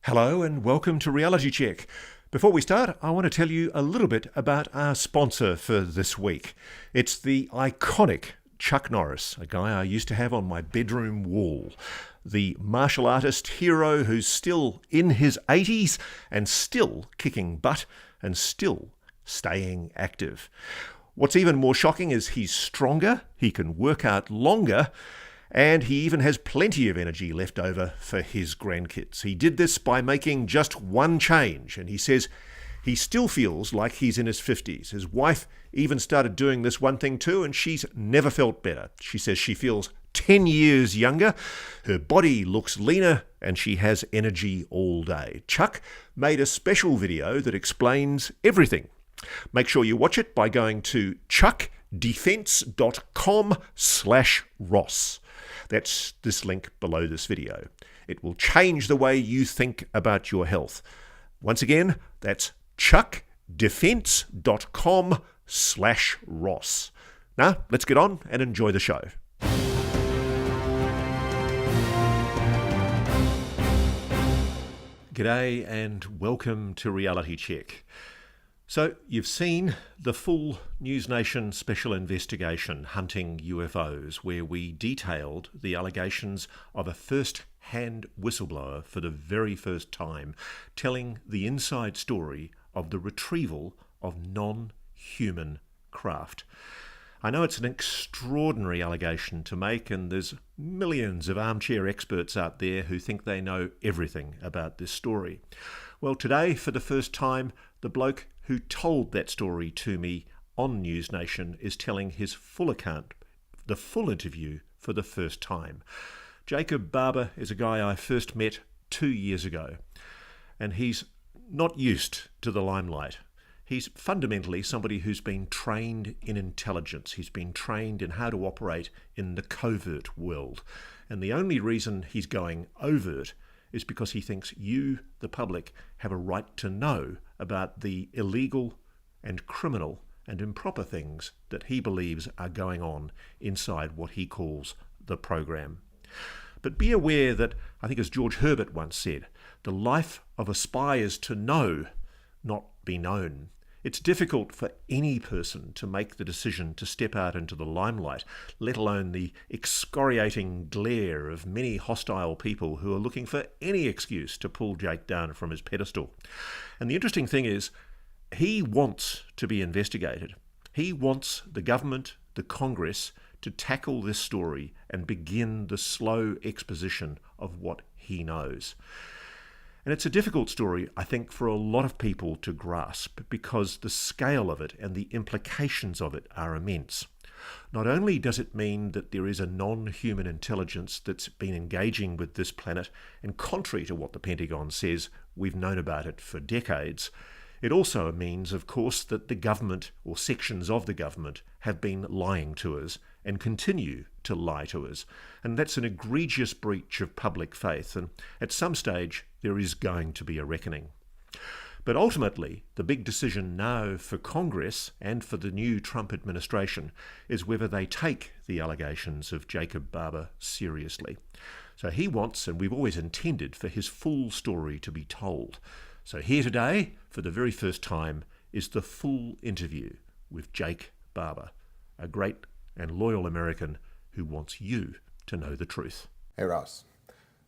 Hello and welcome to Reality Check. Before we start, I want to tell you a little bit about our sponsor for this week. It's the iconic Chuck Norris, a guy I used to have on my bedroom wall. The martial artist hero who's still in his 80s and still kicking butt and still staying active. What's even more shocking is he's stronger, he can work out longer, and he even has plenty of energy left over for his grandkids. He did this by making just one change, and he says he still feels like he's in his 50s. His wife even started doing this one thing too, and she's never felt better. She says she feels 10 years younger, her body looks leaner, and she has energy all day. Chuck made a special video that explains everything. Make sure you watch it by going to chuckdefense.com/Ross. That's this link below this video. It will change the way you think about your health. Once again, that's chuckdefense.com/Ross. Now, let's get on and enjoy the show. G'day and welcome to Reality Check. So, you've seen the full News Nation special investigation hunting UFOs, where we detailed the allegations of a first-hand whistleblower for the very first time, telling the inside story of the retrieval of non-human craft. I know it's an extraordinary allegation to make, and there's millions of armchair experts out there who think they know everything about this story. Well, today, for the first time, the bloke who told that story to me on News Nation is telling his full account, the full interview, for the first time. Jake Barber is a guy I first met 2 years ago, and he's not used to the limelight. He's fundamentally somebody who's been trained in intelligence. He's been trained in how to operate in the covert world. And the only reason he's going overt is because he thinks you, the public, have a right to know about the illegal and criminal and improper things that he believes are going on inside what he calls the program. But be aware that, I think as George Herbert once said, the life of a spy is to know, not be known. It's difficult for any person to make the decision to step out into the limelight, let alone the excoriating glare of many hostile people who are looking for any excuse to pull Jake down from his pedestal. And the interesting thing is, he wants to be investigated. He wants the government, the Congress, to tackle this story and begin the slow exposition of what he knows. And it's a difficult story, I think, for a lot of people to grasp because the scale of it and the implications of it are immense. Not only does it mean that there is a non-human intelligence that's been engaging with this planet, and contrary to what the Pentagon says, we've known about it for decades, it also means, of course, that the government or sections of the government have been lying to us and continue to lie to us. And that's an egregious breach of public faith, and at some stage there is going to be a reckoning. But ultimately, the big decision now for Congress and for the new Trump administration is whether they take the allegations of Jake Barber seriously. So he wants, and we've always intended, for his full story to be told. So here today, for the very first time, is the full interview with Jake Barber, a great and loyal American who wants you to know the truth. Hey Ross.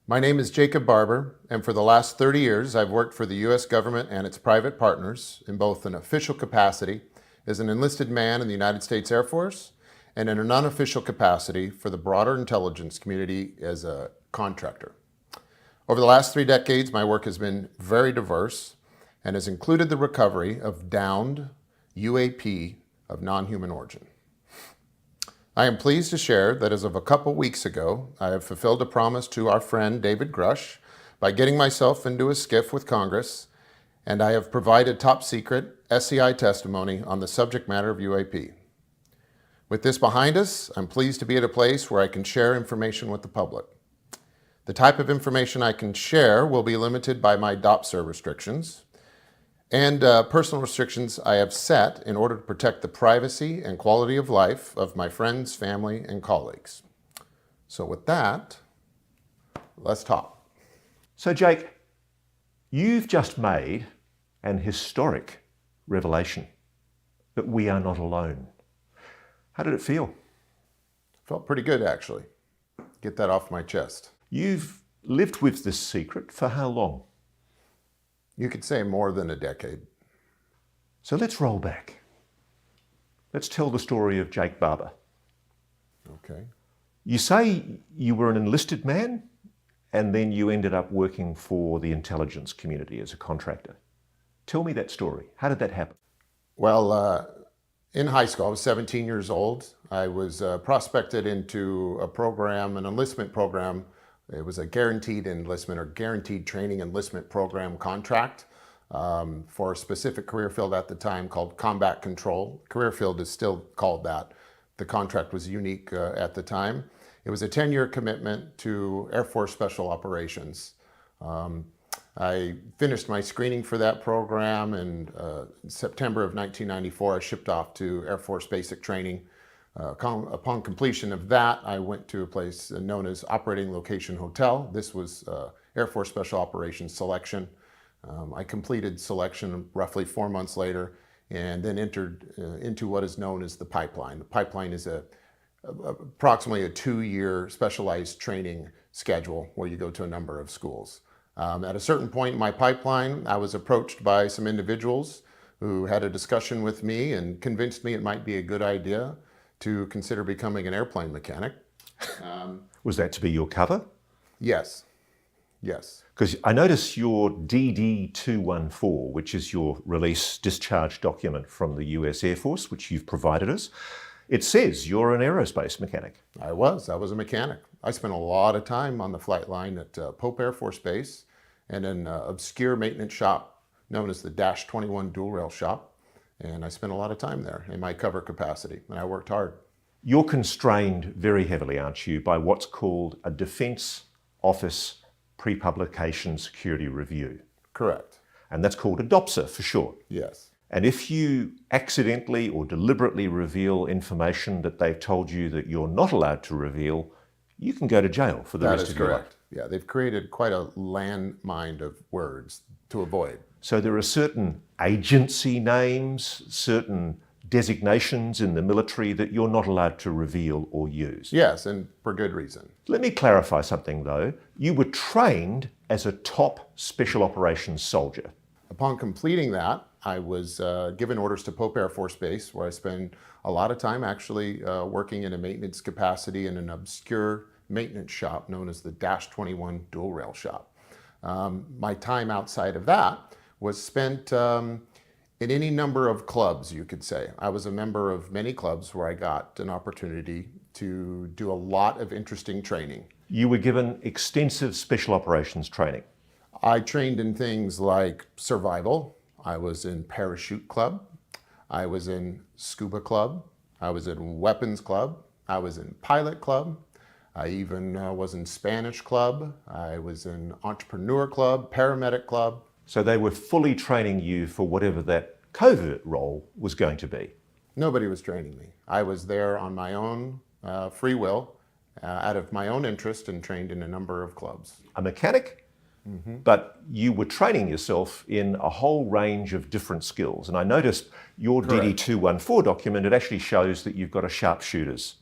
My name is Jake Barber, and for the last 30 years I've worked for the U.S. government and its private partners in both an official capacity as an enlisted man in the United States Air Force and in an unofficial capacity for the broader intelligence community as a contractor. Over the last 3 decades, my work has been very diverse and has included the recovery of downed UAP of non-human origin. I am pleased to share that as of a couple weeks ago, I have fulfilled a promise to our friend David Grush by getting myself into a skiff with Congress, and I have provided top secret SCI testimony on the subject matter of UAP. With this behind us, I'm pleased to be at a place where I can share information with the public. The type of information I can share will be limited by my DOPSR restrictions and personal restrictions I have set in order to protect the privacy and quality of life of my friends, family, and colleagues. So with that, let's talk. So Jake, You've just made an historic revelation that we are not alone. How did it feel? Felt pretty good, actually. Get that off my chest. You've lived with this secret for how long? You could say more than a decade. So let's roll back. Let's tell the story of Jake Barber. Okay. You say you were an enlisted man and then you ended up working for the intelligence community as a contractor. Tell me that story. How did that happen? Well, in high school, I was 17 years old. I was prospected into a program, an enlistment program. It was a guaranteed enlistment or guaranteed training enlistment program contract for a specific career field at the time called combat control. Career field is still called that. The contract was unique at the time. It was a 10-year commitment to Air Force Special Operations. I finished my screening for that program, and in September of 1994, I shipped off to Air Force Basic Training. Upon completion of that, I went to a place known as Operating Location Hotel. This was Air Force Special Operations selection. I completed selection roughly 4 months later, and then entered into what is known as the pipeline. The pipeline is approximately a 2-year specialized training schedule where you go to a number of schools. At a certain point in my pipeline, I was approached by some individuals who had a discussion with me and convinced me it might be a good idea to consider becoming an airplane mechanic. Was that to be your cover? Yes. Yes. Because I notice your DD-214, which is your release discharge document from the U.S.A.F, which you've provided us, it says you're an aerospace mechanic. I was a mechanic. I spent a lot of time on the flight line at Pope Air Force Base and an obscure maintenance shop known as the Dash 21 dual rail shop. And I spent a lot of time there in my cover capacity, and I worked hard. You're constrained very heavily, aren't you, by what's called a Defence Office Pre-Publication Security Review? Correct. And that's called a DOPSR for short. Yes. And if you accidentally or deliberately reveal information that they've told you that you're not allowed to reveal, you can go to jail for the rest of your life. That is correct. Yeah, they've created quite a landmine of words to avoid. So there are certain agency names, certain designations in the military that you're not allowed to reveal or use. Yes, and for good reason. Let me clarify something though. You were trained as a top special operations soldier. Upon completing that, I was given orders to Pope Air Force Base, where I spent a lot of time actually working in a maintenance capacity in an obscure maintenance shop known as the Dash 21 dual rail shop. My time outside of that was spent in any number of clubs, you could say. I was a member of many clubs where I got an opportunity to do a lot of interesting training. You were given extensive special operations training. I trained in things like survival. I was in parachute club. I was in scuba club. I was in weapons club. I was in pilot club. I even was in Spanish club. I was in entrepreneur club, paramedic club. So they were fully training you for whatever that covert role was going to be. Nobody was training me. I was there on my own free will, out of my own interest, and trained in a number of clubs. A mechanic, but you were training yourself in a whole range of different skills. And I noticed your Correct. DD-214 document, it actually shows that you've got a sharpshooter's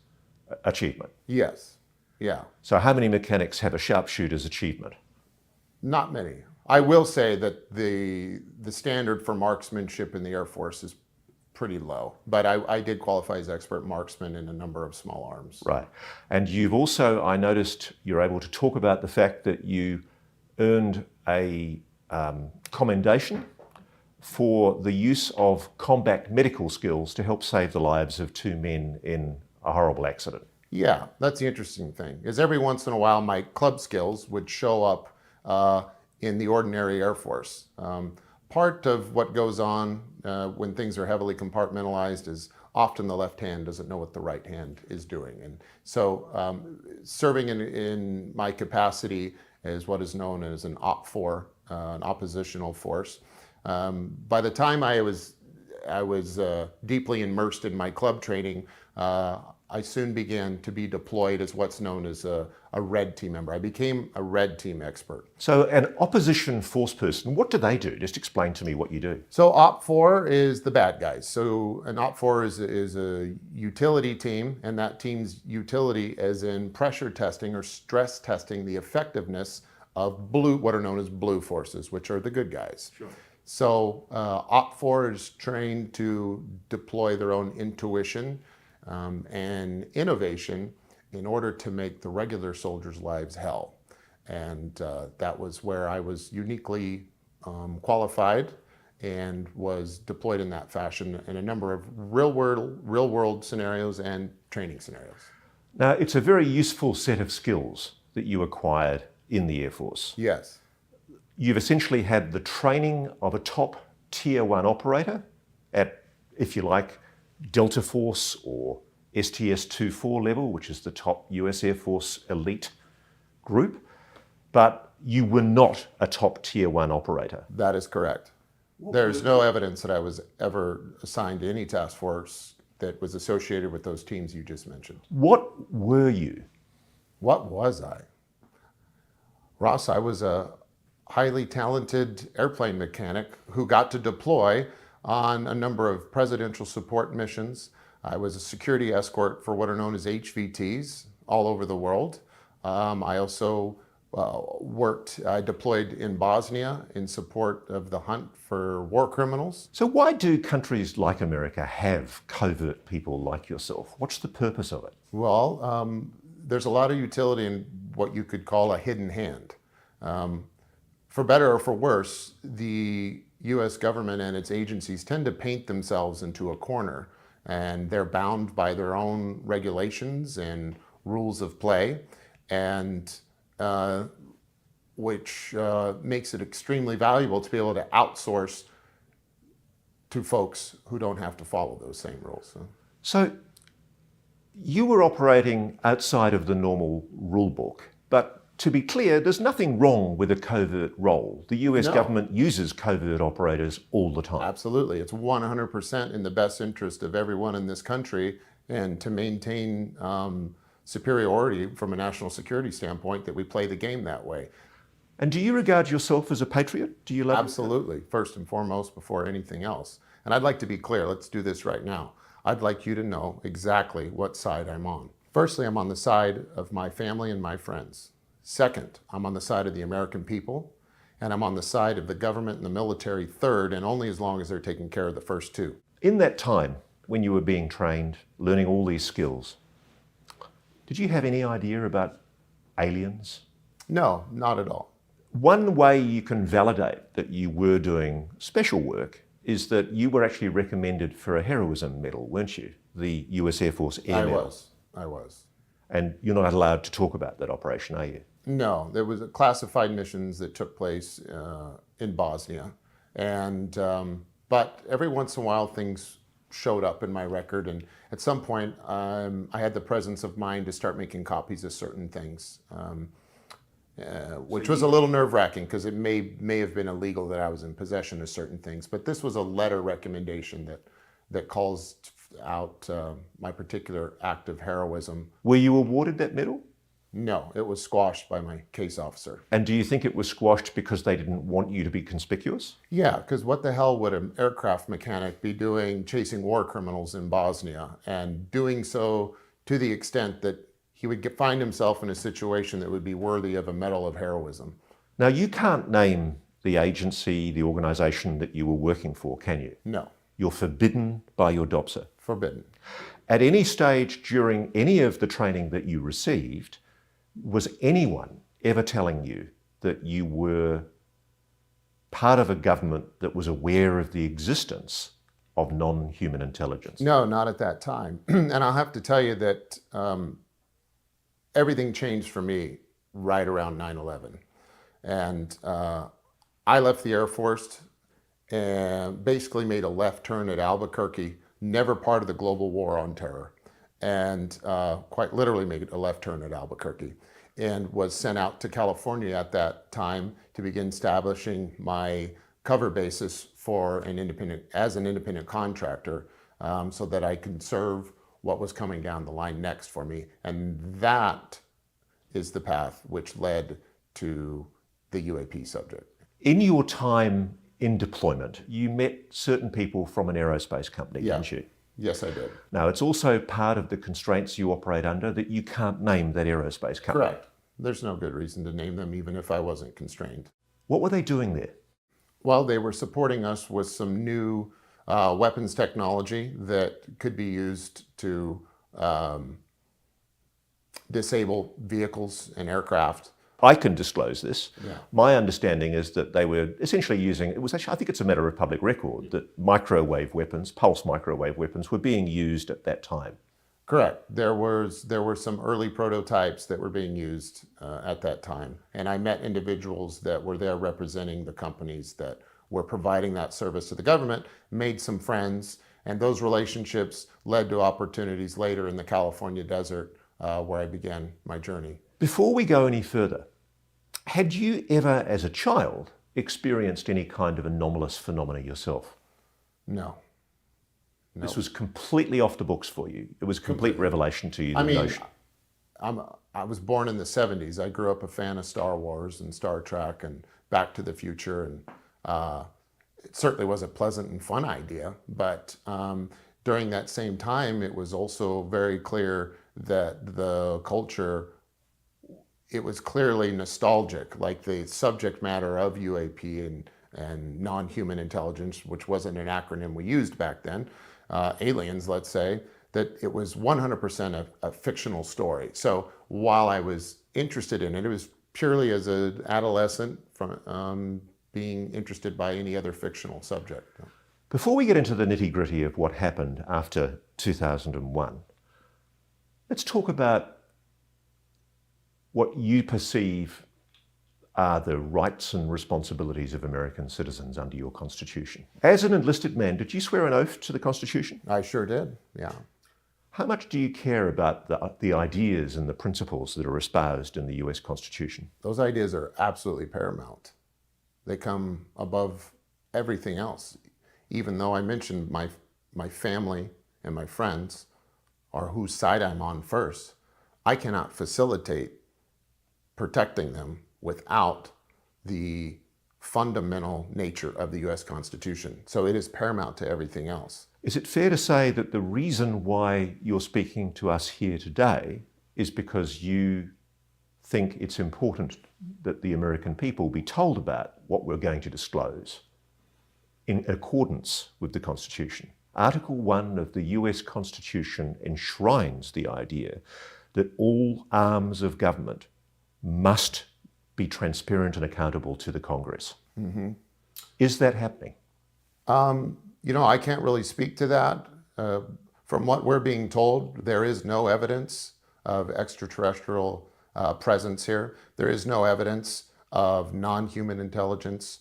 achievement. Yes, yeah. So how many mechanics have a sharpshooter's achievement? Not many. I will say that the standard for marksmanship in the Air Force is pretty low, but I did qualify as expert marksman in a number of small arms. Right. And you've also, I noticed, you're able to talk about the fact that you earned a commendation for the use of combat medical skills to help save the lives of 2 men in a horrible accident. Yeah, that's the interesting thing, is every once in a while my club skills would show up in the ordinary Air Force. Part of what goes on when things are heavily compartmentalized is often the left hand doesn't know what the right hand is doing. And so serving in my capacity as what is known as an OPFOR, an oppositional force, by the time I was deeply immersed in my club training, I soon began to be deployed as what's known as a red team member. I became a red team expert. So an opposition force person, what do they do? Just explain to me what you do. So OP4 is the bad guys. So an OP4 is a utility team, and that team's utility is in pressure testing or stress testing the effectiveness of what are known as blue forces, which are the good guys. Sure. So OP4 is trained to deploy their own intuition and innovation in order to make the regular soldiers' lives hell. And that was where I was uniquely qualified and was deployed in that fashion in a number of real world scenarios and training scenarios. Now, it's a very useful set of skills that you acquired in the Air Force. Yes. You've essentially had the training of a top Tier 1 operator at, if you like, Delta Force or STS-24 level, which is the top US Air Force elite group, but you were not a top Tier 1 operator. That is correct. There's no evidence that I was ever assigned to any task force that was associated with those teams you just mentioned. What were you? What was I? Ross, I was a highly talented airplane mechanic who got to deploy on a number of presidential support missions. I was a security escort for what are known as HVTs all over the world. I also I deployed in Bosnia in support of the hunt for war criminals. So why do countries like America have covert people like yourself? What's the purpose of it? Well, there's a lot of utility in what you could call a hidden hand. For better or for worse, the U.S. government and its agencies tend to paint themselves into a corner, and they're bound by their own regulations and rules of play, and which makes it extremely valuable to be able to outsource to folks who don't have to follow those same rules. So you were operating outside of the normal rule book, but to be clear, there's nothing wrong with a covert role. The US government uses covert operators all the time. Absolutely. It's 100% in the best interest of everyone in this country, and to maintain superiority from a national security standpoint, that we play the game that way. And do you regard yourself as a patriot? Do you love Absolutely. First and foremost, before anything else. And I'd like to be clear. Let's do this right now. I'd like you to know exactly what side I'm on. Firstly, I'm on the side of my family and my friends. Second, I'm on the side of the American people, and I'm on the side of the government and the military third, and only as long as they're taking care of the first two. In that time, when you were being trained, learning all these skills, did you have any idea about aliens? No, not at all. One way you can validate that you were doing special work is that you were actually recommended for a heroism medal, weren't you? The U.S. Air Force Air Medal. I was. And you're not allowed to talk about that operation, are you? No, there was classified missions that took place in Bosnia, and but every once in a while things showed up in my record, and at some point I had the presence of mind to start making copies of certain things, which was a little nerve-wracking because it may have been illegal that I was in possession of certain things, but this was a letter recommendation that calls out my particular act of heroism. Were you awarded that medal? No, it was squashed by my case officer. And do you think it was squashed because they didn't want you to be conspicuous? Yeah, because what the hell would an aircraft mechanic be doing chasing war criminals in Bosnia, and doing so to the extent that he would find himself in a situation that would be worthy of a medal of heroism? Now, you can't name the agency, the organization that you were working for, can you? No. You're forbidden by your DOPSA. Forbidden. At any stage during any of the training that you received, was anyone ever telling you that you were part of a government that was aware of the existence of non-human intelligence? No, not at that time. And I'll have to tell you that everything changed for me right around 9/11. And I left the Air Force and basically made a left turn at Albuquerque, never part of the global war on terror, and quite literally made a left turn at Albuquerque, and was sent out to California at that time to begin establishing my cover basis for an independent contractor, so that I could serve what was coming down the line next for me. And that is the path which led to the UAP subject. In your time in deployment, you met certain people from an aerospace company, didn't you? Yes, I did. Now, it's also part of the constraints you operate under that you can't name that aerospace company. Correct. There's no good reason to name them, even if I wasn't constrained. What were they doing there? Well, they were supporting us with some new weapons technology that could be used to disable vehicles and aircraft. I can disclose this. Yeah. My understanding is that they were essentially using, it was actually, I think it's a matter of public record, that microwave weapons, pulse microwave weapons, were being used at that time. Correct. There were some early prototypes that were being used at that time. And I met individuals that were there representing the companies that were providing that service to the government, made some friends, and those relationships led to opportunities later in the California desert where I began my journey. Before we go any further, had you ever, as a child, experienced any kind of anomalous phenomena yourself? No. This was completely off the books for you. It was a complete revelation to you. I was born in the 70s. I grew up a fan of Star Wars and Star Trek and Back to the Future, and it certainly was a pleasant and fun idea. But during that same time, it was also very clear that the culture, it was clearly nostalgic, like the subject matter of UAP and non-human intelligence, which wasn't an acronym we used back then, aliens, let's say, that it was 100% a fictional story. So while I was interested in it, it was purely as an adolescent from being interested by any other fictional subject. Before we get into the nitty-gritty of what happened after 2001, let's talk about what you perceive are the rights and responsibilities of American citizens under your Constitution. As an enlisted man, did you swear an oath to the Constitution? I sure did, yeah. How much do you care about the ideas and the principles that are espoused in the US Constitution? Those ideas are absolutely paramount. They come above everything else. Even though I mentioned my family and my friends are whose side I'm on first, I cannot facilitate protecting them without the fundamental nature of the U.S. Constitution. So it is paramount to everything else. Is it fair to say that the reason why you're speaking to us here today is because you think it's important that the American people be told about what we're going to disclose in accordance with the Constitution? Article 1 of the US Constitution enshrines the idea that all arms of government must be transparent and accountable to the Congress. Mm-hmm. Is that happening? I can't really speak to that. From what we're being told, there is no evidence of extraterrestrial presence here. There is no evidence of non-human intelligence.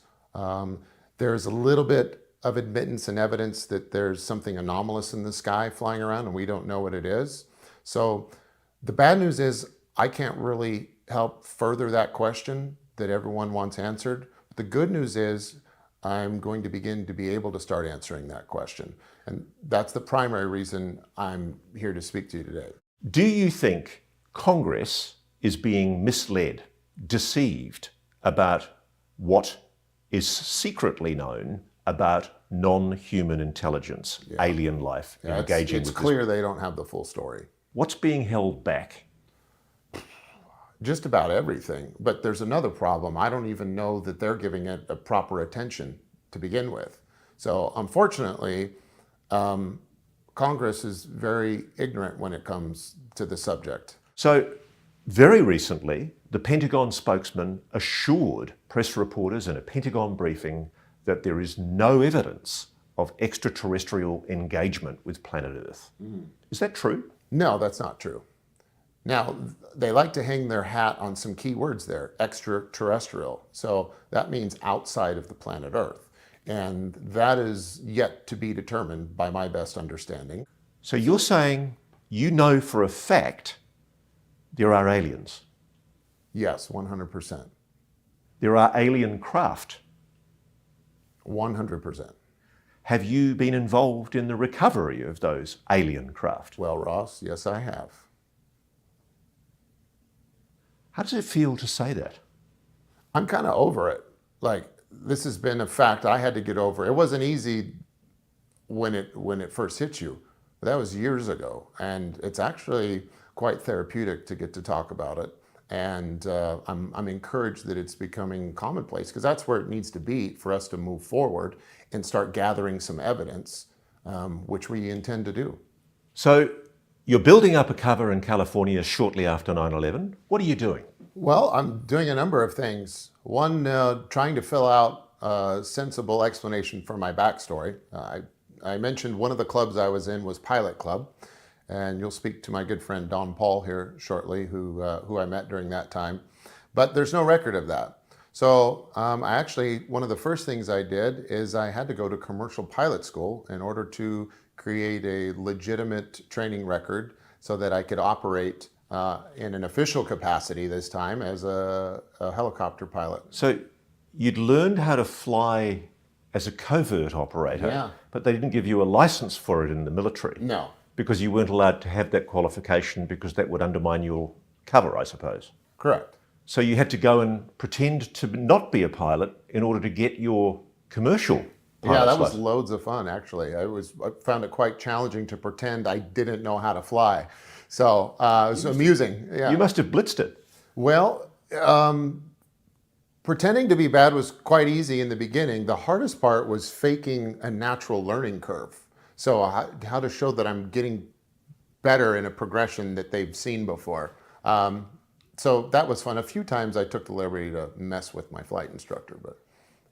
There's a little bit of admittance and evidence that there's something anomalous in the sky flying around and we don't know what it is. So the bad news is I can't really help further that question that everyone wants answered. But the good news is I'm going to begin to be able to start answering that question. And that's the primary reason I'm here to speak to you today. Do you think Congress is being misled, deceived about what is secretly known about non-human intelligence, alien life, engaging with it's clear they don't have the full story. What's being held back? Just about everything. But there's another problem. I don't even know that they're giving it a proper attention to begin with. So unfortunately, Congress is very ignorant when it comes to the subject. So very recently, the Pentagon spokesman assured press reporters in a Pentagon briefing that there is no evidence of extraterrestrial engagement with planet Earth. Is that true? No, that's not true. Now, they like to hang their hat on some key words there, extraterrestrial. So that means outside of the planet Earth. And that is yet to be determined by my best understanding. So you're saying you know for a fact there are aliens? Yes, 100%. There are alien craft? 100%. have you been involved in the recovery of those alien craft? Well, Ross, yes, I have. How does it feel to say that? I'm kind of over it. Like, this has been a fact I had to get over. It wasn't easy when it first hit you. That was years ago, and it's actually quite therapeutic to get to talk about it. And I'm encouraged that it's becoming commonplace, because that's where it needs to be for us to move forward and start gathering some evidence, which we intend to do. So you're building up a cover in California shortly after 9/11. What are you doing? Well, I'm doing a number of things. One, trying to fill out a sensible explanation for my backstory. I mentioned one of the clubs I was in was Pilot Club, and you'll speak to my good friend Don Paul here shortly, who I met during that time. But there's no record of that. So one of the first things I did is I had to go to commercial pilot school in order to create a legitimate training record so that I could operate in an official capacity this time as a helicopter pilot. So you'd learned how to fly as a covert operator, Yeah. but they didn't give you a license for it in the military. No. Because you weren't allowed to have that qualification, because that would undermine your cover, I suppose. Correct. So you had to go and pretend to not be a pilot in order to get your commercial pilot's Yeah, that was license. loads of fun, actually. I found it quite challenging to pretend I didn't know how to fly. So it was amusing. Yeah. You must have blitzed it. Well, pretending to be bad was quite easy in the beginning. The hardest part was faking a natural learning curve. So how to show that I'm getting better in a progression that they've seen before. So that was fun. A few times I took the liberty to mess with my flight instructor, but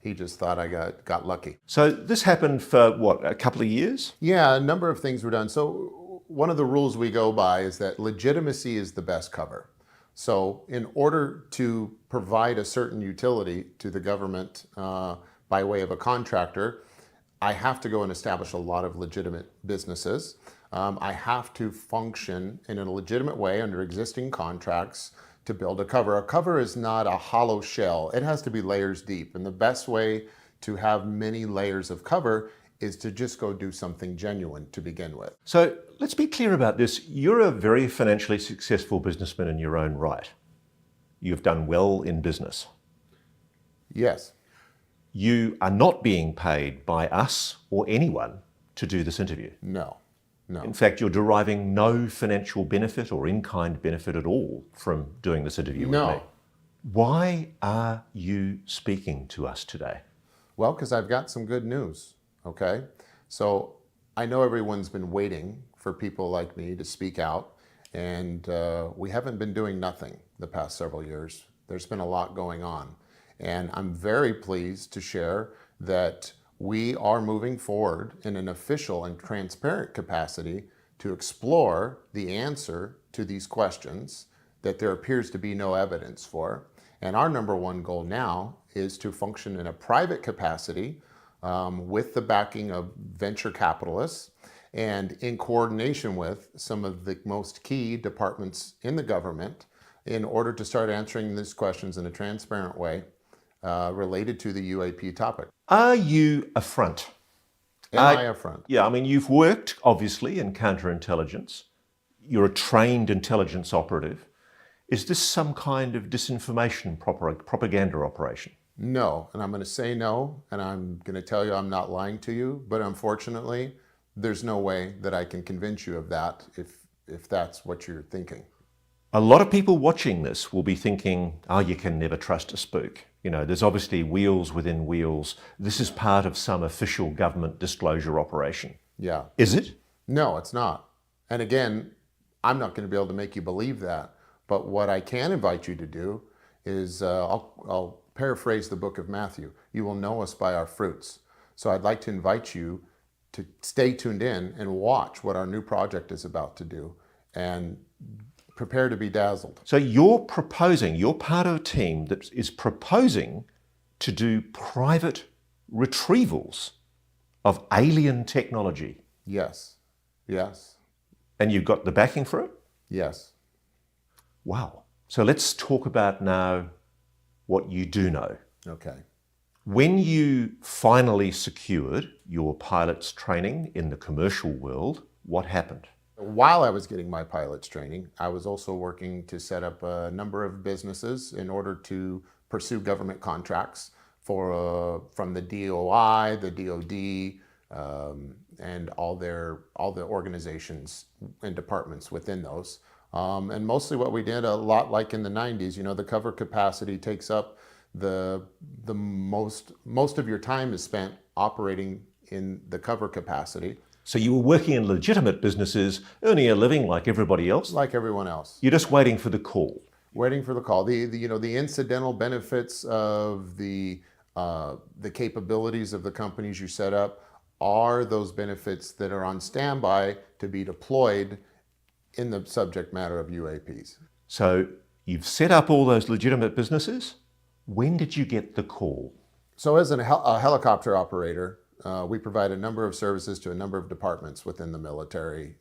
he just thought I got lucky. So this happened for, what, a couple of years? Yeah, a number of things were done. So one of the rules we go by is that legitimacy is the best cover. So in order to provide a certain utility to the government by way of a contractor, I have to go and establish a lot of legitimate businesses. I have to function in a legitimate way under existing contracts to build a cover. A cover is not a hollow shell. It has to be layers deep. And the best way to have many layers of cover is to just go do something genuine to begin with. So let's be clear about this. You're a very financially successful businessman in your own right. You've done well in business. Yes. You are not being paid by us or anyone to do this interview. No. In fact, you're deriving no financial benefit or in-kind benefit at all from doing this interview with me. Why are you speaking to us today? Well, because I've got some good news, okay? So I know everyone's been waiting for people like me to speak out, and we haven't been doing nothing the past several years. There's been a lot going on, and I'm very pleased to share that we are moving forward in an official and transparent capacity to explore the answer to these questions that there appears to be no evidence for. And our number one goal now is to function in a private capacity with the backing of venture capitalists and in coordination with some of the most key departments in the government in order to start answering these questions in a transparent way related to the UAP topic. Are you a front? Am I a front? Yeah, I mean, you've worked, obviously, in counterintelligence. You're a trained intelligence operative. Is this some kind of disinformation propaganda operation? No, and I'm going to say no, and I'm going to tell you I'm not lying to you, but unfortunately, there's no way that I can convince you of that if that's what you're thinking. A lot of people watching this will be thinking, oh, you can never trust a spook. You know, there's obviously wheels within wheels. This is part of some official government disclosure operation. Yeah. Is it? No, it's not. And again, I'm not going to be able to make you believe that. But what I can invite you to do is, I'll paraphrase the book of Matthew. You will know us by our fruits. So I'd like to invite you to stay tuned in and watch what our new project is about to do and prepare to be dazzled. So you're part of a team that is proposing to do private retrievals of alien technology. Yes. Yes. And you've got the backing for it? Yes. Wow. So let's talk about now what you do know. Okay. When you finally secured your pilot's training in the commercial world, what happened? While I was getting my pilot's training, I was also working to set up a number of businesses in order to pursue government contracts from the DOI, the DOD, and all the organizations and departments within those. And mostly what we did, a lot like in the 90s, the cover capacity takes up the most of your time is spent operating in the cover capacity. So you were working in legitimate businesses, earning a living like everybody else? Like everyone else. You're just waiting for the call. Waiting for the call. The incidental benefits of the capabilities of the companies you set up are those benefits that are on standby to be deployed in the subject matter of UAPs. So you've set up all those legitimate businesses. When did you get the call? So as a helicopter operator, we provide a number of services to a number of departments within the military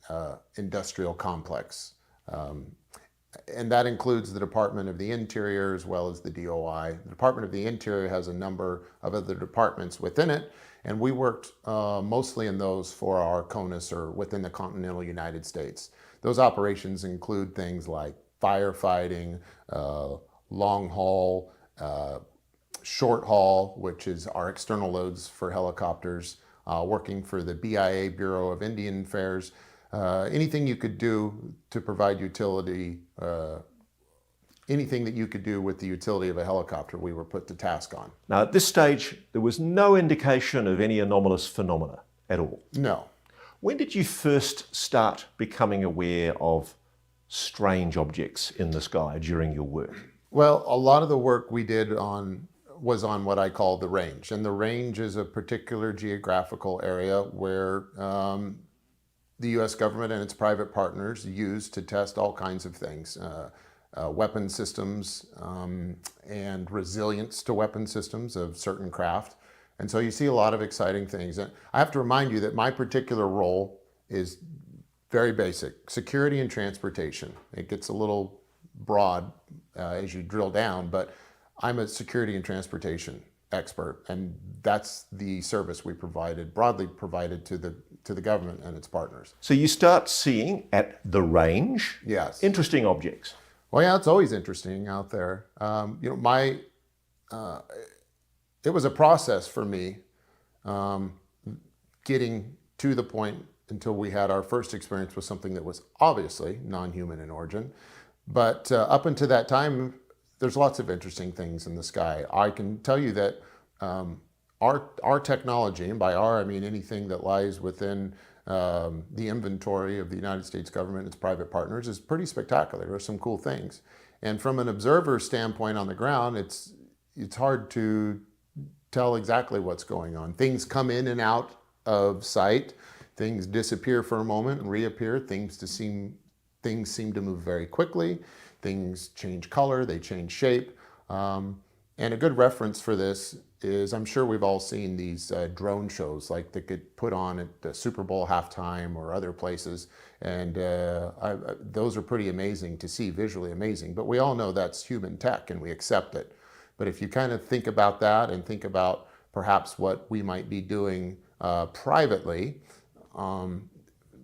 industrial complex. And that includes the Department of the Interior as well as the DOI. The Department of the Interior has a number of other departments within it, and we worked mostly in those for our CONUS or within the continental United States. Those operations include things like firefighting, long haul, short haul, which is our external loads for helicopters, working for the BIA, Bureau of Indian Affairs, anything you could do to provide utility, anything that you could do with the utility of a helicopter, we were put to task on. Now, at this stage, there was no indication of any anomalous phenomena at all. No. When did you first start becoming aware of strange objects in the sky during your work? Well, a lot of the work we did was on what I call the range. And the range is a particular geographical area where the U.S. government and its private partners use to test all kinds of things, weapon systems and resilience to weapon systems of certain craft. And so you see a lot of exciting things. And I have to remind you that my particular role is very basic, security and transportation. It gets a little broad as you drill down, but I'm a security and transportation expert, and that's the service we broadly provided to the government and its partners. So you start seeing at the range, yes, interesting objects. Well, yeah, it's always interesting out there. It was a process for me getting to the point until we had our first experience with something that was obviously non-human in origin. But up until that time, there's lots of interesting things in the sky. I can tell you that our technology, and by our I mean anything that lies within the inventory of the United States government and its private partners, is pretty spectacular. There are some cool things. And from an observer standpoint on the ground, it's hard to tell exactly what's going on. Things come in and out of sight. Things disappear for a moment and reappear. Things seem to move very quickly. Things change color, they change shape. And a good reference for this is, I'm sure we've all seen these drone shows like that get put on at the Super Bowl halftime or other places. And those are pretty amazing to see, visually amazing. But we all know that's human tech and we accept it. But if you kind of think about that and think about perhaps what we might be doing privately,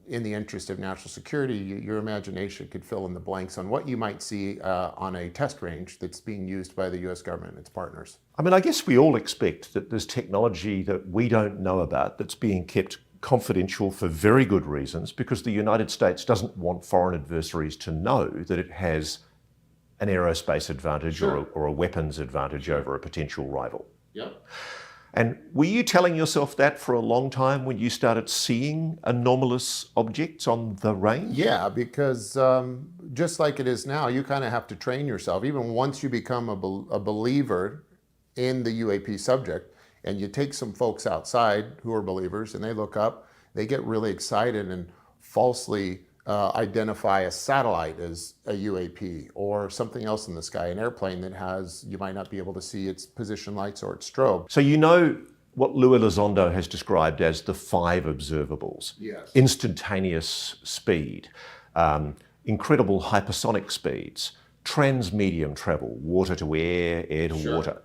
in the interest of national security, your imagination could fill in the blanks on what you might see on a test range that's being used by the U.S. government and its partners. I mean, I guess we all expect that there's technology that we don't know about that's being kept confidential for very good reasons, because the United States doesn't want foreign adversaries to know that it has an aerospace advantage, sure, or a weapons advantage over a potential rival. Yep. And were you telling yourself that for a long time when you started seeing anomalous objects on the range? Yeah, because just like it is now, you kind of have to train yourself. Even once you become a believer in the UAP subject, and you take some folks outside who are believers and they look up, they get really excited and falsely identify a satellite as a UAP or something else in the sky, an airplane that you might not be able to see its position lights or its strobe. So you know what Louis Elizondo has described as the 5 observables. Yes. Instantaneous speed, incredible hypersonic speeds, transmedium travel, water to air, air to sure, water,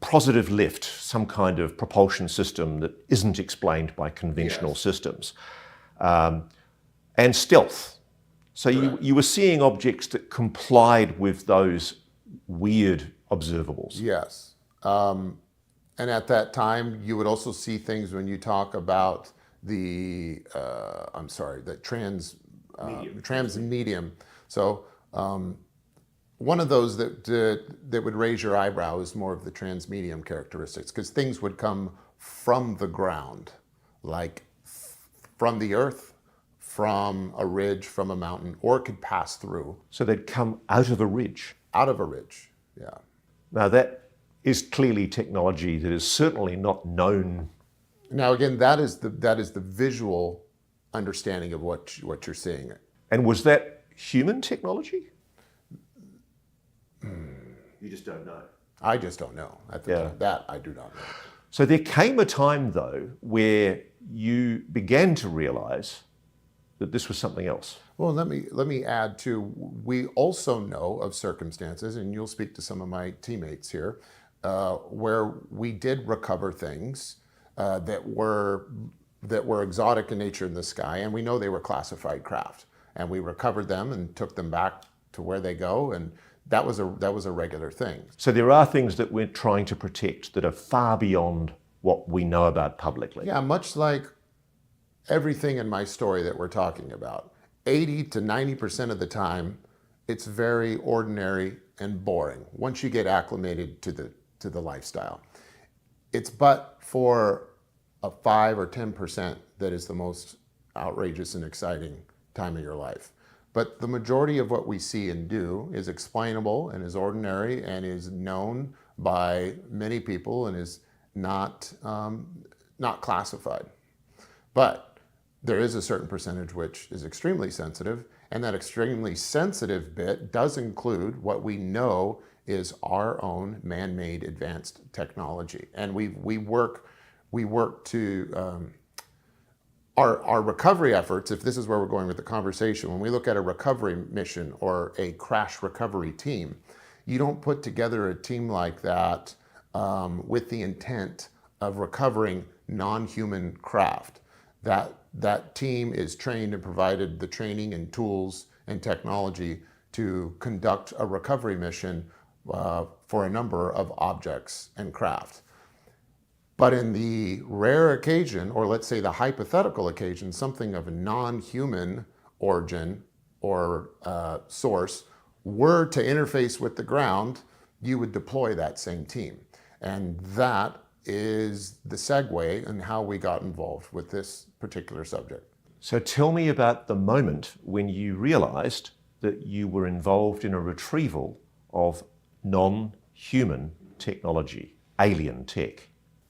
positive lift, some kind of propulsion system that isn't explained by conventional systems, and stealth. So you were seeing objects that complied with those weird observables. Yes. And at that time, you would also see things when you talk about the transmedium. So one of those that would raise your eyebrow is more of the transmedium characteristics, because things would come from the ground, like from the earth, from a ridge, from a mountain, or it could pass through. So they'd come out of a ridge? Out of a ridge, yeah. Now that is clearly technology that is certainly not known. Now again, that is the visual understanding of what you're seeing. And was that human technology? You just don't know. I just don't know. At the time, that I do not know. So there came a time though where you began to realize that this was something else. Well, let me add too. We also know of circumstances, and you'll speak to some of my teammates here, where we did recover things that were exotic in nature in the sky, and we know they were classified craft, and we recovered them and took them back to where they go, and that was a regular thing. So there are things that we're trying to protect that are far beyond what we know about publicly. Yeah, much like everything in my story that we're talking about, 80 to 90% of the time, it's very ordinary and boring once you get acclimated to the lifestyle. It's but for a 5 or 10% that is the most outrageous and exciting time of your life. But the majority of what we see and do is explainable and is ordinary and is known by many people and is not classified. But there is a certain percentage which is extremely sensitive, and that extremely sensitive bit does include what we know is our own man-made advanced technology. And we work to our recovery efforts. If this is where we're going with the conversation, when we look at a recovery mission or a crash recovery team, you don't put together a team like that with the intent of recovering non-human craft. That team is trained and provided the training and tools and technology to conduct a recovery mission for a number of objects and craft. But in the rare occasion, or let's say the hypothetical occasion, something of a non-human origin or source were to interface with the ground, you would deploy that same team. And that is the segue in how we got involved with this particular subject. So tell me about the moment when you realized that you were involved in a retrieval of non-human technology, alien tech.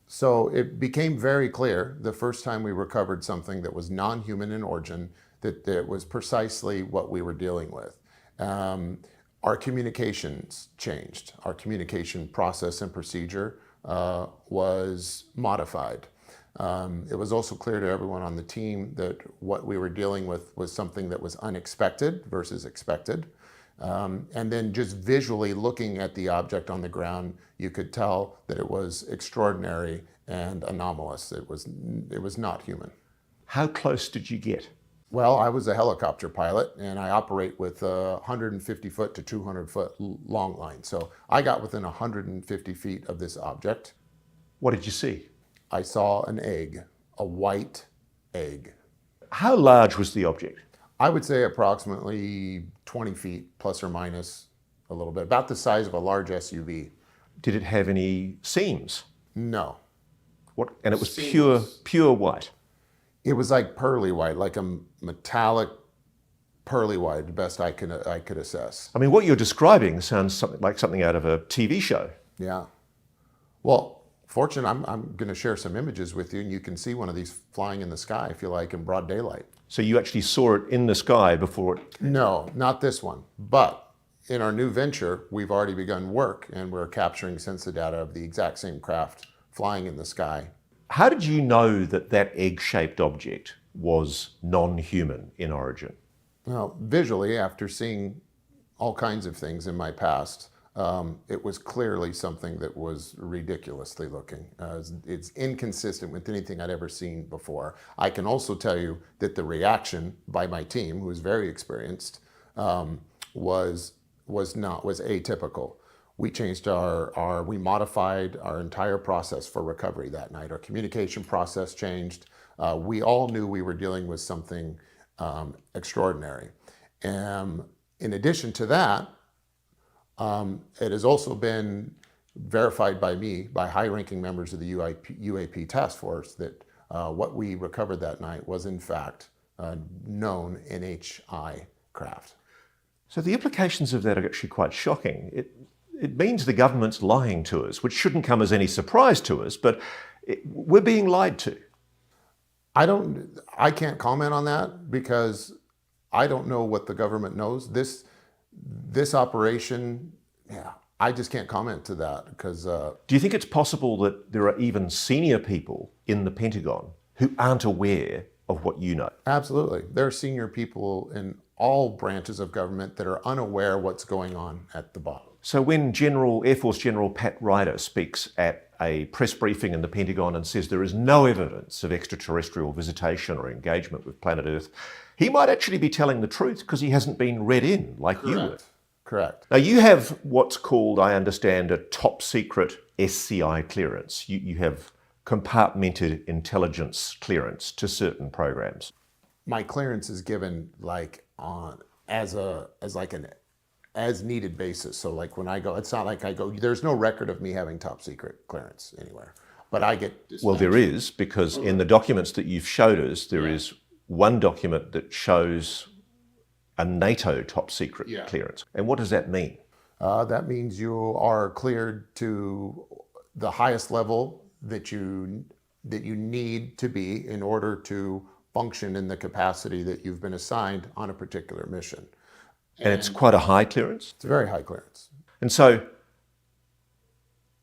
So it became very clear the first time we recovered something that was non-human in origin, that it was precisely what we were dealing with. Our communications changed. Our communication process and procedure was modified. It was also clear to everyone on the team that what we were dealing with was something that was unexpected versus expected. And then just visually looking at the object on the ground, you could tell that it was extraordinary and anomalous. It was not human. How close did you get? Well, I was a helicopter pilot, and I operate with 150 foot to 200 foot long line. So I got within 150 feet of this object. What did you see? I saw an egg, a white egg. How large was the object? I would say approximately 20 feet, plus or minus a little bit, about the size of a large SUV. Did it have any seams? No. What? And it was pure white? It was like pearly white, like a metallic pearly white, the best I could assess. I mean, what you're describing sounds like something out of a TV show. Yeah. Well, fortunately, I'm going to share some images with you, and you can see one of these flying in the sky, if you like, in broad daylight. So you actually saw it in the sky before it? No, not this one. But in our new venture, we've already begun work, and we're capturing sensor data of the exact same craft flying in the sky. How did you know that that egg-shaped object was non-human in origin? Well, visually, after seeing all kinds of things in my past, it was clearly something that was ridiculously looking. It's inconsistent with anything I'd ever seen before. I can also tell you that the reaction by my team, who was very experienced, was atypical. We changed we modified our entire process for recovery that night. Our communication process changed. We all knew we were dealing with something extraordinary. And in addition to that, it has also been verified by me, by high-ranking members of the UAP task force, that what we recovered that night was in fact known NHI craft. So the implications of that are actually quite shocking. It means the government's lying to us, which shouldn't come as any surprise to us, but we're being lied to. I can't comment on that because I don't know what the government knows. This operation, I just can't comment to that because... Do you think it's possible that there are even senior people in the Pentagon who aren't aware of what you know? Absolutely. There are senior people in all branches of government that are unaware what's going on at the bottom. So when Air Force General Pat Ryder speaks at a press briefing in the Pentagon and says there is no evidence of extraterrestrial visitation or engagement with planet Earth, he might actually be telling the truth because he hasn't been read in like you were. Correct. Now you have what's called, I understand, a top secret SCI clearance. You have compartmented intelligence clearance to certain programs. My clearance is given as needed basis. So like when I go, it's not like I go, there's no record of me having top secret clearance anywhere, but I get dispatched. Well, there is, because in the documents that you've showed us, there is one document that shows a NATO top secret clearance. And what does that mean? That means you are cleared to the highest level that you need to be in order to function in the capacity that you've been assigned on a particular mission. And it's quite a high clearance? It's a very high clearance. And so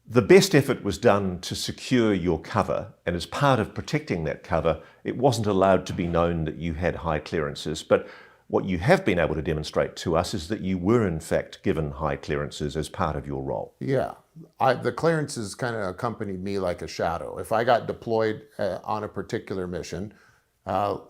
the best effort was done to secure your cover, and as part of protecting that cover, it wasn't allowed to be known that you had high clearances. But what you have been able to demonstrate to us is that you were in fact given high clearances as part of your role. Yeah, the clearances kind of accompanied me like a shadow. If I got deployed on a particular mission,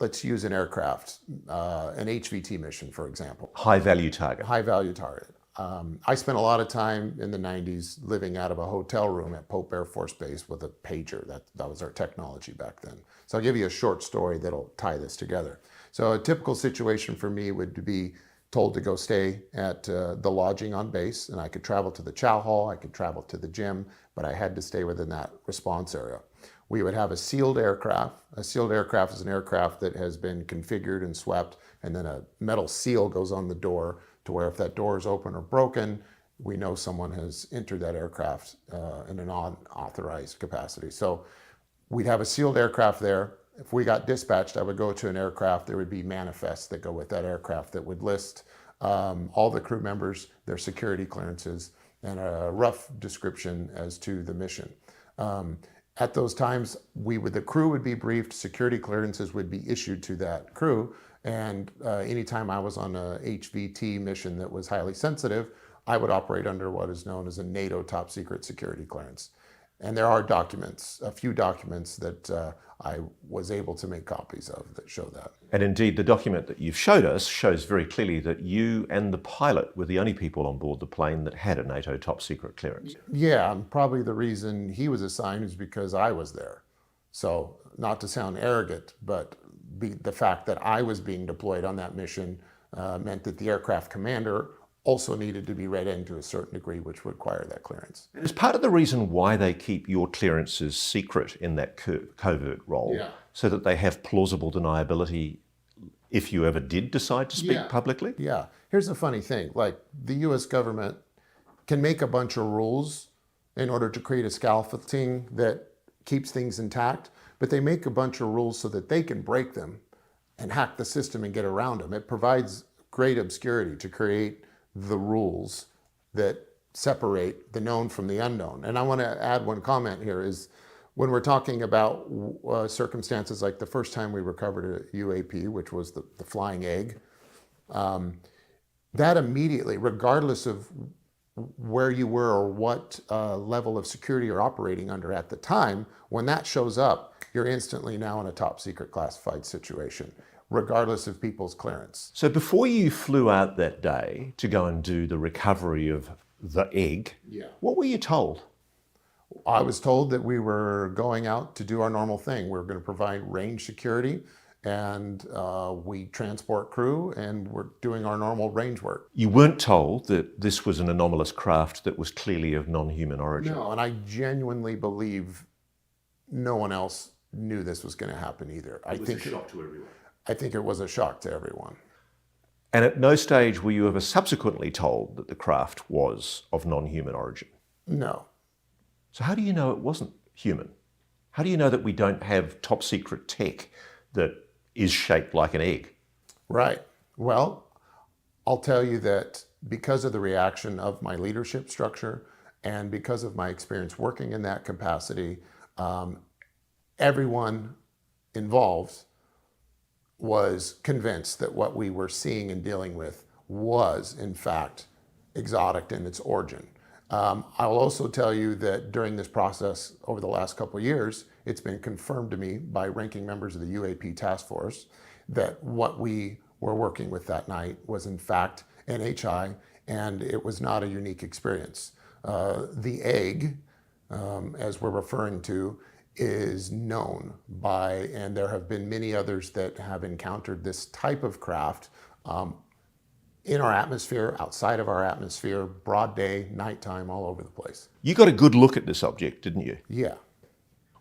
let's use an aircraft, an HVT mission, for example. High value target. High value target. I spent a lot of time in the 90s living out of a hotel room at Pope Air Force Base with a pager. That was our technology back then. So I'll give you a short story that'll tie this together. So a typical situation for me would be told to go stay at the lodging on base, and I could travel to the chow hall, I could travel to the gym, but I had to stay within that response area. We would have a sealed aircraft. A sealed aircraft is an aircraft that has been configured and swept, and then a metal seal goes on the door to where if that door is open or broken, we know someone has entered that aircraft in an unauthorized capacity. So we'd have a sealed aircraft there. If we got dispatched, I would go to an aircraft. There would be manifests that go with that aircraft that would list all the crew members, their security clearances, and a rough description as to the mission. At those times, the crew would be briefed, security clearances would be issued to that crew, and anytime I was on a HVT mission that was highly sensitive, I would operate under what is known as a NATO top secret security clearance. And there are documents, a few documents that I was able to make copies of that show that. And indeed, the document that you've showed us shows very clearly that you and the pilot were the only people on board the plane that had a NATO top secret clearance. Yeah, and probably the reason he was assigned is because I was there. So not to sound arrogant, but the fact that I was being deployed on that mission meant that the aircraft commander also needed to be read in to a certain degree, which would require that clearance. Is part of the reason why they keep your clearances secret in that covert role, so that they have plausible deniability if you ever did decide to speak publicly? Yeah. Here's the funny thing, like the US government can make a bunch of rules in order to create a scaffolding that keeps things intact, but they make a bunch of rules so that they can break them and hack the system and get around them. It provides great obscurity to create the rules that separate the known from the unknown. And I want to add one comment here is when we're talking about circumstances like the first time we recovered a UAP, which was the flying egg, that immediately, regardless of where you were or what level of security you're operating under at the time, when that shows up, you're instantly now in a top secret classified situation, regardless of people's clearance. So before you flew out that day to go and do the recovery of the egg, what were you told? I was told that we were going out to do our normal thing. We were going to provide range security, and we transport crew, and we're doing our normal range work. You weren't told that this was an anomalous craft that was clearly of non-human origin? No, and I genuinely believe no one else knew this was going to happen either. It was a shock to everyone. I think it was a shock to everyone. And at no stage were you ever subsequently told that the craft was of non-human origin? No. So how do you know it wasn't human? How do you know that we don't have top secret tech that is shaped like an egg? Right. Well, I'll tell you that because of the reaction of my leadership structure and because of my experience working in that capacity, everyone involved was convinced that what we were seeing and dealing with was, in fact, exotic in its origin. I'll also tell you that during this process over the last couple of years, it's been confirmed to me by ranking members of the UAP task force that what we were working with that night was in fact NHI, and it was not a unique experience. The egg, as we're referring to, is known by, and there have been many others that have encountered this type of craft in our atmosphere, outside of our atmosphere, broad day, nighttime, all over the place. You got a good look at this object, didn't you? Yeah.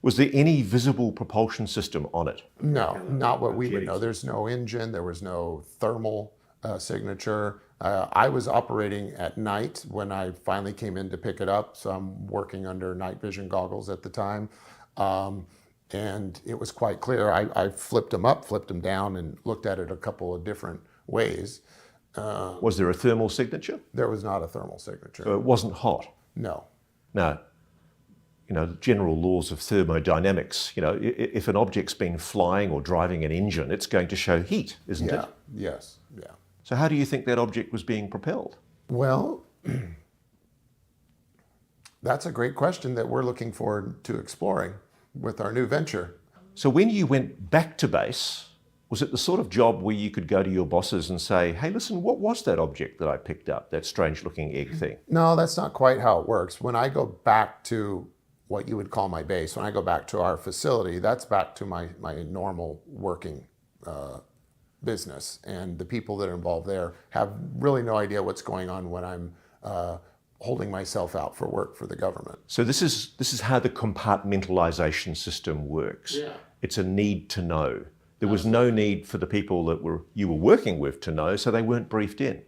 Was there any visible propulsion system on it? No, not what we would know. There's no engine, there was no thermal signature. I was operating at night when I finally came in to pick it up, so I'm working under night vision goggles at the time. And it was quite clear. I flipped them up, flipped them down, and looked at it a couple of different ways. Was there a thermal signature? There was not a thermal signature. So it wasn't hot? No. No. You know, the general laws of thermodynamics, you know, if an object's been flying or driving an engine, it's going to show heat, isn't it? Yes, yeah. So how do you think that object was being propelled? Well, that's a great question that we're looking forward to exploring with our new venture. So when you went back to base, was it the sort of job where you could go to your bosses and say, hey, listen, what was that object that I picked up, that strange looking egg thing? No, that's not quite how it works. When I go back to what you would call my base, when I go back to our facility, that's back to my normal working business. And the people that are involved there have really no idea what's going on when I'm holding myself out for work for the government. So this is how the compartmentalization system works. Yeah. It's a need to know. There was no need for the people that you were working with to know, so they weren't briefed in.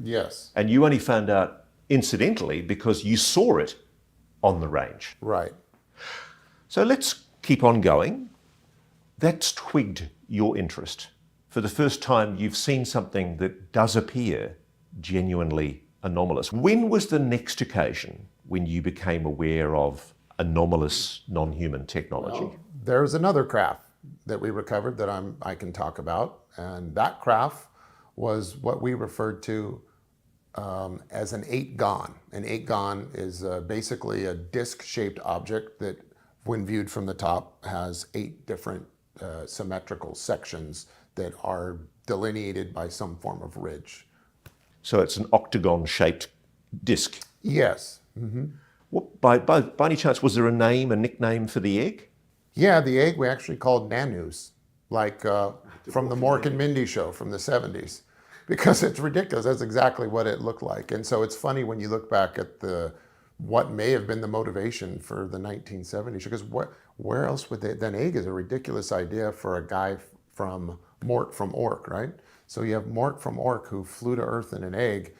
Yes. And you only found out incidentally because you saw it on the range. Right. So let's keep on going. That's twigged your interest. For the first time, you've seen something that does appear genuinely anomalous. When was the next occasion when you became aware of anomalous non-human technology? Well, there's another craft that we recovered that I can talk about, and that craft was what we referred to as an 8-gon. An 8-gon is basically a disc-shaped object that, when viewed from the top, has 8 different symmetrical sections that are delineated by some form of ridge. So it's an octagon-shaped disc? Yes. Mm-hmm. What, by any chance, was there a nickname for the egg? Yeah, the egg we actually called Nanus, like from the Mork and Mindy show from the 70s, because it's ridiculous. That's exactly what it looked like. And so it's funny when you look back at what may have been the motivation for the 1970s, because where else would they, then egg is a ridiculous idea for a guy from Mort from Ork, right? So you have Mort from Ork who flew to Earth in an egg.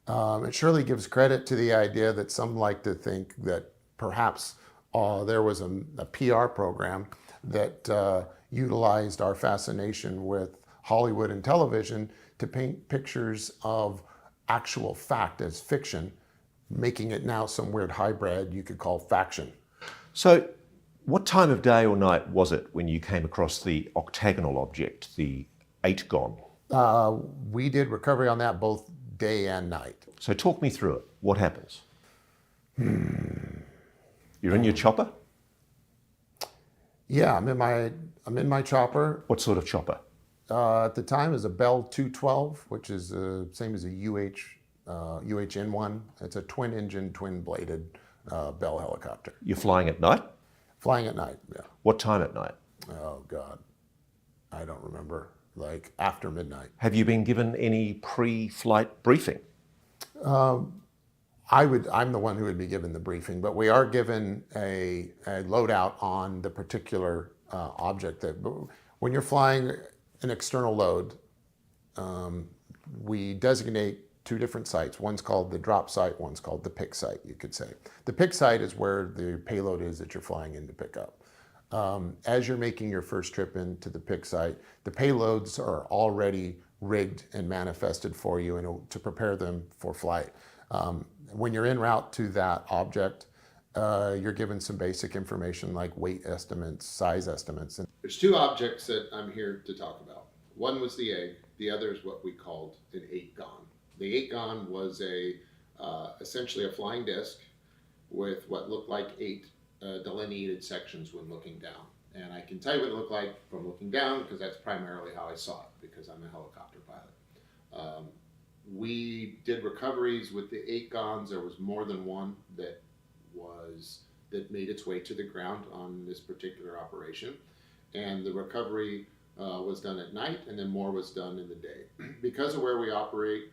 It surely gives credit to the idea that some like to think that perhaps there was a PR program that utilized our fascination with Hollywood and television to paint pictures of actual fact as fiction, making it now some weird hybrid you could call faction. So what time of day or night was it when you came across the octagonal object, the 8-gon? We did recovery on that both day and night. So talk me through it. what happens? You're in your chopper? Yeah, I'm in my chopper. What sort of chopper? At the time, it was a Bell 212, which is the same as a UHN1. It's a twin-engine, twin-bladed Bell helicopter. You're flying at night? Flying at night, yeah. What time at night? Oh, God. I don't remember. Like after midnight. Have you been given any pre-flight briefing? I'm the one who would be given the briefing, but we are given a loadout on the particular object. When you're flying an external load, we designate two different sites. One's called the drop site, one's called the pick site, you could say. The pick site is where the payload is that you're flying in to pick up. As you're making your first trip into the pick site, the payloads are already rigged and manifested for you to prepare them for flight. When you're en route to that object, you're given some basic information like weight estimates, size estimates. And there's two objects that I'm here to talk about. One was the egg, the other is what we called an 8-gon. The 8-gon was essentially a flying disc with what looked like 8 delineated sections when looking down. And I can tell you what it looked like from looking down because that's primarily how I saw it, because I'm a helicopter pilot. We did recoveries with the 8-gons. There was more than one that made its way to the ground on this particular operation. And the recovery was done at night, and then more was done in the day. Because of where we operate,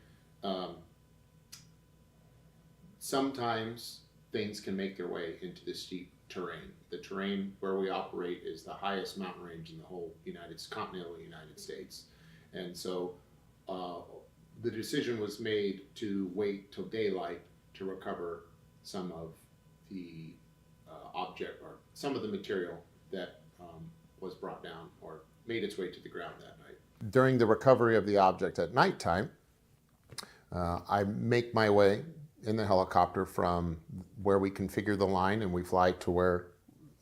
sometimes things can make their way into the steep terrain. The terrain where we operate is the highest mountain range in the whole continental United States. And so the decision was made to wait till daylight to recover some of the object or some of the material that was brought down or made its way to the ground that night. During the recovery of the object at nighttime, I make my way in the helicopter from where we configure the line and we fly to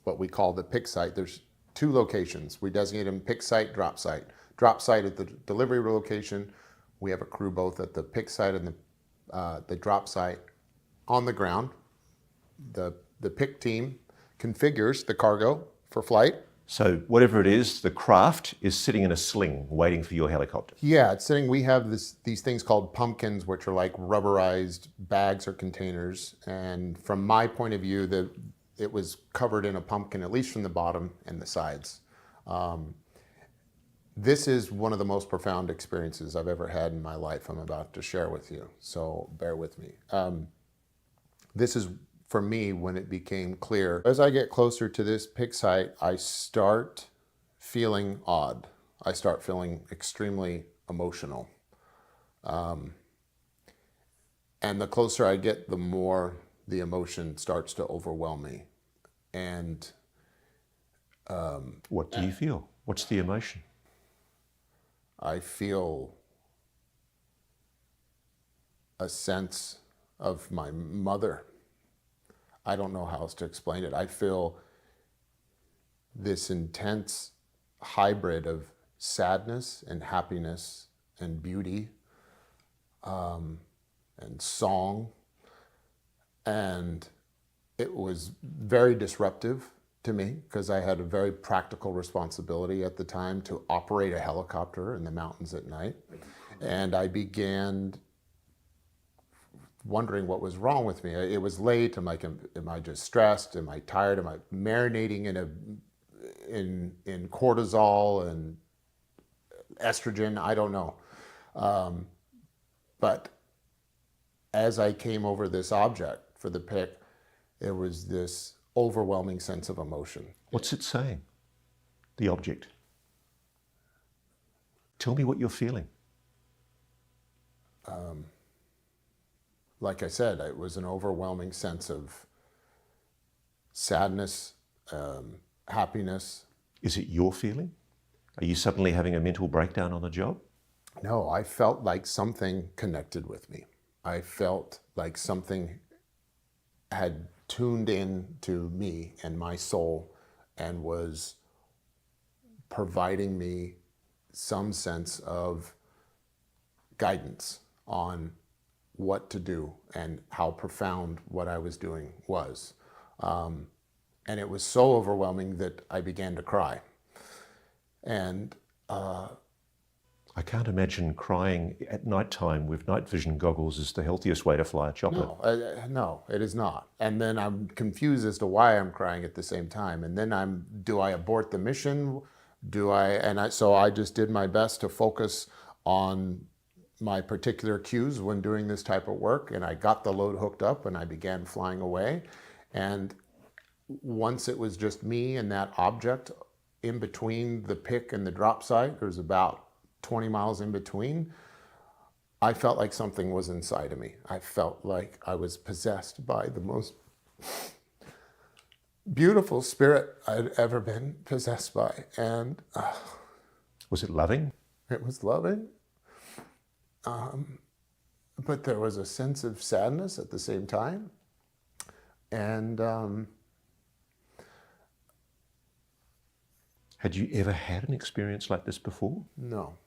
what we call the pick site. There's two locations. We designate them pick site, drop site. Drop site at the delivery location. We have a crew both at the pick site and the drop site on the ground. The pick team configures the cargo for flight. So whatever it is, the craft is sitting in a sling waiting for your helicopter. Yeah, it's sitting. We have these things called pumpkins, which are like rubberized bags or containers. And from my point of view, it was covered in a pumpkin, at least from the bottom and the sides. This is one of the most profound experiences I've ever had in my life I'm about to share with you, so bear with me. This is, for me, when it became clear. As I get closer to this pick site, I start feeling odd. I start feeling extremely emotional. And the closer I get, the more the emotion starts to overwhelm me. And what do you feel? What's the emotion? I feel a sense of my mother. I don't know how else to explain it. I feel this intense hybrid of sadness and happiness and beauty and song. And it was very disruptive to me because I had a very practical responsibility at the time to operate a helicopter in the mountains at night. And I began wondering what was wrong with me. It was late. I'm like, am I just stressed? Am I tired? Am I marinating in cortisol and estrogen? I don't know. But as I came over this object for the pick, there was this overwhelming sense of emotion. What's it saying? The object. Tell me what you're feeling. Like I said, it was an overwhelming sense of sadness, happiness. Is it your feeling? Are you suddenly having a mental breakdown on the job? No, I felt like something connected with me. I felt like something had tuned in to me and my soul and was providing me some sense of guidance on what to do and how profound what I was doing was. And it was so overwhelming that I began to cry. And I can't imagine crying at night time with night vision goggles is the healthiest way to fly a chopper. no, it is not. And then I'm confused as to why I'm crying at the same time. And then do I abort the mission? So I just did my best to focus on my particular cues when doing this type of work. And I got the load hooked up and I began flying away. And once it was just me and that object in between the pick and the drop site, there's about 20 miles in between, I felt like something was inside of me. I felt like I was possessed by the most beautiful spirit I'd ever been possessed by. And was it loving? It was loving. But there was a sense of sadness at the same time. And had you ever had an experience like this before? No,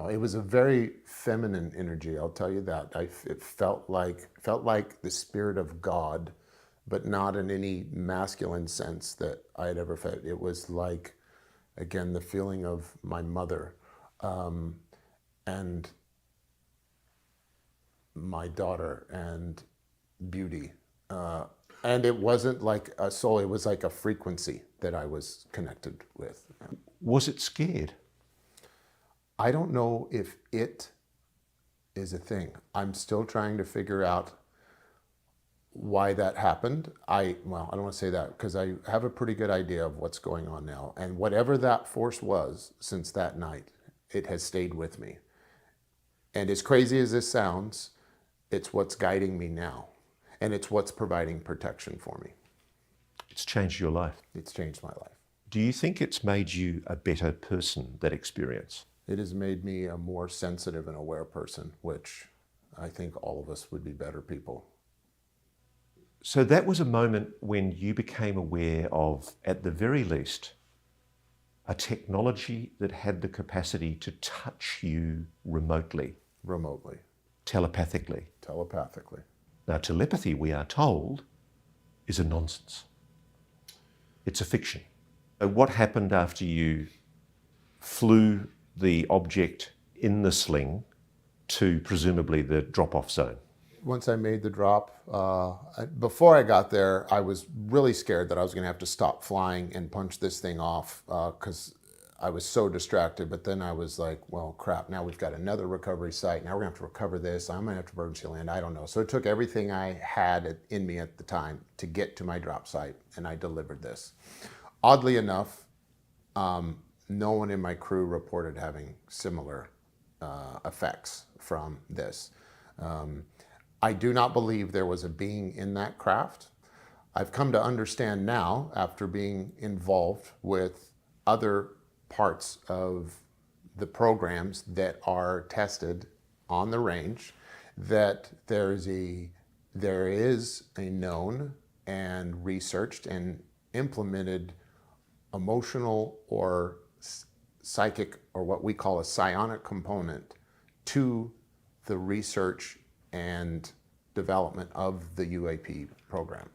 it was a very feminine energy, I'll tell you that. It felt like the spirit of God, but not in any masculine sense that I had ever felt. It was like, again, the feeling of my mother and my daughter and beauty. And it wasn't like a soul, it was like a frequency that I was connected with. Was it scared? I don't know if it is a thing. I'm still trying to figure out why that happened. I don't want to say that because I have a pretty good idea of what's going on now. And whatever that force was since that night, it has stayed with me. And as crazy as this sounds, it's what's guiding me now. And it's what's providing protection for me. It's changed your life. It's changed my life. Do you think it's made you a better person, that experience? It has made me a more sensitive and aware person, which I think all of us would be better people. So that was a moment when you became aware of, at the very least, a technology that had the capacity to touch you remotely. Remotely. Telepathically. Telepathically. Now, telepathy, we are told, is a nonsense. It's a fiction. What happened after you flew the object in the sling to presumably the drop-off zone? Once I made the drop, before I got there, I was really scared that I was going to have to stop flying and punch this thing off because I was so distracted. But then I was like, well, crap, now we've got another recovery site. Now we're going to have to recover this. I'm going to have to emergency land. I don't know. So it took everything I had in me at the time to get to my drop site, and I delivered this. Oddly enough, no one in my crew reported having similar effects from this. I do not believe there was a being in that craft. I've come to understand now, after being involved with other parts of the programs that are tested on the range, that there is a known and researched and implemented emotional or psychic, or what we call a psionic component to the research and development of the UAP program.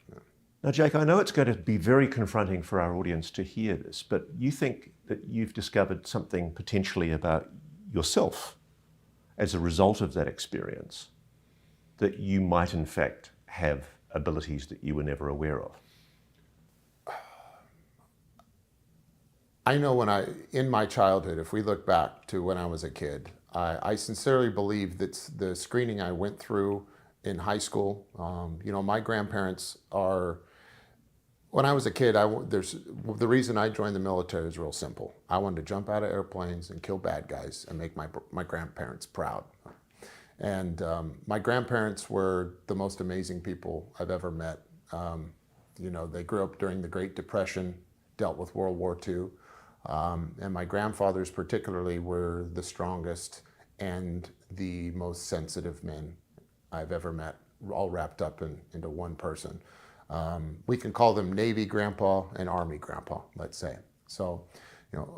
Now, Jake, I know it's going to be very confronting for our audience to hear this, but you think that you've discovered something potentially about yourself as a result of that experience, that you might in fact have abilities that you were never aware of. I know in my childhood, if we look back to when I was a kid, I sincerely believe that the screening I went through in high school, my grandparents are, when I was a kid, the reason I joined the military is real simple. I wanted to jump out of airplanes and kill bad guys and make my grandparents proud. And my grandparents were the most amazing people I've ever met. They grew up during the Great Depression, dealt with World War II. And my grandfathers particularly were the strongest and the most sensitive men I've ever met, all wrapped up into one person. We can call them Navy grandpa and Army grandpa, let's say. So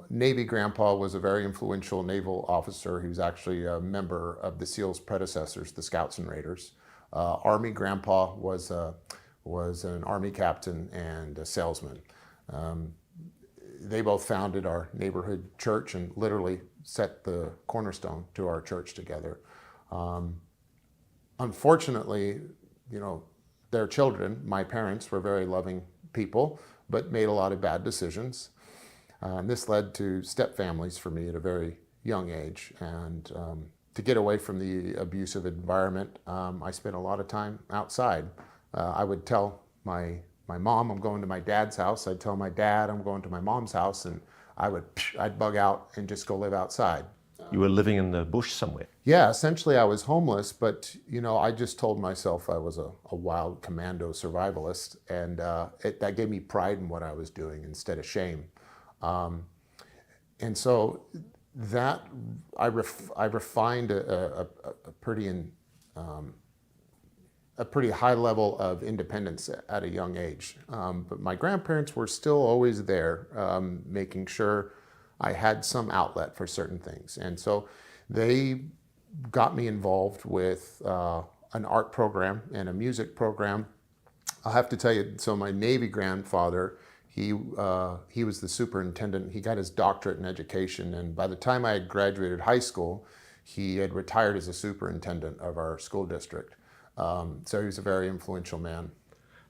Navy grandpa was a very influential naval officer. He was actually a member of the SEALs predecessors, the Scouts and Raiders. Army grandpa was an Army captain and a salesman. They both founded our neighborhood church and literally set the cornerstone to our church together. Unfortunately, their children, my parents, were very loving people, but made a lot of bad decisions. And this led to step families for me at a very young age. And to get away from the abusive environment, I spent a lot of time outside. I would tell my mom I'm going to my dad's house. I'd tell my dad I'm going to my mom's house, and I'd bug out and just go live outside. You were living in the bush somewhere? Yeah, essentially I was homeless, but I just told myself I was a wild commando survivalist, and that gave me pride in what I was doing instead of shame. And so that I refined a pretty high level of independence at a young age. But my grandparents were still always there, making sure I had some outlet for certain things. And so they got me involved with an art program and a music program. I'll have to tell you, so my Navy grandfather, he was the superintendent. He got his doctorate in education, and by the time I had graduated high school, he had retired as a superintendent of our school district. So he was a very influential man.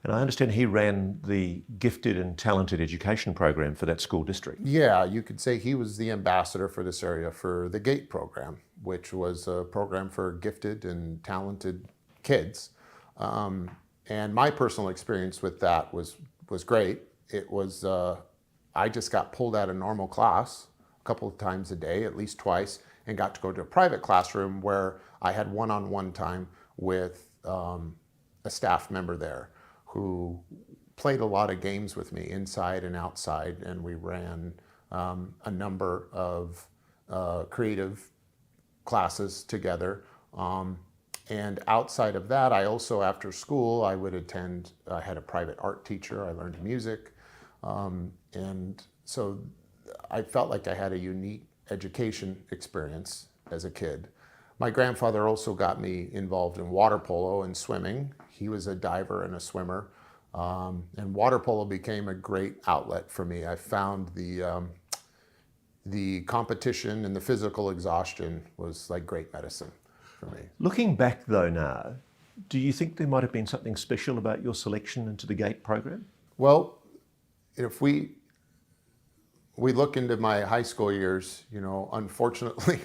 And I understand he ran the gifted and talented education program for that school district. Yeah, you could say he was the ambassador for this area for the GATE program, which was a program for gifted and talented kids. And my personal experience with that was great. It was, I just got pulled out of normal class a couple of times a day, at least twice, and got to go to a private classroom where I had one-on-one time with a staff member there who played a lot of games with me inside and outside, and we ran a number of creative classes together. And outside of that, I also, after school, I would attend, I had a private art teacher, I learned music. And so I felt like I had a unique education experience as a kid. My grandfather also got me involved in water polo and swimming. He was a diver and a swimmer. And water polo became a great outlet for me. I found the competition and the physical exhaustion was like great medicine for me. Looking back though now, do you think there might have been something special about your selection into the GATE program? Well, if we look into my high school years, unfortunately,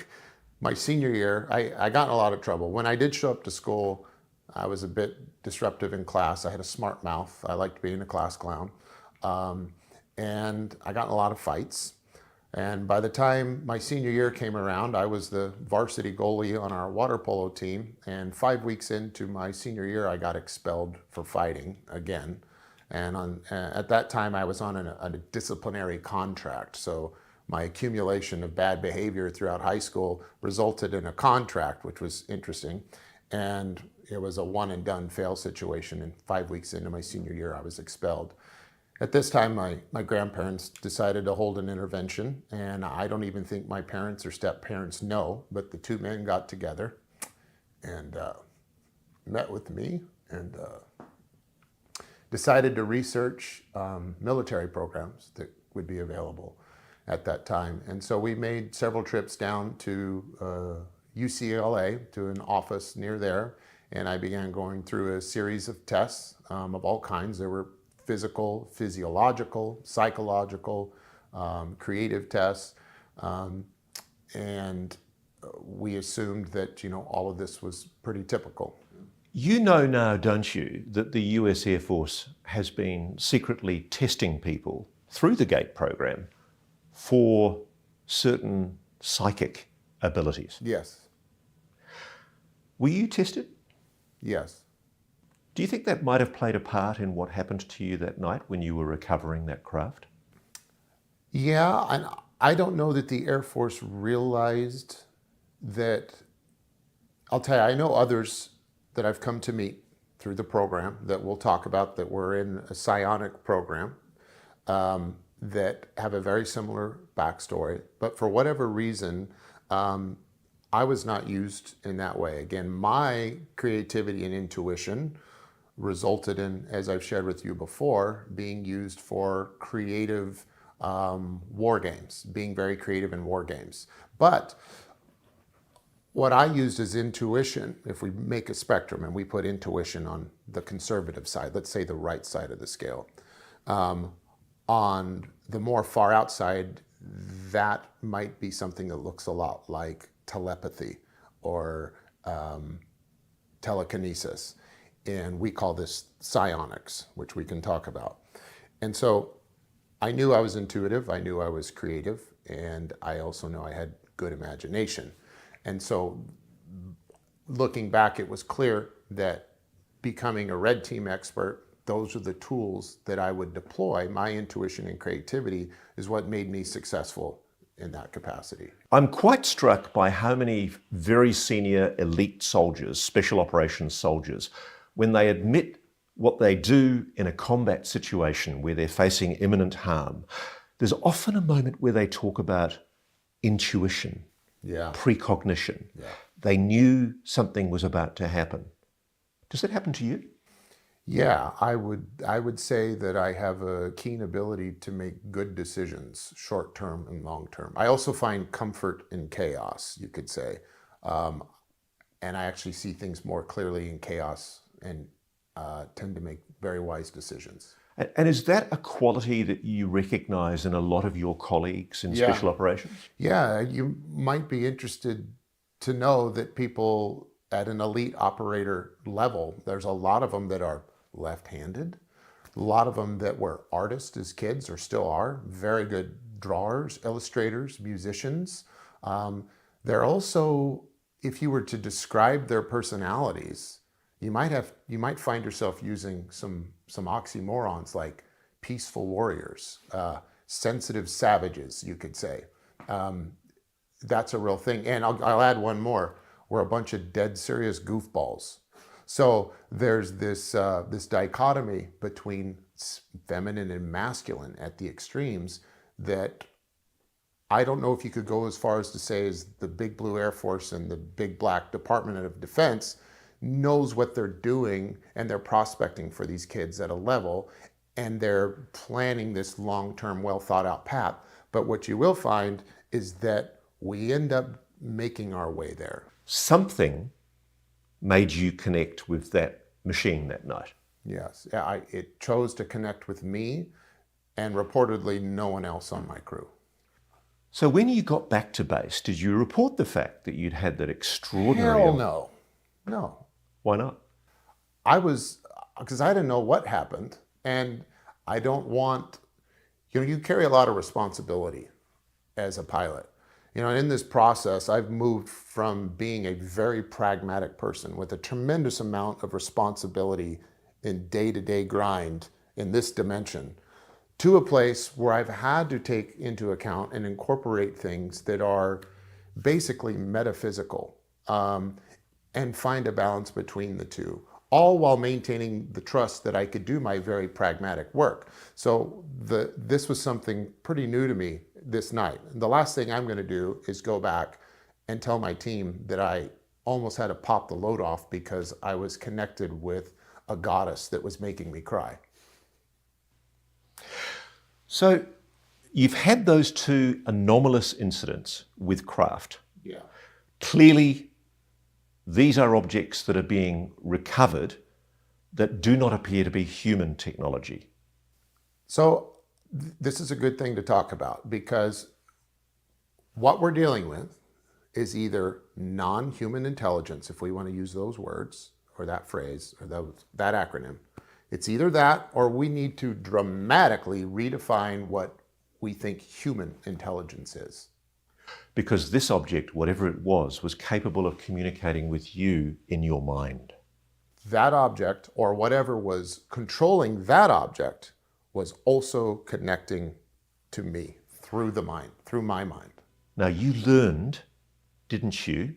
my senior year, I got in a lot of trouble. When I did show up to school, I was a bit disruptive in class. I had a smart mouth. I liked being a class clown. And I got in a lot of fights. And by the time my senior year came around, I was the varsity goalie on our water polo team. And 5 weeks into my senior year, I got expelled for fighting again. And at that time, I was on a disciplinary contract. So my accumulation of bad behavior throughout high school resulted in a contract, which was interesting. And it was a one and done fail situation. And 5 weeks into my senior year, I was expelled. At this time, my grandparents decided to hold an intervention. And I don't even think my parents or step-parents know, but the two men got together and met with me and decided to research military programs that would be available at that time. And so we made several trips down to UCLA, to an office near there, and I began going through a series of tests of all kinds. There were physical, physiological, psychological, creative tests, and we assumed that all of this was pretty typical. You know now, don't you, that the US Air Force has been secretly testing people through the GATE program for certain psychic abilities? Yes. Were you tested? Yes. Do you think that might have played a part in what happened to you that night when you were recovering that craft? Yeah, and I don't know that the Air Force realized that. I'll tell you, I know others that I've come to meet through the program that we'll talk about that were in a psionic program that have a very similar backstory, but for whatever reason, I was not used in that way. Again, my creativity and intuition resulted in, as I've shared with you before, being used for creative war games, being very creative in war games. But what I used as intuition, if we make a spectrum and we put intuition on the conservative side, let's say the right side of the scale, on the more far out side, that might be something that looks a lot like telepathy or telekinesis. And we call this psionics, which we can talk about. And so I knew I was intuitive, I knew I was creative, and I also know I had good imagination. And so looking back, it was clear that becoming a red team expert, those are the tools that I would deploy. My intuition and creativity is what made me successful in that capacity. I'm quite struck by how many very senior elite soldiers, special operations soldiers, when they admit what they do in a combat situation where they're facing imminent harm, there's often a moment where they talk about intuition, precognition. They knew something was about to happen. Does that happen to you? Yeah, I would say that I have a keen ability to make good decisions, short term and long term. I also find comfort in chaos, you could say. And I actually see things more clearly in chaos and tend to make very wise decisions. And is that a quality that you recognize in a lot of your colleagues in special operations? Yeah, you might be interested to know that people at an elite operator level, there's a lot of them that are left-handed, a lot of them that were artists as kids or still are, very good drawers, illustrators, musicians. They're also, if you were to describe their personalities, you might find yourself using some oxymorons like peaceful warriors, sensitive savages, you could say. That's a real thing. And I'll add one more. We're a bunch of dead serious goofballs. So there's this dichotomy between feminine and masculine at the extremes that I don't know if you could go as far as to say is the big blue Air Force and the big black Department of Defense knows what they're doing and they're prospecting for these kids at a level and they're planning this long-term, well thought out path. But what you will find is that we end up making our way there. Something made you connect with that machine that night. Yes, it chose to connect with me and reportedly no one else on my crew. So when you got back to base, did you report the fact that you'd had that extraordinary... Hell no. Why not? Because I didn't know what happened, and I don't want, you carry a lot of responsibility as a pilot. In this process, I've moved from being a very pragmatic person with a tremendous amount of responsibility in day-to-day grind in this dimension to a place where I've had to take into account and incorporate things that are basically metaphysical and find a balance between the two, all while maintaining the trust that I could do my very pragmatic work. So this was something pretty new to me this night. The last thing I'm going to do is go back and tell my team that I almost had to pop the load off because I was connected with a goddess that was making me cry. So you've had those two anomalous incidents with craft. Yeah. Clearly, these are objects that are being recovered that do not appear to be human technology. So this is a good thing to talk about because what we're dealing with is either non-human intelligence, if we want to use those words or that phrase or that acronym. It's either that or we need to dramatically redefine what we think human intelligence is. Because this object, whatever it was capable of communicating with you in your mind. That object, or whatever was controlling that object, was also connecting to me through the mind, through my mind. Now you learned, didn't you,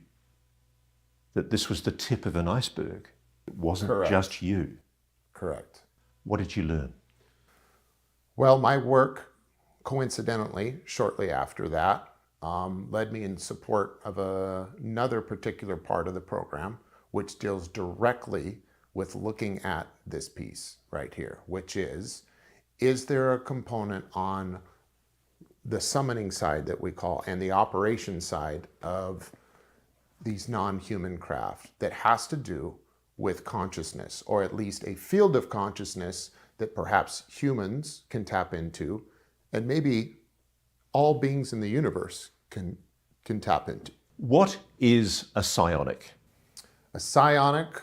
that this was the tip of an iceberg. It wasn't Correct. Just you. Correct. What did you learn? Well, my work coincidentally, shortly after that, led me in support of another particular part of the program, which deals directly with looking at this piece right here, which is there a component on the summoning side that we call, and the operation side of these non-human craft that has to do with consciousness, or at least a field of consciousness that perhaps humans can tap into, and maybe all beings in the universe can tap into. What is a psionic? A psionic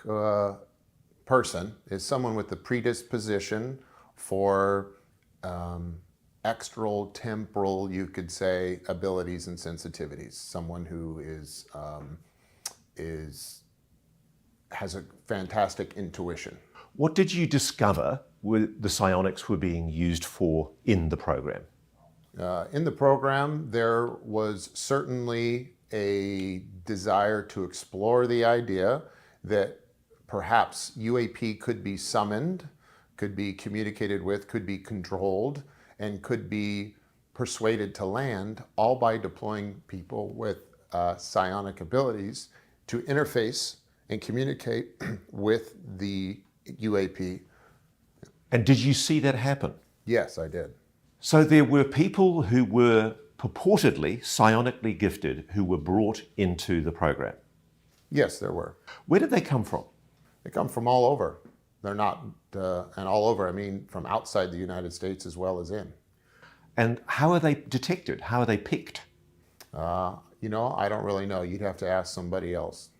person is someone with the predisposition for extral, temporal, you could say, abilities and sensitivities. Someone who has a fantastic intuition. What did you discover the psionics were being used for in the program? In the program, there was certainly a desire to explore the idea that perhaps UAP could be summoned, could be communicated with, could be controlled, and could be persuaded to land, all by deploying people with psionic abilities to interface and communicate with the UAP. And did you see that happen? Yes, I did. So there were people who were purportedly psionically gifted who were brought into the program. Yes, there were. Where did they come from? They come from all over. They're not, and all over, I mean from outside the United States as well as in. And how are they detected? How are they picked? I don't really know. You'd have to ask somebody else.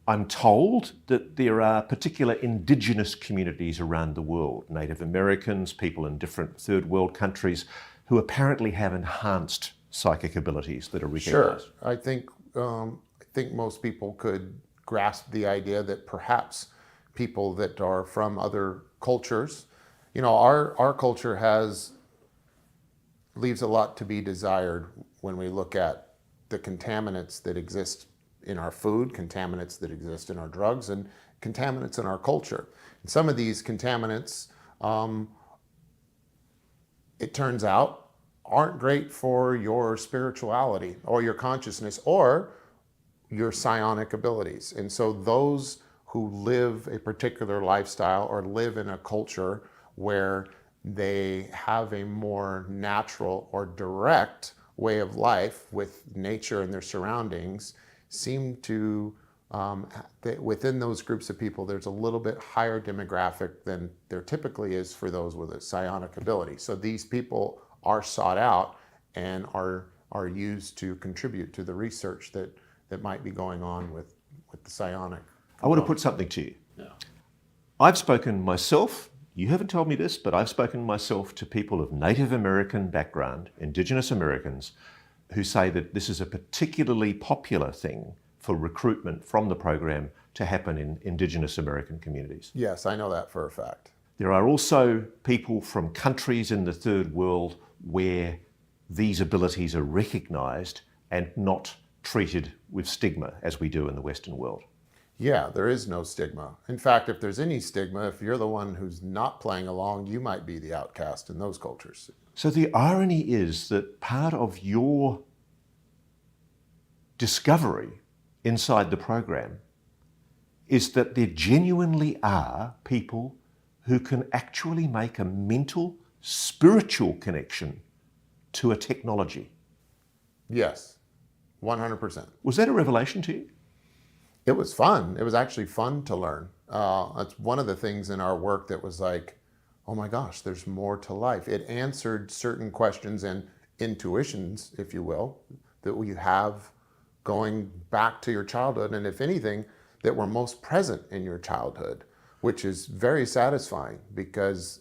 I'm told that there are particular indigenous communities around the world, Native Americans, people in different third world countries, who apparently have enhanced psychic abilities that are recognized. Sure. I think most people could grasp the idea that perhaps people that are from other cultures, our culture leaves a lot to be desired when we look at the contaminants that exist in our food, contaminants that exist in our drugs, and contaminants in our culture. And some of these contaminants, it turns out, aren't great for your spirituality or your consciousness or your psionic abilities. And so those who live a particular lifestyle or live in a culture where they have a more natural or direct way of life with nature and their surroundings seem to, within those groups of people, there's a little bit higher demographic than there typically is for those with a psionic ability. So these people are sought out and are used to contribute to the research that might be going on with the psionic. I want to put something to you. Yeah. I've spoken myself, you haven't told me this, but I've spoken myself to people of Native American background, Indigenous Americans, who say that this is a particularly popular thing for recruitment from the program to happen in Indigenous American communities. Yes, I know that for a fact. There are also people from countries in the third world where these abilities are recognized and not treated with stigma as we do in the Western world. Yeah, there is no stigma. In fact, if there's any stigma, if you're the one who's not playing along, you might be the outcast in those cultures. So the irony is that part of your discovery inside the program is that there genuinely are people who can actually make a mental, spiritual connection to a technology. Yes, 100%. Was that a revelation to you? It was fun. It was actually fun to learn. It's one of the things in our work that was like, oh my gosh, there's more to life. It answered certain questions and intuitions, if you will, that you have going back to your childhood, and if anything, that were most present in your childhood, which is very satisfying because,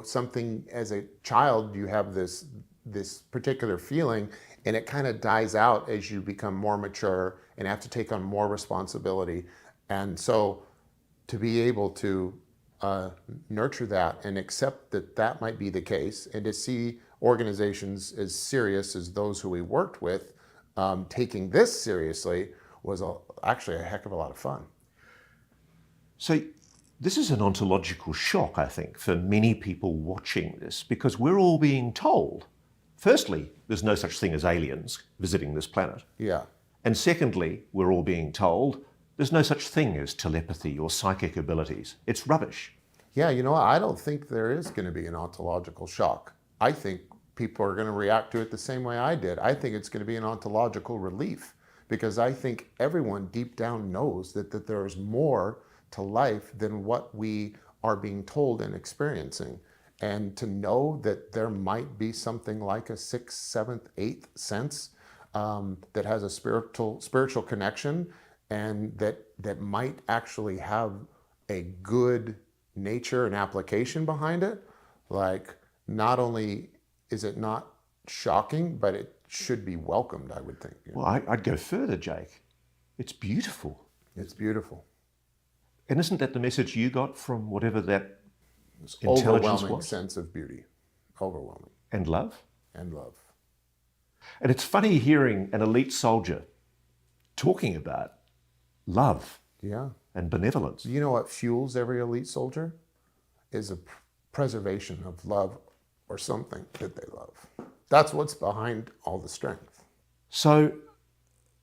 something as a child, you have this particular feeling, and it kind of dies out as you become more mature and have to take on more responsibility. And so to be able to nurture that and accept that that might be the case, and to see organizations as serious as those who we worked with taking this seriously was actually a heck of a lot of fun. So This is an ontological shock, I think, for many people watching this, because we're all being told, firstly, there's no such thing as aliens visiting this planet. Yeah. And secondly, we're all being told there's no such thing as telepathy or psychic abilities. It's rubbish. Yeah, I don't think there is going to be an ontological shock. I think people are going to react to it the same way I did. I think it's going to be an ontological relief, because I think everyone deep down knows that there is more to life than what we are being told and experiencing. And to know that there might be something like a sixth, seventh, eighth sense that has a spiritual connection, and that might actually have a good nature and application behind it, like, not only is it not shocking, but it should be welcomed, I would think. Well, I'd go further, Jake. It's beautiful. It's beautiful. And isn't that the message you got from whatever that intelligence Overwhelming was? sense of beauty. Overwhelming. And love? And love. And it's funny hearing an elite soldier talking about love and benevolence. You know what fuels every elite soldier? Is a preservation of love or something that they love. That's what's behind all the strength. So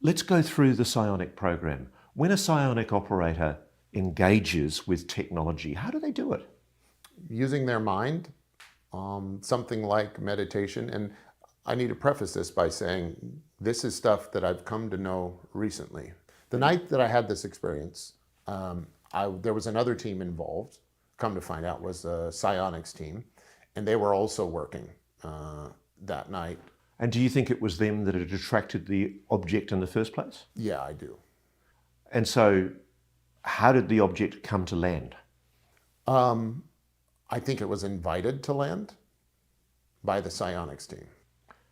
let's go through the psionic program. When a psionic operator engages with technology, how do they do it? Using their mind, something like meditation. And I need to preface this by saying this is stuff that I've come to know recently. The night that I had this experience, there was another team involved, come to find out was a psionics team, and they were also working that night. And do you think it was them that had attracted the object in the first place? Yeah, I do. And so how did the object come to land? I think it was invited to land by the psionics team.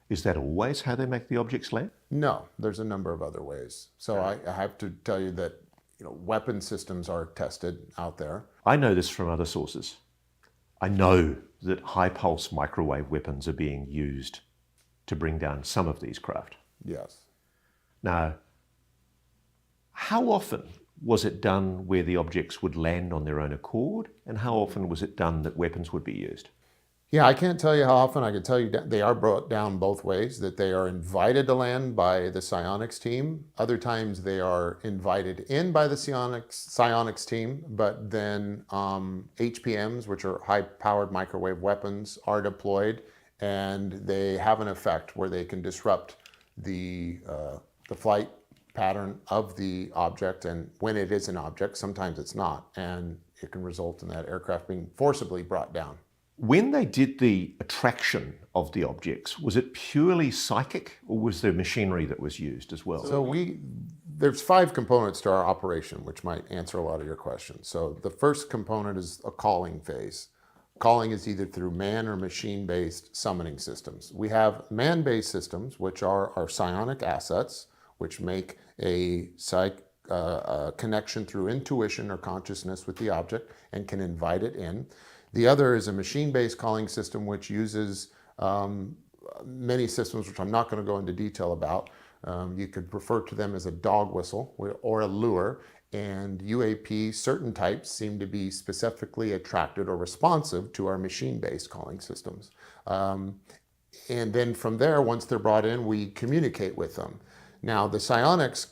Is that always how they make the objects land? No, there's a number of other ways. So I have to tell you that weapon systems are tested out there. I know this from other sources. I know that high pulse microwave weapons are being used to bring down some of these craft. Yes. Now, how often was it done where the objects would land on their own accord, and how often was it done that weapons would be used? Yeah, I can't tell you how often. I can tell you they are brought down both ways, that they are invited to land by the psionics team. Other times they are invited in by the psionics team, but then HPMs, which are high-powered microwave weapons, are deployed, and they have an effect where they can disrupt the flight pattern of the object. And when it is an object, sometimes it's not, and it can result in that aircraft being forcibly brought down. When they did the attraction of the objects, was it purely psychic, or was there machinery that was used as well? So there's 5 components to our operation, which might answer a lot of your questions. So the first component is a calling phase. Calling is either through man or machine-based summoning systems. We have man-based systems, which are our psionic assets, which make a connection through intuition or consciousness with the object and can invite it in. The other is a machine-based calling system, which uses many systems, which I'm not going to go into detail about. You could refer to them as a dog whistle or a lure. And UAP, certain types seem to be specifically attracted or responsive to our machine-based calling systems. And then from there, once they're brought in, we communicate with them. Now, the psionics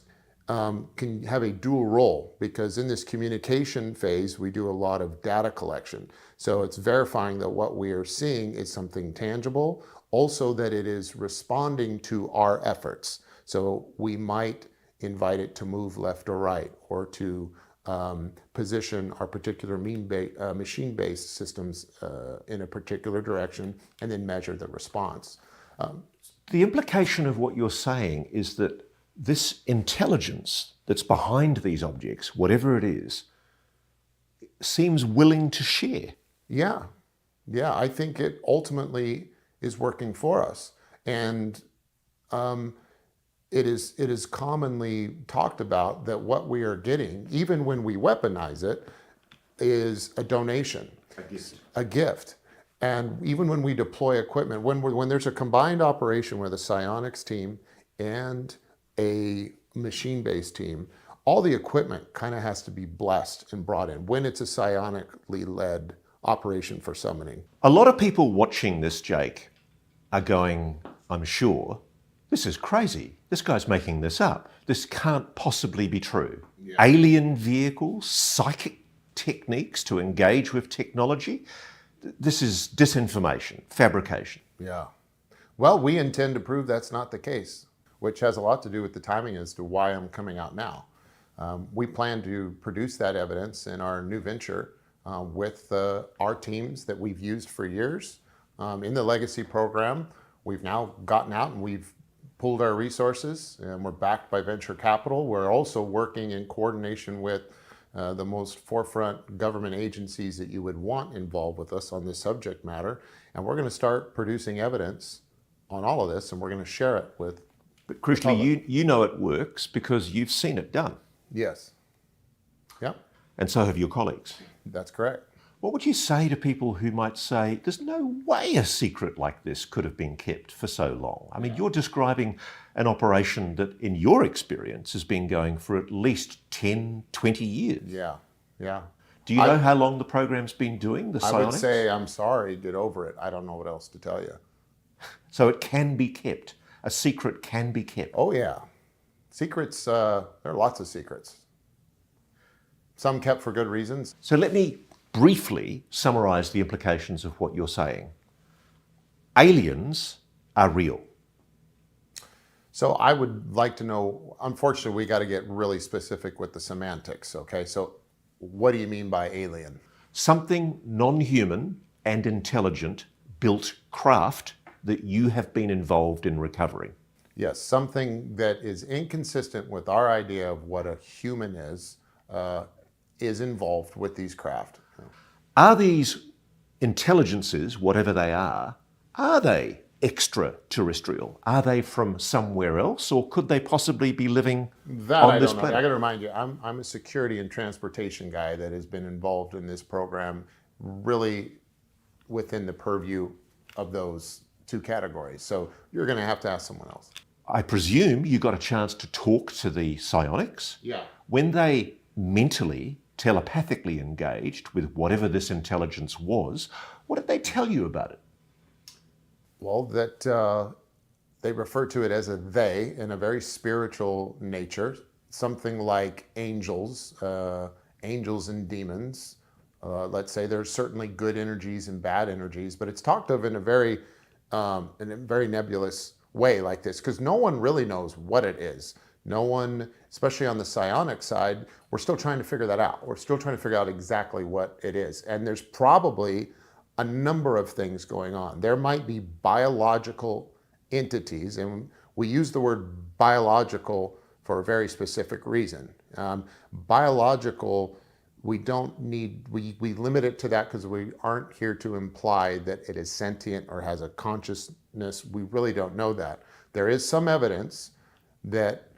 can have a dual role, because in this communication phase, we do a lot of data collection. So it's verifying that what we are seeing is something tangible, also that it is responding to our efforts. So we might invite it to move left or right, or to position our particular machine-based systems in a particular direction, and then measure the response. The implication of what you're saying is that this intelligence that's behind these objects, whatever it is, seems willing to share. Yeah, I think it ultimately is working for us. And it is commonly talked about that what we are getting, even when we weaponize it, is a donation, a gift. And even when we deploy equipment, when there's a combined operation where the psionics team and a machine-based team all the equipment kind of has to be blessed and brought in when it's a psionically led operation for summoning. A lot of people watching this, Jake, are going, I'm sure, this is crazy. This guy's making this up. This can't possibly be true. Yeah. Alien vehicles, psychic techniques to engage with technology. This is disinformation, fabrication. Yeah. Well, we intend to prove that's not the case, which has a lot to do with the timing as to why I'm coming out now. We plan to produce that evidence in our new venture with our teams that we've used for years. In the legacy program, we've now gotten out and we've pooled our resources, and we're backed by venture capital. We're also working in coordination with the most forefront government agencies that you would want involved with us on this subject matter. And we're going to start producing evidence on all of this, and we're going to share it with. But crucially, you know it works because you've seen it done. Yes. Yep. And so have your colleagues. That's correct. What would you say to people who might say, there's no way a secret like this could have been kept for so long? I mean, you're describing an operation that, in your experience, has been going for at least 10, 20 years. Yeah, yeah. Do you know how long the program's been doing, the psionics? I would say, I'm sorry, get over it. I don't know what else to tell you. So it can be kept. A secret can be kept. Oh, yeah. Secrets, there are lots of secrets. Some kept for good reasons. So let me briefly summarize the implications of what you're saying. Aliens are real. So I would like to know, unfortunately, we got to get really specific with the semantics, okay? So what do you mean by alien? Something non-human and intelligent built craft that you have been involved in recovering. Yes, something that is inconsistent with our idea of what a human is involved with these craft. Are these intelligences, whatever they are they extraterrestrial? Are they from somewhere else, or could they possibly be living on this planet? I got to remind you, I'm a security and transportation guy that has been involved in this program really within the purview of those two categories. So you're going to have to ask someone else. I presume you got a chance to talk to the psionics. Yeah. When they mentally, telepathically engaged with whatever this intelligence was, what did they tell you about it? Well, that they refer to it as a they in a very spiritual nature, something like angels, angels and demons. Let's say there's certainly good energies and bad energies, but it's talked of in a very nebulous way like this, because no one really knows what it is. No one, especially on the psionic side, we're still trying to figure that out. We're still trying to figure out exactly what it is. And there's probably a number of things going on. There might be biological entities, and we use the word biological for a very specific reason. Biological, we don't need, we limit it to that because we aren't here to imply that it is sentient or has a consciousness. We really don't know that. There is some evidence that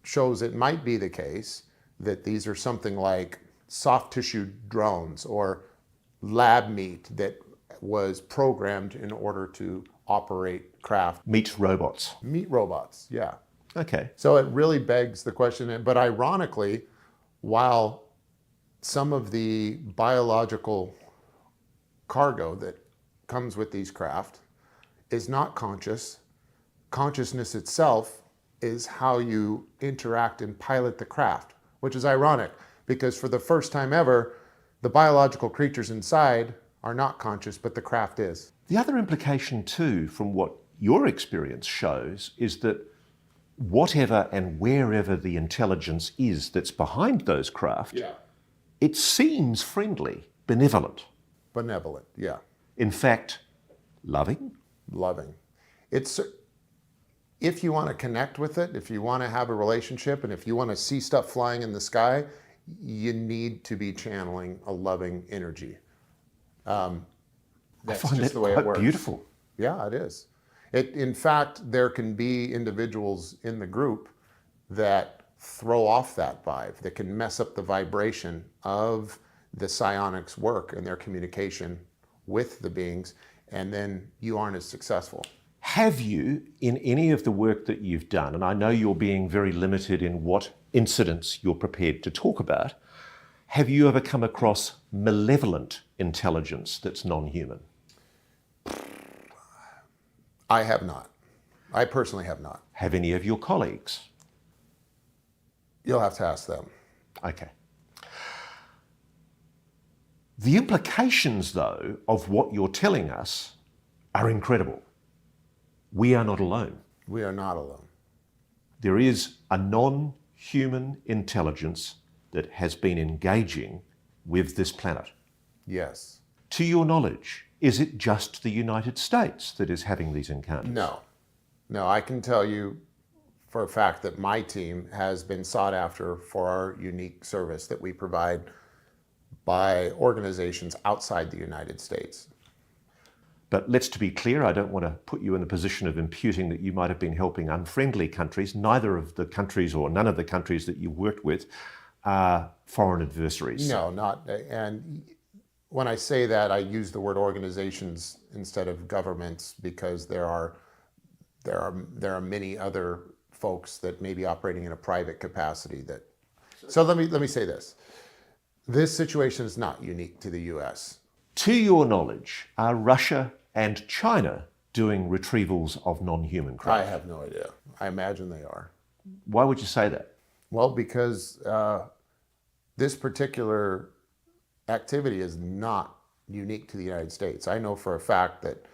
shows it might be the case that these are something like soft tissue drones or lab meat that was programmed in order to operate craft. Meat robots. Meat robots, yeah. Okay. So it really begs the question, but ironically, while some of the biological cargo that comes with these craft is not conscious, consciousness itself is how you interact and pilot the craft, which is ironic because for the first time ever, the biological creatures inside are not conscious, but the craft is. The other implication too, from what your experience shows, is that whatever and wherever the intelligence is that's behind those craft, it seems friendly, benevolent. Benevolent, yeah. In fact, loving? Loving. It's, if you want to connect with it, if you want to have a relationship, and if you want to see stuff flying in the sky, you need to be channeling a loving energy. That's I find just that the way quite it works. beautiful. Yeah, it is. In fact, there can be individuals in the group that throw off that vibe, that can mess up the vibration of the psionics work and their communication with the beings, and then you aren't as successful. Have you, in any of the work that you've done, and I know you're being very limited in what incidents you're prepared to talk about, have you ever come across malevolent intelligence that's non-human? I have not. I personally have not. Have any of your colleagues? You'll have to ask them. Okay. The implications, though, of what you're telling us are incredible. We are not alone. We are not alone. There is a non-human intelligence that has been engaging with this planet. Yes. To your knowledge, is it just the United States that is having these encounters? No. No, I can tell you for a fact that my team has been sought after for our unique service that we provide by organizations outside the United States. But let's to be clear, I don't want to put you in the position of imputing that you might have been helping unfriendly countries. Neither of the countries or none of the countries that you worked with are foreign adversaries. No, not. And when I say that, I use the word organizations instead of governments because there are many other folks that may be operating in a private capacity that. So let me say this. This situation is not unique to the U.S. To your knowledge, are Russia and China doing retrievals of non-human craft? I have no idea. I imagine they are. Why would you say that? Well, because this particular activity is not unique to the United States. I know for a fact that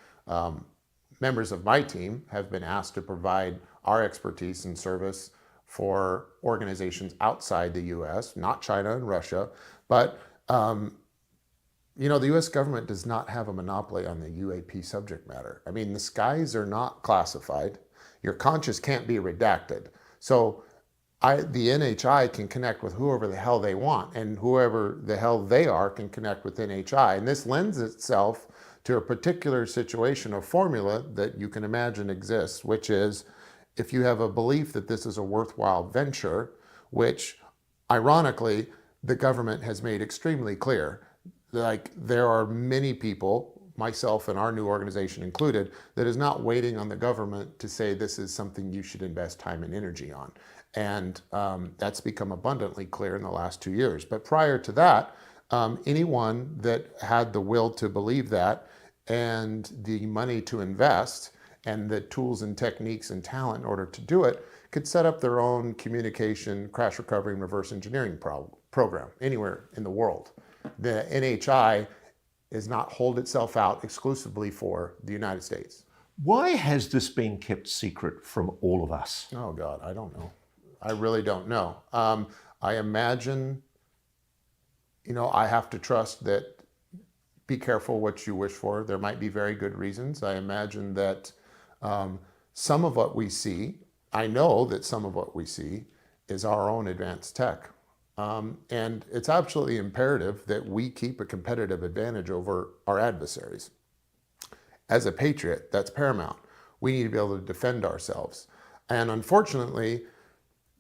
members of my team have been asked to provide our expertise and service for organizations outside the U.S., not China and Russia, but the U.S. government does not have a monopoly on the UAP subject matter. I mean, the skies are not classified. Your conscience can't be redacted. So the NHI can connect with whoever the hell they want, and whoever the hell they are can connect with NHI. And this lends itself to a particular situation or formula that you can imagine exists, which is if you have a belief that this is a worthwhile venture, which ironically, the government has made extremely clear. Like there are many people, myself and our new organization included, that is not waiting on the government to say this is something you should invest time and energy on. And that's become abundantly clear in the last 2 years. But prior to that, anyone that had the will to believe that and the money to invest and the tools and techniques and talent in order to do it could set up their own communication, crash recovery, and reverse engineering program anywhere in the world. The NHI does not hold itself out exclusively for the United States. Why has this been kept secret from all of us? Oh God, I don't know. I really don't know. I imagine, I have to trust that, be careful what you wish for. There might be very good reasons. I imagine that some of what we see, I know that some of what we see is our own advanced tech. And it's absolutely imperative that we keep a competitive advantage over our adversaries. As a patriot, that's paramount. We need to be able to defend ourselves. And unfortunately,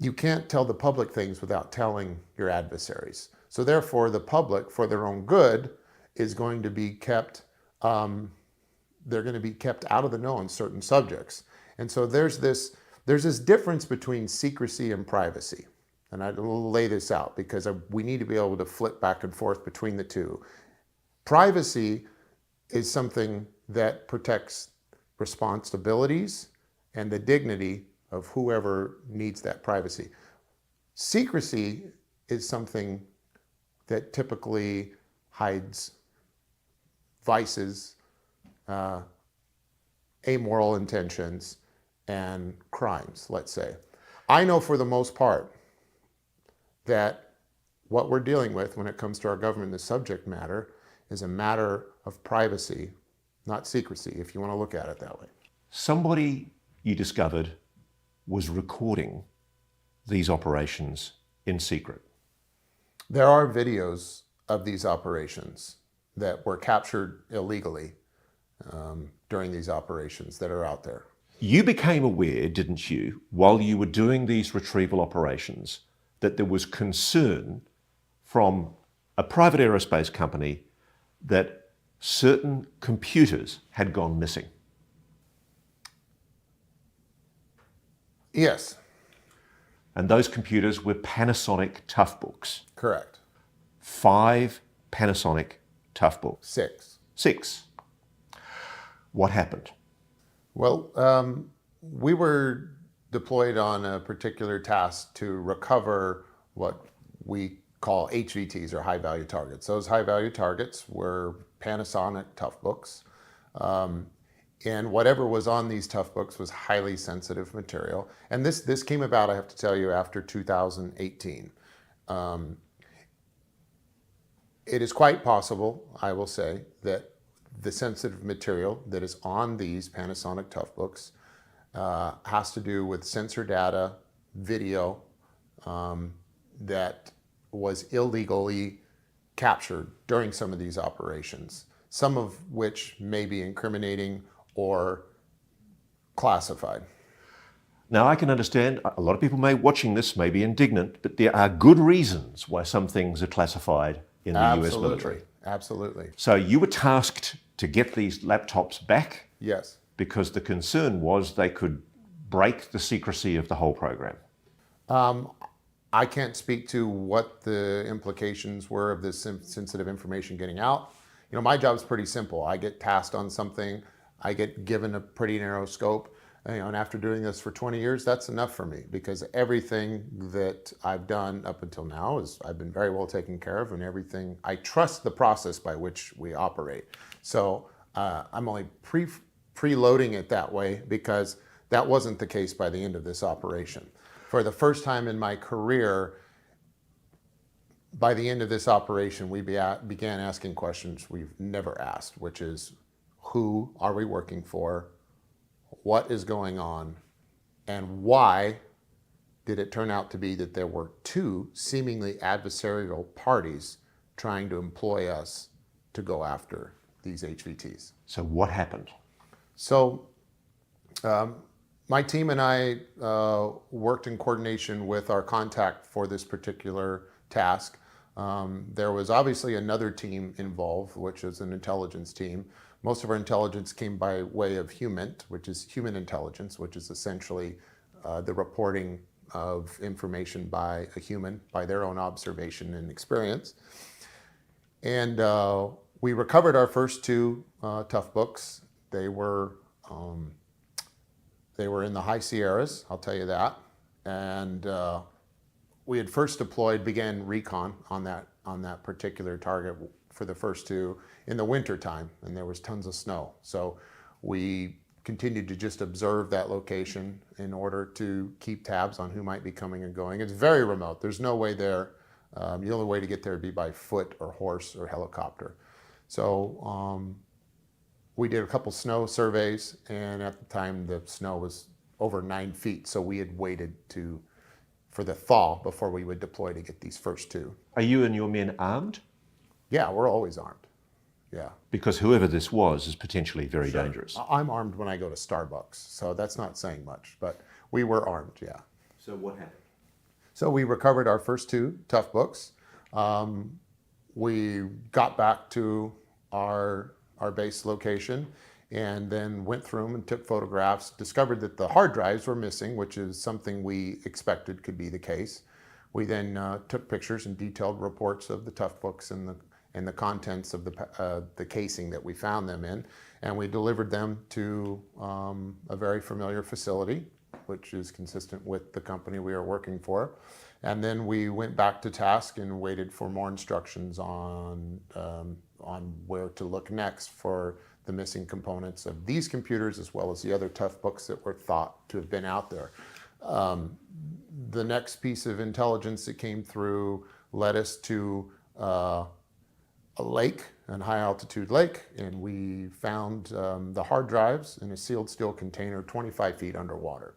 you can't tell the public things without telling your adversaries. So therefore, the public, for their own good, is going to be kept, they're going to be kept out of the know on certain subjects. And so there's this difference between secrecy and privacy. And I will lay this out because we need to be able to flip back and forth between the two. Privacy is something that protects responsibilities and the dignity of whoever needs that privacy. Secrecy is something that typically hides vices, amoral intentions, and crimes, let's say. I know for the most part that what we're dealing with when it comes to our government, the subject matter, is a matter of privacy, not secrecy, if you want to look at it that way. Somebody you discovered was recording these operations in secret. There are videos of these operations that were captured illegally during these operations that are out there. You became aware, didn't you, while you were doing these retrieval operations, that there was concern from a private aerospace company that certain computers had gone missing? Yes, And those computers were Panasonic Toughbooks. correct. 5 Panasonic Toughbooks. 6. 6. What happened? Well, we were deployed on a particular task to recover what we call HVTs, or high value targets. Those high value targets were Panasonic Toughbooks. And whatever was on these Toughbooks was highly sensitive material. And this came about, I have to tell you, after 2018. It is quite possible, I will say, that the sensitive material that is on these Panasonic Toughbooks has to do with sensor data, video, that was illegally captured during some of these operations, some of which may be incriminating or classified. Now, I can understand a lot of people watching this may be indignant, but there are good reasons why some things are classified in the US military. Absolutely. So you were tasked to get these laptops back Yes. because the concern was they could break the secrecy of the whole program. I can't speak to what the implications were of this sensitive information getting out. You know, my job's pretty simple. I get tasked on something, I get given a pretty narrow scope, and after doing this for 20 years, that's enough for me, because everything that I've done up until now is I've been very well taken care of, and everything, I trust the process by which we operate. So I'm only preloading it that way because that wasn't the case by the end of this operation. For the first time in my career, by the end of this operation, we began asking questions we've never asked, which is, who are we working for? What is going on? And why did it turn out to be that there were 2 seemingly adversarial parties trying to employ us to go after these HVTs? So what happened? So my team and I worked in coordination with our contact for this particular task. There was obviously another team involved, which is an intelligence team. Most of our intelligence came by way of HUMINT, which is human intelligence, which is essentially the reporting of information by a human, by their own observation and experience. And we recovered our first 2 Toughbooks. They were in the high Sierras, I'll tell you that. And we had first began recon on that particular target for the first 2 in the winter time, and there was tons of snow. So we continued to just observe that location in order to keep tabs on who might be coming and going. It's very remote. There's no way there. The only way to get there would be by foot or horse or helicopter. So we did a couple snow surveys, and at the time the snow was over 9 feet. So we had waited for the thaw before we would deploy to get these first 2. Are you and your men armed? Yeah, we're always armed. Yeah. Because whoever this was is potentially very dangerous. I'm armed when I go to Starbucks, so that's not saying much, but we were armed, yeah. So what happened? So we recovered our first 2 Toughbooks. We got back to our base location and then went through them and took photographs, discovered that the hard drives were missing, which is something we expected could be the case. We then took pictures and detailed reports of the Toughbooks and the contents of the casing that we found them in, and we delivered them to a very familiar facility, which is consistent with the company we are working for. And then we went back to task and waited for more instructions on where to look next for the missing components of these computers, as well as the other Toughbooks that were thought to have been out there. The next piece of intelligence that came through led us to a lake, a high altitude lake, and we found the hard drives in a sealed steel container 25 feet underwater.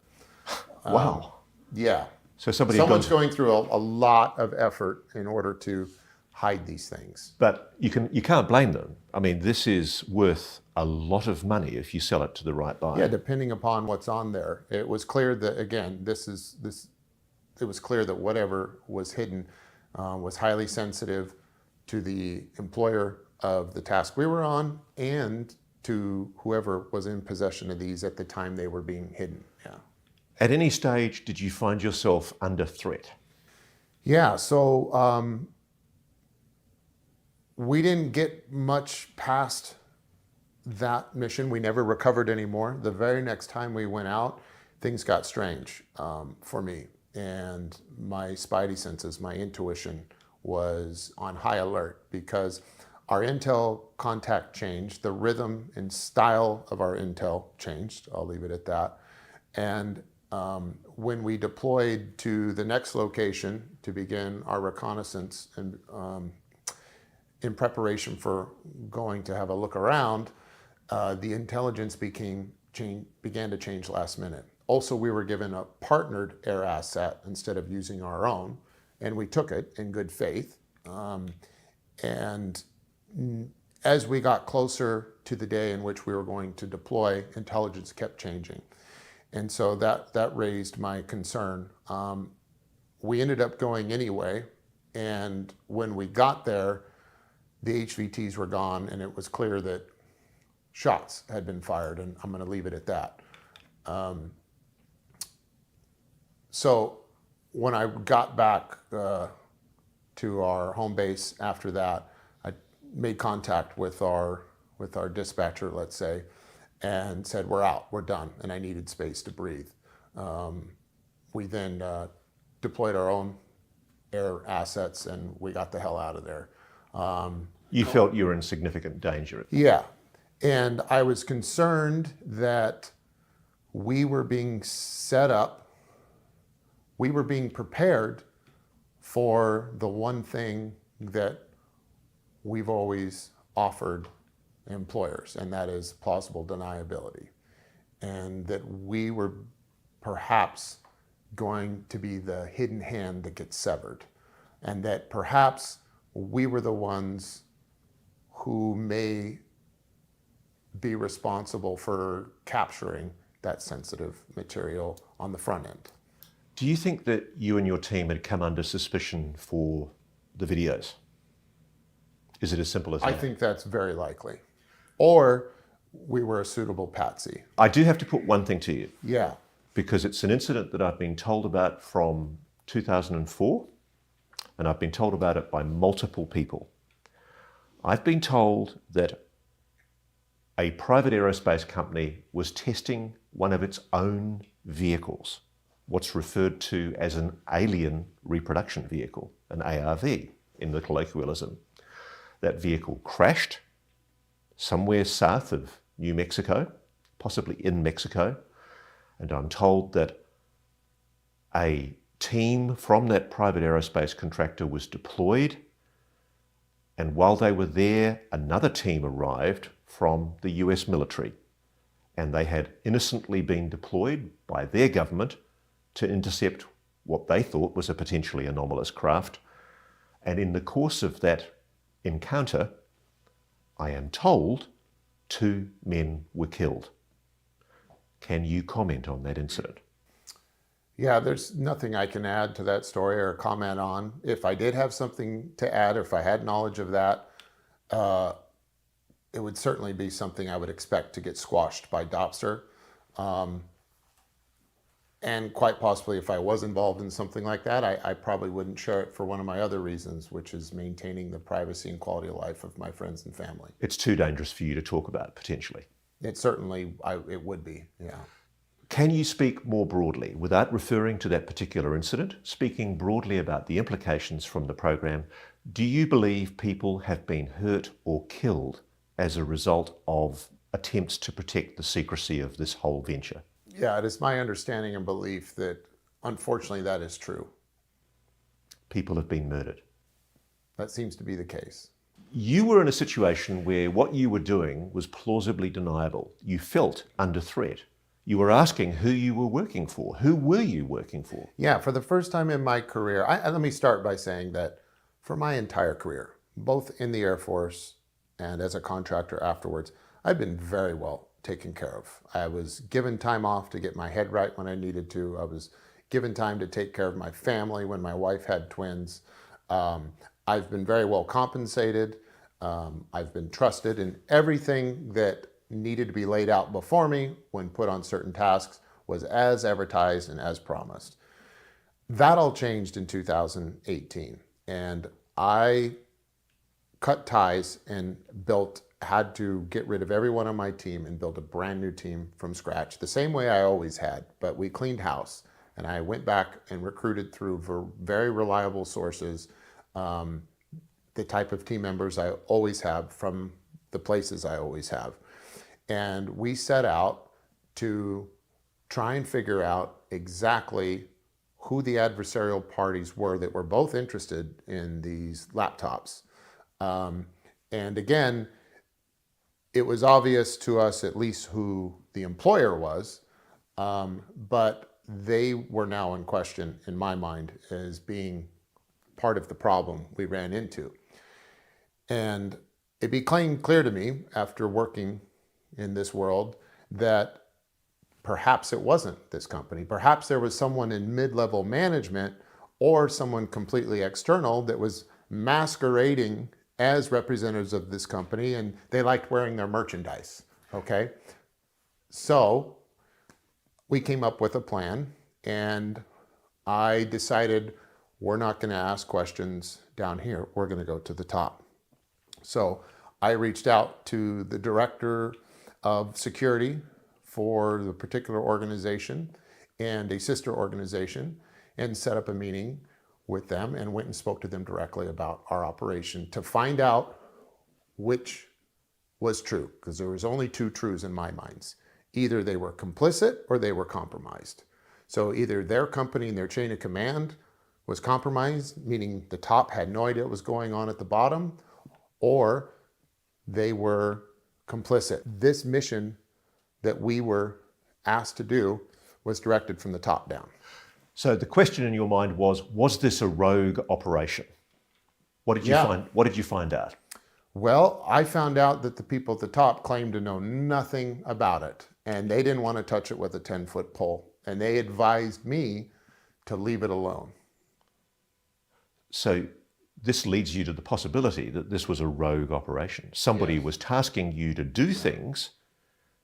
Wow. Yeah. So someone's going through a lot of effort in order to hide these things. But you can't blame them. I mean, this is worth a lot of money if you sell it to the right buyer. Yeah, depending upon what's on there. It was clear that, again, it was clear that whatever was hidden was highly sensitive to the employer of the task we were on and to whoever was in possession of these at the time they were being hidden. Yeah. At any stage, did you find yourself under threat? Yeah, so we didn't get much past that mission. We never recovered anymore. The very next time we went out, things got strange for me. And my spidey senses, my intuition was on high alert because our intel contact changed. The rhythm and style of our intel changed. I'll leave it at that. And when we deployed to the next location to begin our reconnaissance and in preparation for going to have a look around, the intelligence began to change last minute. Also, we were given a partnered air asset instead of using our own, and we took it in good faith. And as we got closer to the day in which we were going to deploy, intelligence kept changing. And so that raised my concern. We ended up going anyway, and when we got there, the HVTs were gone, and it was clear that shots had been fired, and I'm going to leave it at that. So when I got back to our home base after that, I made contact with our dispatcher, let's say, and said, we're out, we're done, and I needed space to breathe. We then deployed our own air assets, and we got the hell out of there. You felt you were in significant danger. Yeah, and I was concerned that we were being set up, we were being prepared for the one thing that we've always offered employers, and that is plausible deniability. And that we were perhaps going to be the hidden hand that gets severed. And that perhaps we were the ones who may be responsible for capturing that sensitive material on the front end. Do you think that you and your team had come under suspicion for the videos? Is it as simple as that? I think that's very likely. Or we were a suitable patsy. I do have to put one thing to you. Yeah. Because it's an incident that I've been told about from 2004, and I've been told about it by multiple people. I've been told that a private aerospace company was testing one of its own vehicles, what's referred to as an alien reproduction vehicle, an ARV in the colloquialism. That vehicle crashed somewhere south of New Mexico, possibly in Mexico, and I'm told that a team from that private aerospace contractor was deployed, and while they were there, another team arrived from the US military, and they had innocently been deployed by their government to intercept what they thought was a potentially anomalous craft. And in the course of that encounter, I am told 2 men were killed. Can you comment on that incident? Yeah, there's nothing I can add to that story or comment on. If I did have something to add, or if I had knowledge of that, it would certainly be something I would expect to get squashed by Dopster. And quite possibly, if I was involved in something like that, I probably wouldn't share it for one of my other reasons, which is maintaining the privacy and quality of life of my friends and family. It's too dangerous for you to talk about, potentially. It certainly, it would be, yeah. Can you speak more broadly, without referring to that particular incident, speaking broadly about the implications from the program? Do you believe people have been hurt or killed as a result of attempts to protect the secrecy of this whole venture? Yeah, it is my understanding and belief that, unfortunately, that is true. People have been murdered. That seems to be the case. You were in a situation where what you were doing was plausibly deniable. You felt under threat. You were asking who you were working for. Who were you working for? Yeah, for the first time in my career, let me start by saying that for my entire career, both in the Air Force and as a contractor afterwards, I've been very well taken care of. I was given time off to get my head right when I needed to. I was given time to take care of my family when my wife had twins. I've been very well compensated. I've been trusted, and everything that needed to be laid out before me when put on certain tasks was as advertised and as promised. That all changed in 2018, and I cut ties and had to get rid of everyone on my team and build a brand new team from scratch, the same way I always had, but we cleaned house. And I went back and recruited through very reliable sources, the type of team members I always have from the places I always have. And we set out to try and figure out exactly who the adversarial parties were that were both interested in these laptops. And again, it was obvious to us at least who the employer was, but they were now in question in my mind as being part of the problem we ran into. And it became clear to me after working in this world that perhaps it wasn't this company. Perhaps there was someone in mid-level management or someone completely external that was masquerading as representatives of this company, and they liked wearing their merchandise, okay? So we came up with a plan, and I decided we're not gonna ask questions down here, we're gonna go to the top. So I reached out to the director of security for the particular organization and a sister organization and set up a meeting with them and went and spoke to them directly about our operation to find out which was true, because there was only two truths in my minds. Either they were complicit or they were compromised. So either their company and their chain of command was compromised, meaning the top had no idea what was going on at the bottom, or they were complicit. This mission that we were asked to do was directed from the top down. So the question in your mind was this a rogue operation? What did you find out? Well, I found out that the people at the top claimed to know nothing about it, and they didn't want to touch it with a 10-foot pole, and they advised me to leave it alone. So this leads you to the possibility that this was a rogue operation. Somebody was tasking you to do things,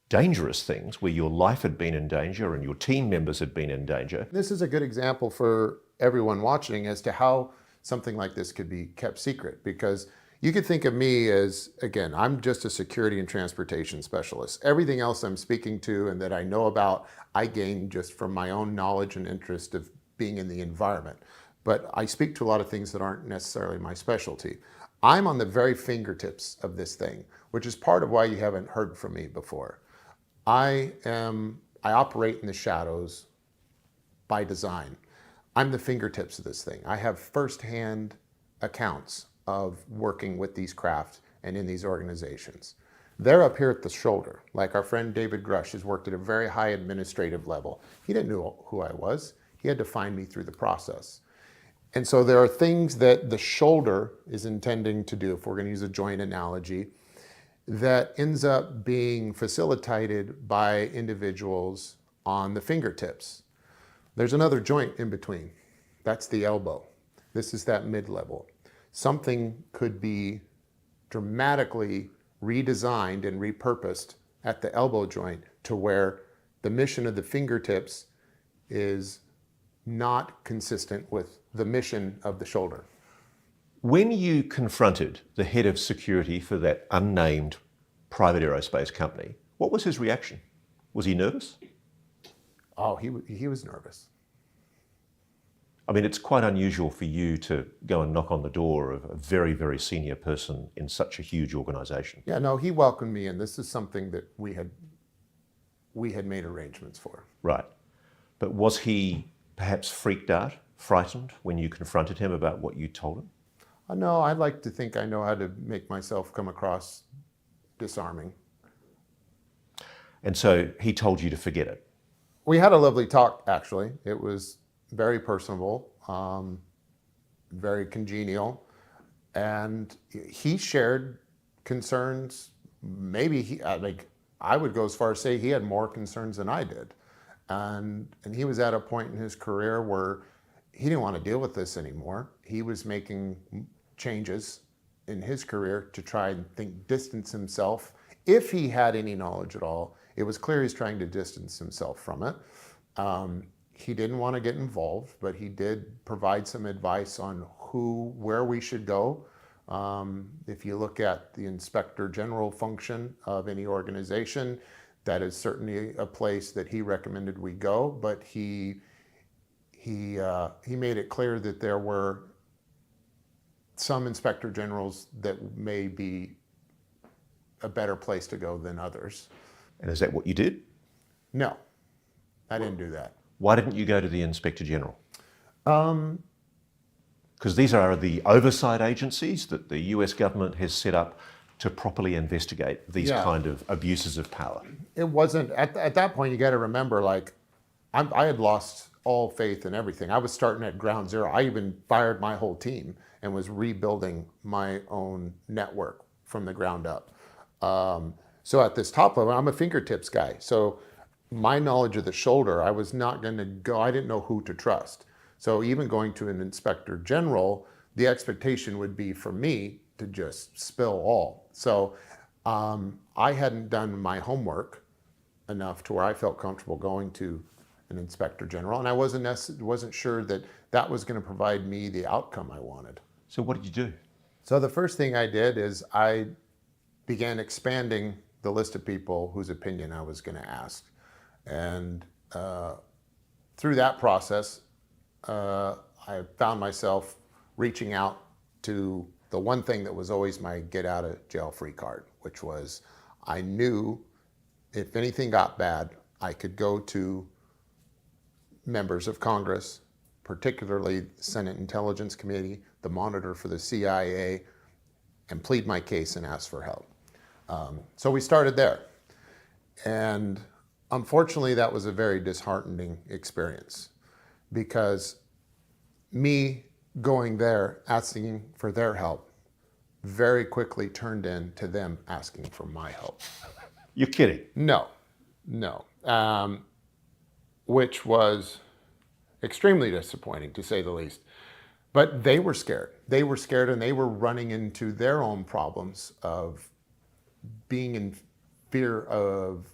dangerous things, where your life had been in danger and your team members had been in danger. This is a good example for everyone watching as to how something like this could be kept secret, because you could think of me as, again, I'm just a security and transportation specialist. Everything else I'm speaking to and that I know about, I gain just from my own knowledge and interest of being in the environment. But I speak to a lot of things that aren't necessarily my specialty. I'm on the very fingertips of this thing, which is part of why you haven't heard from me before. I operate in the shadows by design. I'm the fingertips of this thing. I have firsthand accounts of working with these craft and in these organizations. They're up here at the shoulder, like our friend David Grush has worked at a very high administrative level. He didn't know who I was. He had to find me through the process. And so there are things that the shoulder is intending to do, if we're going to use a joint analogy, that ends up being facilitated by individuals on the fingertips. There's another joint in between. That's the elbow. This is that mid-level. Something could be dramatically redesigned and repurposed at the elbow joint to where the mission of the fingertips is not consistent with the mission of the shoulder. When you confronted the head of security for that unnamed private aerospace company, what was his reaction? Was he nervous? Oh, he was nervous. I mean, it's quite unusual for you to go and knock on the door of a very, very senior person in such a huge organization. Yeah, no, he welcomed me, and this is something that we had made arrangements for. Right. But was he perhaps freaked out, frightened when you confronted him about what you told him? No, I like to think I know how to make myself come across disarming. And so he told you to forget it. We had a lovely talk, actually. It was very personable, very congenial, and he shared concerns. Maybe I would go as far as say he had more concerns than I did, and he was at a point in his career where he didn't want to deal with this anymore. He was making changes in his career to try and distance himself, if he had any knowledge at all, It was clear he's trying to distance himself from it. He didn't want to get involved, but he did provide some advice on where we should go. If you look at the inspector general function of any organization, that is certainly a place that he recommended we go, but he made it clear that there were some inspector generals that may be a better place to go than others. And is that what you did? No, I didn't do that. Why didn't you go to the Inspector General? Because these are the oversight agencies that the US government has set up to properly investigate these kind of abuses of power. It wasn't, at that point, you got to remember, like, I had lost all faith in everything. I was starting at ground zero. I even fired my whole team and was rebuilding my own network from the ground up. So at this top level, I'm a fingertips guy. So my knowledge of the shoulder, I was not going to go, I didn't know who to trust. So even going to an inspector general, the expectation would be for me to just spill all. So I hadn't done my homework enough to where I felt comfortable going to an inspector general, and I wasn't sure that that was going to provide me the outcome I wanted. So what did you do? So the first thing I did is I began expanding the list of people whose opinion I was going to ask. And through that process, I found myself reaching out to the one thing that was always my get out of jail free card, which was I knew if anything got bad, I could go to members of Congress, particularly the Senate Intelligence Committee, the monitor for the CIA, and plead my case and ask for help. So we started there. And unfortunately, that was a very disheartening experience because me going there, asking for their help, very quickly turned into them asking for my help. You're kidding? No. Which was extremely disappointing, to say the least. But they were scared. They were scared, and they were running into their own problems of being in fear of,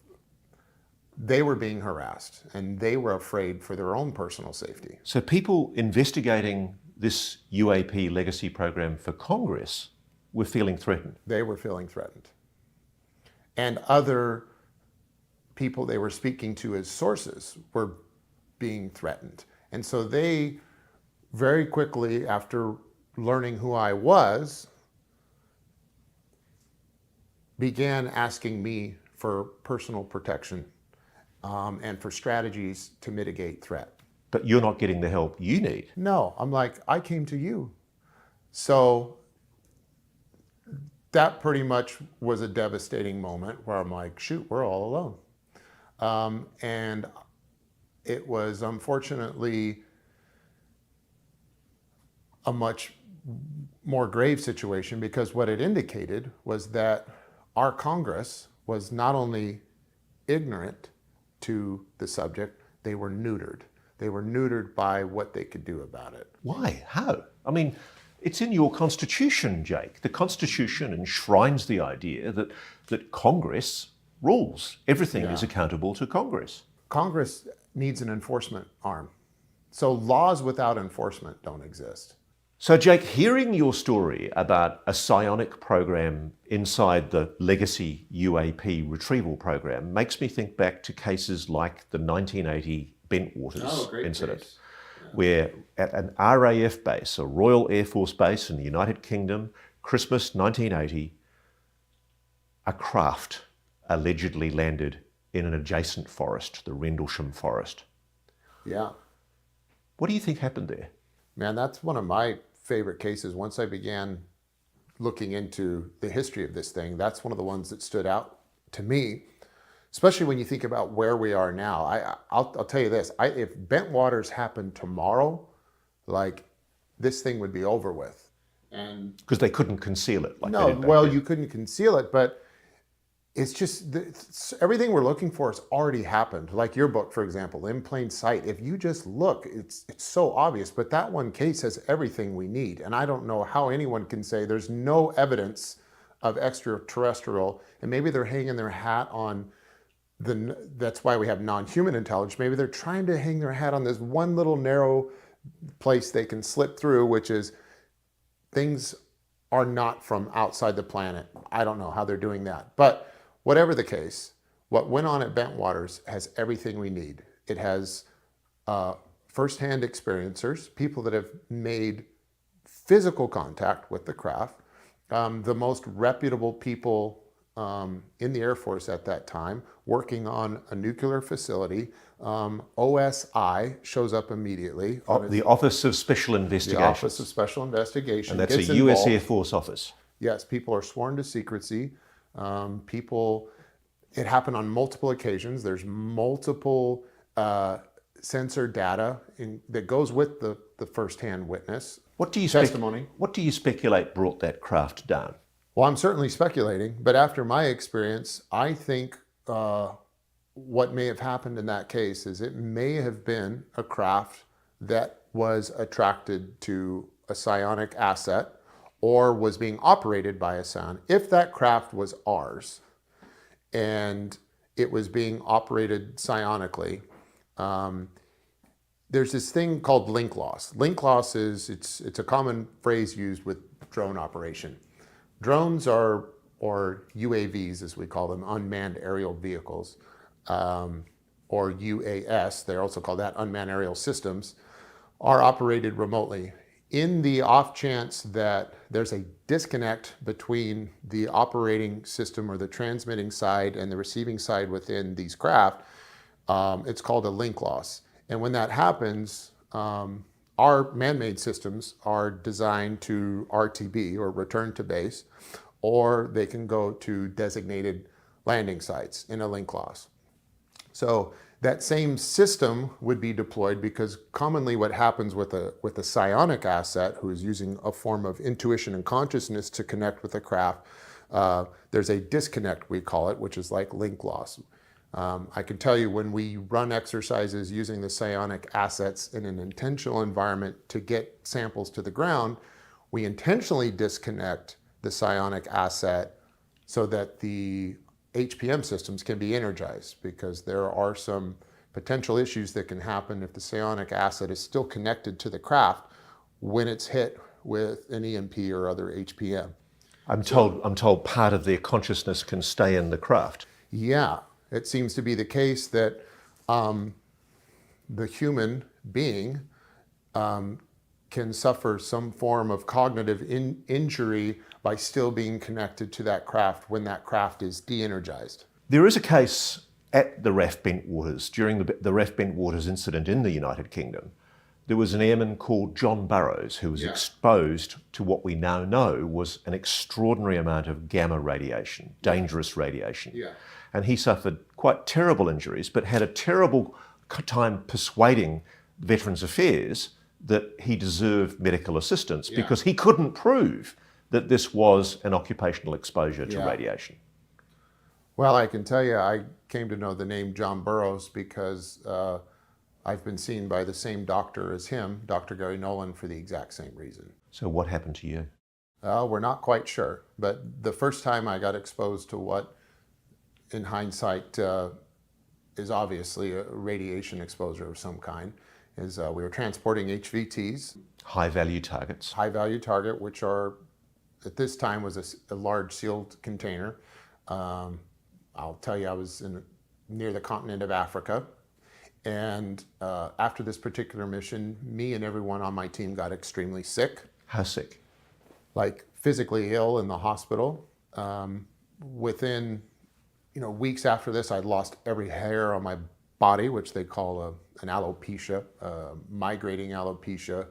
they were being harassed, and they were afraid for their own personal safety. So people investigating this UAP legacy program for Congress were feeling threatened. They were feeling threatened. And other people they were speaking to as sources were being threatened. And so they very quickly, after learning who I was, began asking me for personal protection and for strategies to mitigate threat. But you're not getting the help you need. No, I'm like, I came to you. So that pretty much was a devastating moment where I'm like, shoot, we're all alone. And it was unfortunately a much more grave situation because what it indicated was that our Congress was not only ignorant to the subject, they were neutered. They were neutered by what they could do about it. Why? How? I mean, it's in your Constitution, Jake. The Constitution enshrines the idea that Congress rules. Everything is accountable to Congress. Congress needs an enforcement arm. So laws without enforcement don't exist. So, Jake, hearing your story about a psionic program inside the legacy UAP retrieval program makes me think back to cases like the 1980 Bentwaters incident, where at an RAF base, a Royal Air Force base in the United Kingdom, Christmas 1980, a craft allegedly landed in an adjacent forest, the Rendlesham Forest. Yeah. What do you think happened there? Man, that's one of my favorite cases. Once I began looking into the history of this thing, that's one of the ones that stood out to me, especially when you think about where we are now. I'll tell you this, if Bentwaters happened tomorrow, like this thing would be over with. And because they couldn't conceal it. No, well, you couldn't conceal it, but it's just everything we're looking for has already happened. Like your book, for example, In Plain Sight. If you just look, it's so obvious. But that one case has everything we need. And I don't know how anyone can say there's no evidence of extraterrestrial, and maybe they're hanging their hat on that's why we have non-human intelligence. Maybe they're trying to hang their hat on this one little narrow place they can slip through, which is things are not from outside the planet. I don't know how they're doing that. But whatever the case, what went on at Bentwaters has everything we need. It has firsthand experiencers, people that have made physical contact with the craft, the most reputable people in the Air Force at that time, working on a nuclear facility. OSI shows up immediately. The Office of Special Investigation. The Office of Special Investigation. And that's gets a U.S. involved. Air Force office. Yes, people are sworn to secrecy. It happened on multiple occasions. There's multiple sensor data that goes with the first-hand witness testimony. What do you speculate brought that craft down? Well, I'm certainly speculating, but after my experience, I think what may have happened in that case is it may have been a craft that was attracted to a psionic asset or was being operated by a psion. If that craft was ours and it was being operated psionically, there's this thing called link loss. Link loss it's a common phrase used with drone operation. Drones are, or UAVs as we call them, unmanned aerial vehicles, or UAS, they're also called that, unmanned aerial systems, are operated remotely. In the off chance that there's a disconnect between the operating system or the transmitting side and the receiving side within these craft, it's called a link loss. And when that happens, our man-made systems are designed to RTB, or return to base, or they can go to designated landing sites in a link loss. So that same system would be deployed, because commonly what happens with a psionic asset who is using a form of intuition and consciousness to connect with a craft, there's a disconnect, we call it, which is like link loss. I can tell you, when we run exercises using the psionic assets in an intentional environment to get samples to the ground, we intentionally disconnect the psionic asset so that the HPM systems can be energized, because there are some potential issues that can happen if the psionic asset is still connected to the craft when it's hit with an EMP or other HPM. I'm told part of their consciousness can stay in the craft. Yeah. It seems to be the case that the human being can suffer some form of cognitive injury by still being connected to that craft when that craft is de-energized. There is a case at the RAF Bentwaters, during the RAF Bentwaters incident in the United Kingdom. There was an airman called John Burrows who was exposed to what we now know was an extraordinary amount of gamma radiation, dangerous radiation. Yeah. And he suffered quite terrible injuries, but had a terrible time persuading Veterans Affairs that he deserved medical assistance because he couldn't prove that this was an occupational exposure to radiation. Well, I can tell you, I came to know the name John Burrows because I've been seen by the same doctor as him, Dr. Gary Nolan, for the exact same reason. So what happened to you? We're not quite sure, but the first time I got exposed to what, in hindsight, is obviously a radiation exposure of some kind, is we were transporting HVTs. High-value targets. High-value target, which are, at this time, was a large sealed container. I'll tell you, I was near the continent of Africa. And after this particular mission, me and everyone on my team got extremely sick. How sick? Like physically ill in the hospital. Within weeks after this, I'd lost every hair on my body, which they call an alopecia, migrating alopecia.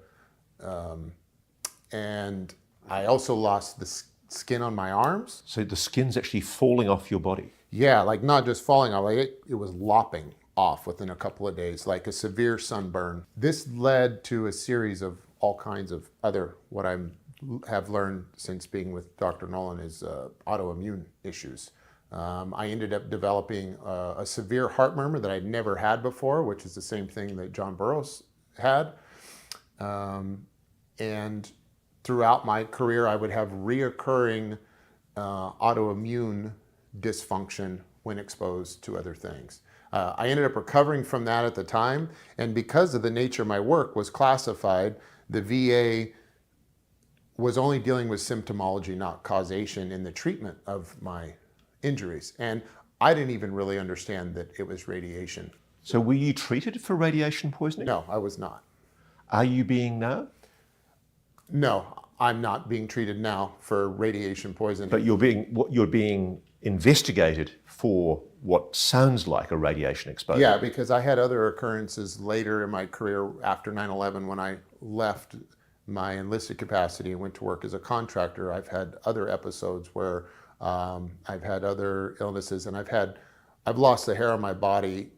And I also lost the skin on my arms. So the skin's actually falling off your body? Yeah, like not just falling off, like it was lopping off within a couple of days, like a severe sunburn. This led to a series of all kinds of other, what I have learned since being with Dr. Nolan, is autoimmune issues. I ended up developing a severe heart murmur that I'd never had before, which is the same thing that John Burrows had. And throughout my career, I would have reoccurring autoimmune dysfunction when exposed to other things. I ended up recovering from that at the time, and because of the nature of my work was classified, the VA was only dealing with symptomology, not causation in the treatment of my injuries. And I didn't even really understand that it was radiation. So were you treated for radiation poisoning? No, I was not. Are you being now? No, I'm not being treated now for radiation poisoning. But you're being investigated for what sounds like a radiation exposure. Yeah, because I had other occurrences later in my career after 9/11 when I left my enlisted capacity and went to work as a contractor. I've had other episodes where I've had other illnesses, and I've lost the hair on my body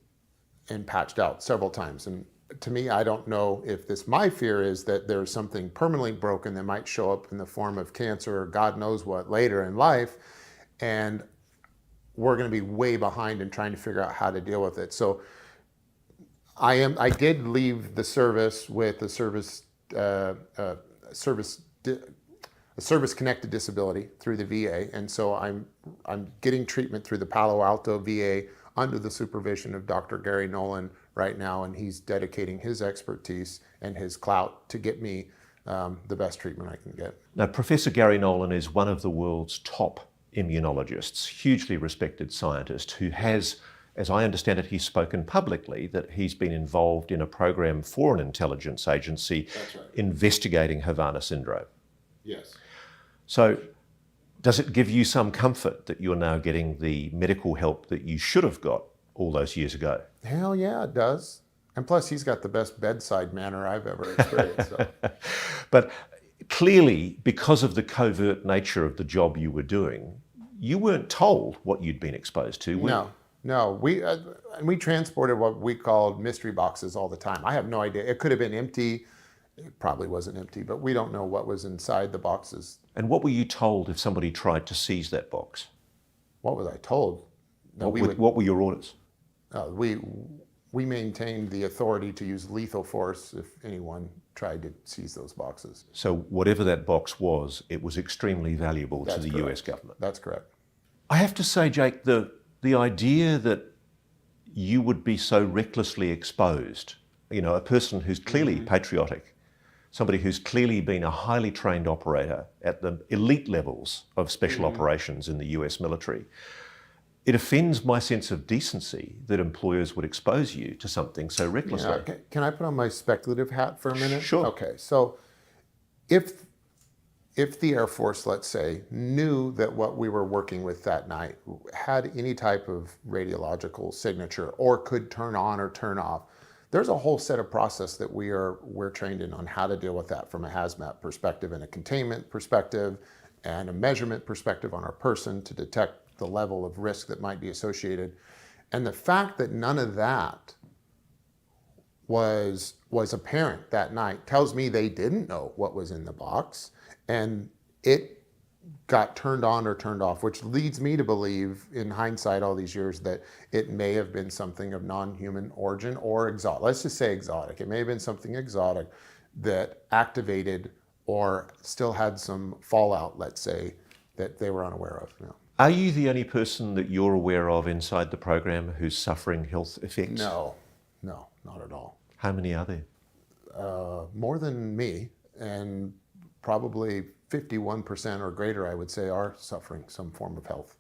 and patched out several times. And to me, I don't know if my fear is that there's something permanently broken that might show up in the form of cancer or God knows what later in life. And we're going to be way behind in trying to figure out how to deal with it. So I did leave the service with a service-connected disability through the VA, and so I'm getting treatment through the Palo Alto VA under the supervision of Dr. Gary Nolan right now, and he's dedicating his expertise and his clout to get me the best treatment I can get. Now, Professor Gary Nolan is one of the world's top immunologists, hugely respected scientist who has, as I understand it, he's spoken publicly that he's been involved in a program for an intelligence agency investigating Havana syndrome. Yes. So does it give you some comfort that you're now getting the medical help that you should have got all those years ago? Hell yeah, it does. And plus, he's got the best bedside manner I've ever experienced. So. But clearly, because of the covert nature of the job you were doing, you weren't told what you'd been exposed to, were you? No. We transported what we called mystery boxes all the time. I have no idea. It could have been empty. It probably wasn't empty, but we don't know what was inside the boxes. And what were you told if somebody tried to seize that box? What was I told? No, what were your orders? We maintained the authority to use lethal force if anyone tried to seize those boxes. So whatever that box was, it was extremely valuable to the correct. US government. That's correct. I have to say, Jake, the idea that you would be so recklessly exposed, a person who's clearly patriotic, somebody who's clearly been a highly trained operator at the elite levels of special operations in the US military, it offends my sense of decency that employers would expose you to something so recklessly. Yeah. Can I put on my speculative hat for a minute? Sure. Okay, so if the Air Force, let's say, knew that what we were working with that night had any type of radiological signature or could turn on or turn off, there's a whole set of process that we're trained in on how to deal with that from a hazmat perspective and a containment perspective and a measurement perspective on our person to detect the level of risk that might be associated. And the fact that none of that was apparent that night tells me they didn't know what was in the box, and it got turned on or turned off, which leads me to believe, in hindsight all these years, that it may have been something of non-human origin or exotic. Let's just say exotic. It may have been something exotic that activated or still had some fallout, let's say, that they were unaware of. Are you the only person that you're aware of inside the program who's suffering health effects? No, not at all. How many are there? More than me, and probably 51% or greater, I would say, are suffering some form of health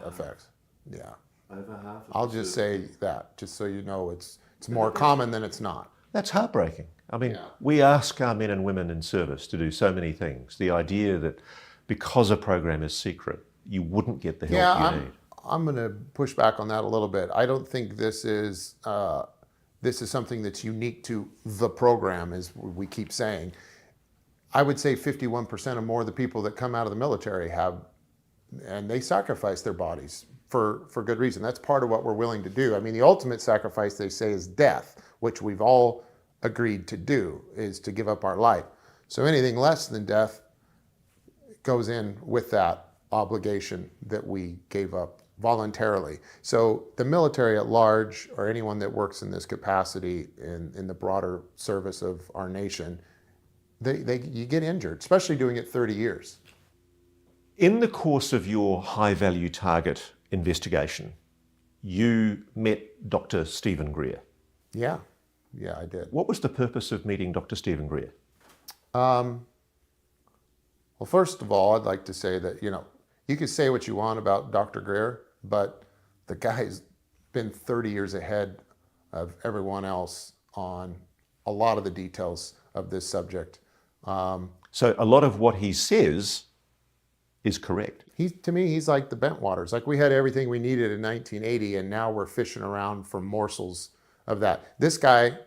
effects. Yeah. Over half. I'll just say that, just so you know, it's more common than it's not. That's heartbreaking. I mean, we ask our men and women in service to do so many things. The idea that because a program is secret, you wouldn't get the help you need. I'm going to push back on that a little bit. I don't think this is something that's unique to the program, as we keep saying. I would say 51% or more of the people that come out of the military have, and they sacrifice their bodies for good reason. That's part of what we're willing to do. I mean, the ultimate sacrifice, they say, is death, which we've all agreed to do, is to give up our life. So anything less than death goes in with that obligation that we gave up voluntarily. So the military at large, or anyone that works in this capacity in the broader service of our nation, you get injured, especially doing it 30 years. In the course of your high-value target investigation, you met Dr. Stephen Greer. Yeah, I did. What was the purpose of meeting Dr. Stephen Greer? Well, first of all, I'd like to say that, you can say what you want about Dr. Greer, but the guy's been 30 years ahead of everyone else on a lot of the details of this subject. So a lot of what he says is correct. To me, he's like the Bentwaters. Like, we had everything we needed in 1980, and now we're fishing around for morsels of that. This guy,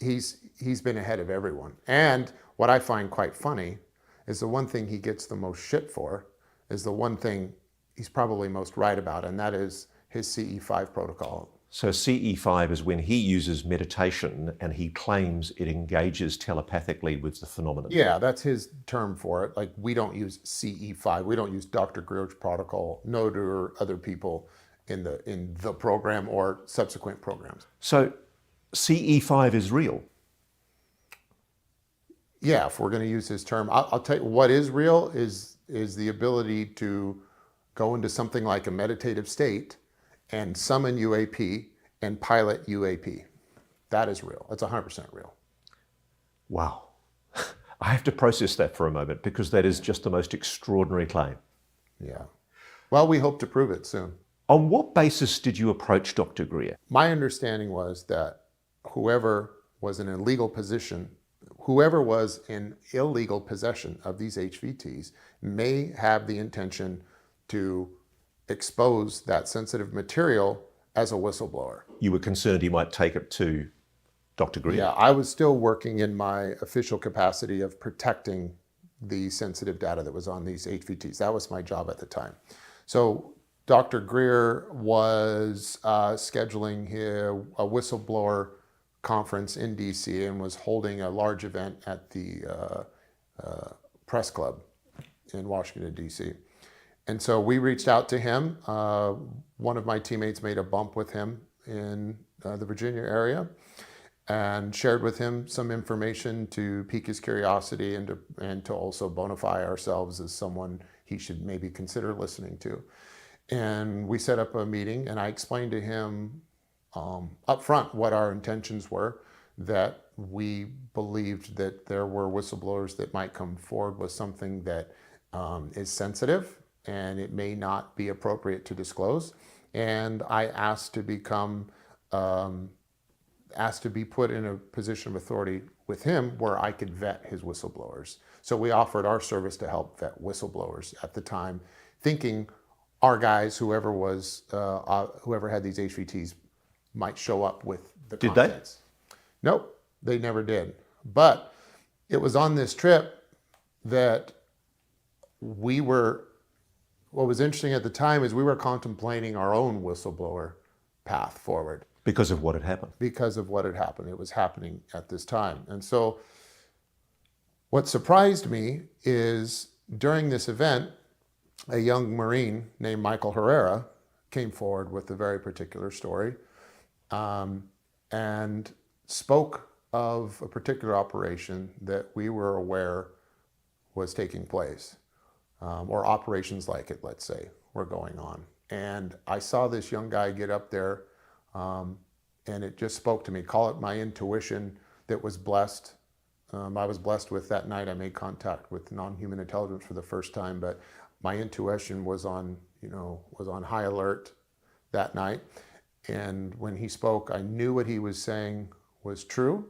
he's been ahead of everyone. And what I find quite funny is the one thing he gets the most shit for is the one thing he's probably most right about, and that is his CE5 protocol. So CE5 is when he uses meditation and he claims it engages telepathically with the phenomenon. Yeah, that's his term for it. Like, we don't use CE5. We don't use Dr. Greer's protocol. No do other people in the program or subsequent programs. So CE5 is real. Yeah, if we're going to use his term, I'll tell you what is real is the ability to go into something like a meditative state and summon UAP and pilot UAP. That is real. That's 100% real. Wow. I have to process that for a moment because that is just the most extraordinary claim. Yeah. Well, we hope to prove it soon. On what basis did you approach Dr. Greer? My understanding was that whoever was in illegal possession of these HVTs may have the intention to expose that sensitive material as a whistleblower. You were concerned he might take it to Dr. Greer? Yeah, I was still working in my official capacity of protecting the sensitive data that was on these HVTs. That was my job at the time. So Dr. Greer was scheduling a whistleblower conference in DC and was holding a large event at the press club in Washington, DC. And so we reached out to him. One of my teammates made a bump with him in the Virginia area and shared with him some information to pique his curiosity and to also bona fide ourselves as someone he should maybe consider listening to. And we set up a meeting, and I explained to him up front what our intentions were, that we believed that there were whistleblowers that might come forward with something that is sensitive and it may not be appropriate to disclose. And I asked to be put in a position of authority with him where I could vet his whistleblowers. So we offered our service to help vet whistleblowers at the time, thinking our guys, whoever had these HVTs, might show up with the contents. Did they? Nope, they never did. But it was on this trip that what was interesting at the time is we were contemplating our own whistleblower path forward. Because of what had happened? Because of what had happened. It was happening at this time. And so what surprised me is during this event, a young Marine named Michael Herrera came forward with a very particular story and spoke of a particular operation that we were aware was taking place. Or operations like it, let's say, were going on. And I saw this young guy get up there, and it just spoke to me. Call it my intuition that was blessed. I was blessed with that night. I made contact with non-human intelligence for the first time, but my intuition was on high alert that night. And when he spoke, I knew what he was saying was true,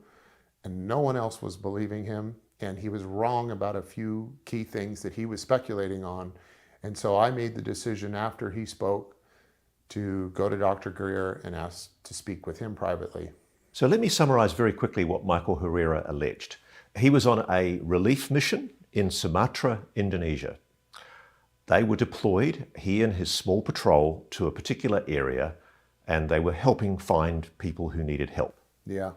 and no one else was believing him. And he was wrong about a few key things that he was speculating on. And so I made the decision after he spoke to go to Dr. Greer and ask to speak with him privately. So let me summarize very quickly what Michael Herrera alleged. He was on a relief mission in Sumatra, Indonesia. They were deployed, he and his small patrol, to a particular area, and they were helping find people who needed help. Yeah.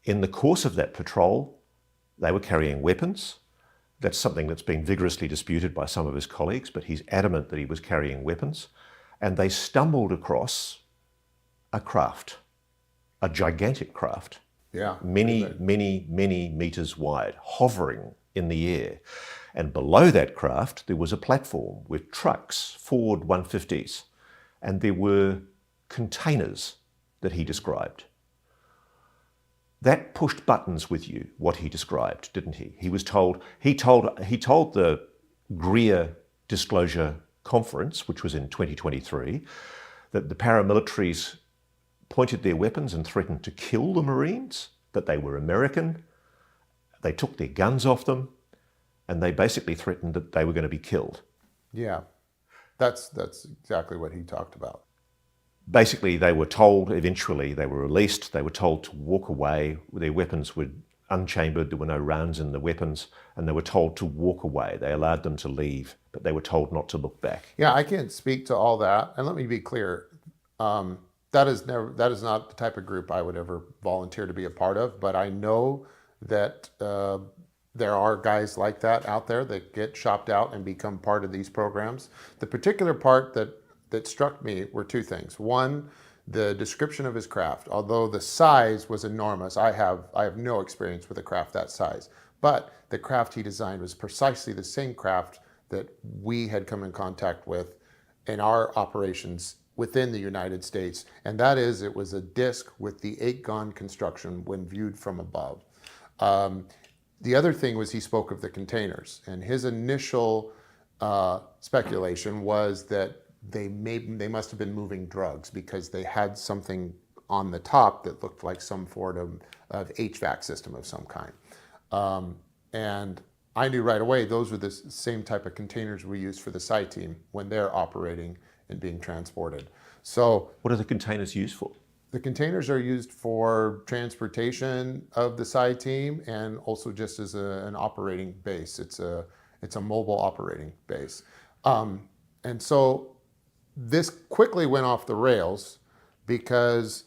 In the course of that patrol, they were carrying weapons. That's something that's been vigorously disputed by some of his colleagues, but he's adamant that he was carrying weapons. And they stumbled across a craft, a gigantic craft, many meters wide, hovering in the air. And below that craft, there was a platform with trucks, Ford 150s, and there were containers that he described. That pushed buttons with you, what he described, didn't he? He told the Greer Disclosure Conference, which was in 2023, that the paramilitaries pointed their weapons and threatened to kill the Marines, that they were American, they took their guns off them, and they basically threatened that they were going to be killed. Yeah, that's exactly what he talked about. Basically, they were told, eventually they were released, they were told to walk away, their weapons were unchambered, there were no rounds in the weapons, and they were told to walk away. They allowed them to leave, but they were told not to look back. Yeah, I can't speak to all that, and let me be clear. That is not the type of group I would ever volunteer to be a part of, but I know that there are guys like that out there that get shopped out and become part of these programs. The particular part that struck me were two things. One, the description of his craft. Although the size was enormous, I have no experience with a craft that size, but the craft he designed was precisely the same craft that we had come in contact with in our operations within the United States, and that is, it was a disc with the 8-gun construction when viewed from above. The other thing was he spoke of the containers, and his initial speculation was that they must have been moving drugs because they had something on the top that looked like some form of HVAC system of some kind. And I knew right away those were the same type of containers we use for the PSI team when they're operating and being transported. So what are the containers used for? The containers are used for transportation of the PSI team and also just as an operating base. It's a mobile operating base. And so this quickly went off the rails because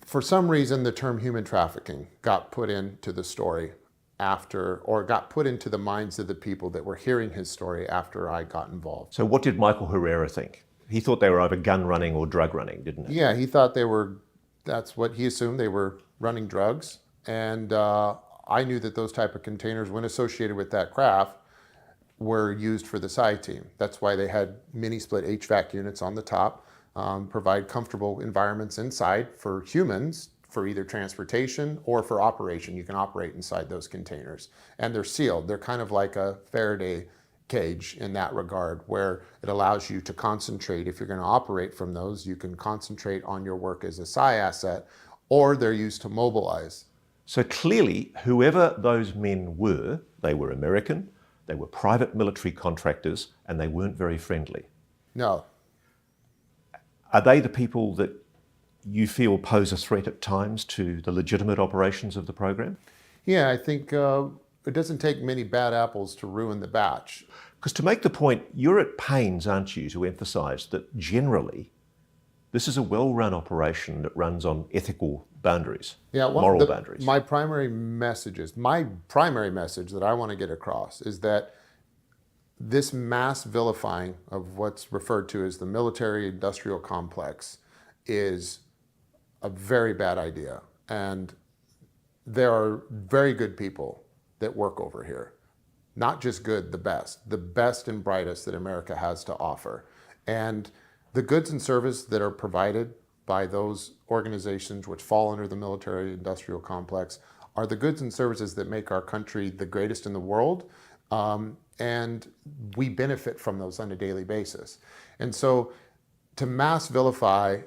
for some reason, the term human trafficking got put into the story got put into the minds of the people that were hearing his story after I got involved. So what did Michael Herrera think? He thought they were either gun running or drug running, didn't he? Yeah, he thought that's what he assumed, they were running drugs. And I knew that those type of containers, when associated with that craft, were used for the PSI team. That's why they had mini split HVAC units on the top, provide comfortable environments inside for humans for either transportation or for operation. You can operate inside those containers. And they're sealed. They're kind of like a Faraday cage in that regard, where it allows you to concentrate. If you're going to operate from those, you can concentrate on your work as a PSI asset, or they're used to mobilize. So clearly, whoever those men were, they were American, they were private military contractors, and they weren't very friendly. No. Are they the people that you feel pose a threat at times to the legitimate operations of the program? Yeah, I think it doesn't take many bad apples to ruin the batch. Because to make the point, you're at pains, aren't you, to emphasise that generally this is a well-run operation that runs on ethical boundaries, moral boundaries. My primary message that I want to get across is that this mass vilifying of what's referred to as the military-industrial complex is a very bad idea. And there are very good people that work over here. Not just good, the best and brightest that America has to offer. And the goods and service that are provided by those organizations which fall under the military-industrial complex are the goods and services that make our country the greatest in the world. And we benefit from those on a daily basis. And so to mass vilify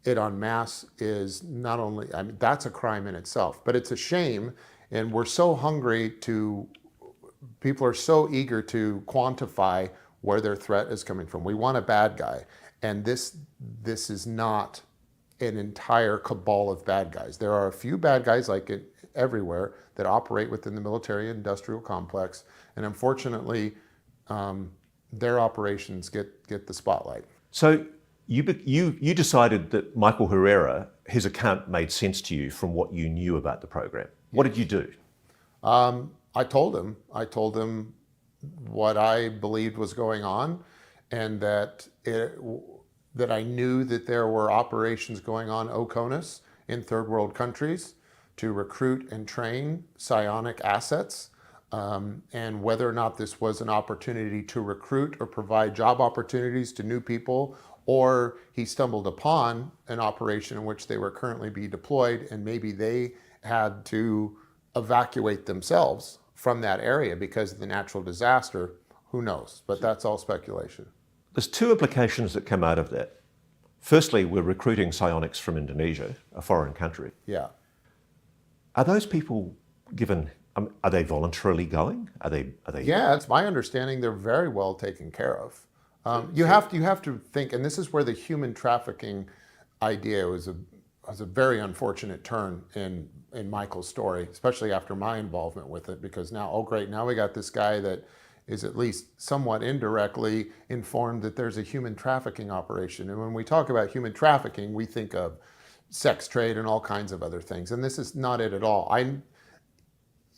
it en masse is not only, that's a crime in itself, but it's a shame. And we're so hungry people are so eager to quantify where their threat is coming from. We want a bad guy. And this is not an entire cabal of bad guys. There are a few bad guys like it everywhere that operate within the military-industrial complex. And unfortunately, their operations get the spotlight. So you decided that Michael Herrera, his account made sense to you from what you knew about the program. What did you do? I told him what I believed was going on, and that I knew that there were operations going on OCONUS in third world countries to recruit and train psionic assets and whether or not this was an opportunity to recruit or provide job opportunities to new people, or he stumbled upon an operation in which they were currently being deployed and maybe they had to evacuate themselves from that area because of the natural disaster. Who knows? But that's all speculation. There's two implications that come out of that. Firstly, we're recruiting psionics from Indonesia, a foreign country. Yeah. Are those people given, are they voluntarily going? Are they? Yeah, it's my understanding they're very well taken care of. You have to think, and this is where the human trafficking idea was a very unfortunate turn in Michael's story, especially after my involvement with it, because now, oh great, now we got this guy that is at least somewhat indirectly informed that there's a human trafficking operation. And when we talk about human trafficking, we think of sex trade and all kinds of other things. And this is not it at all. It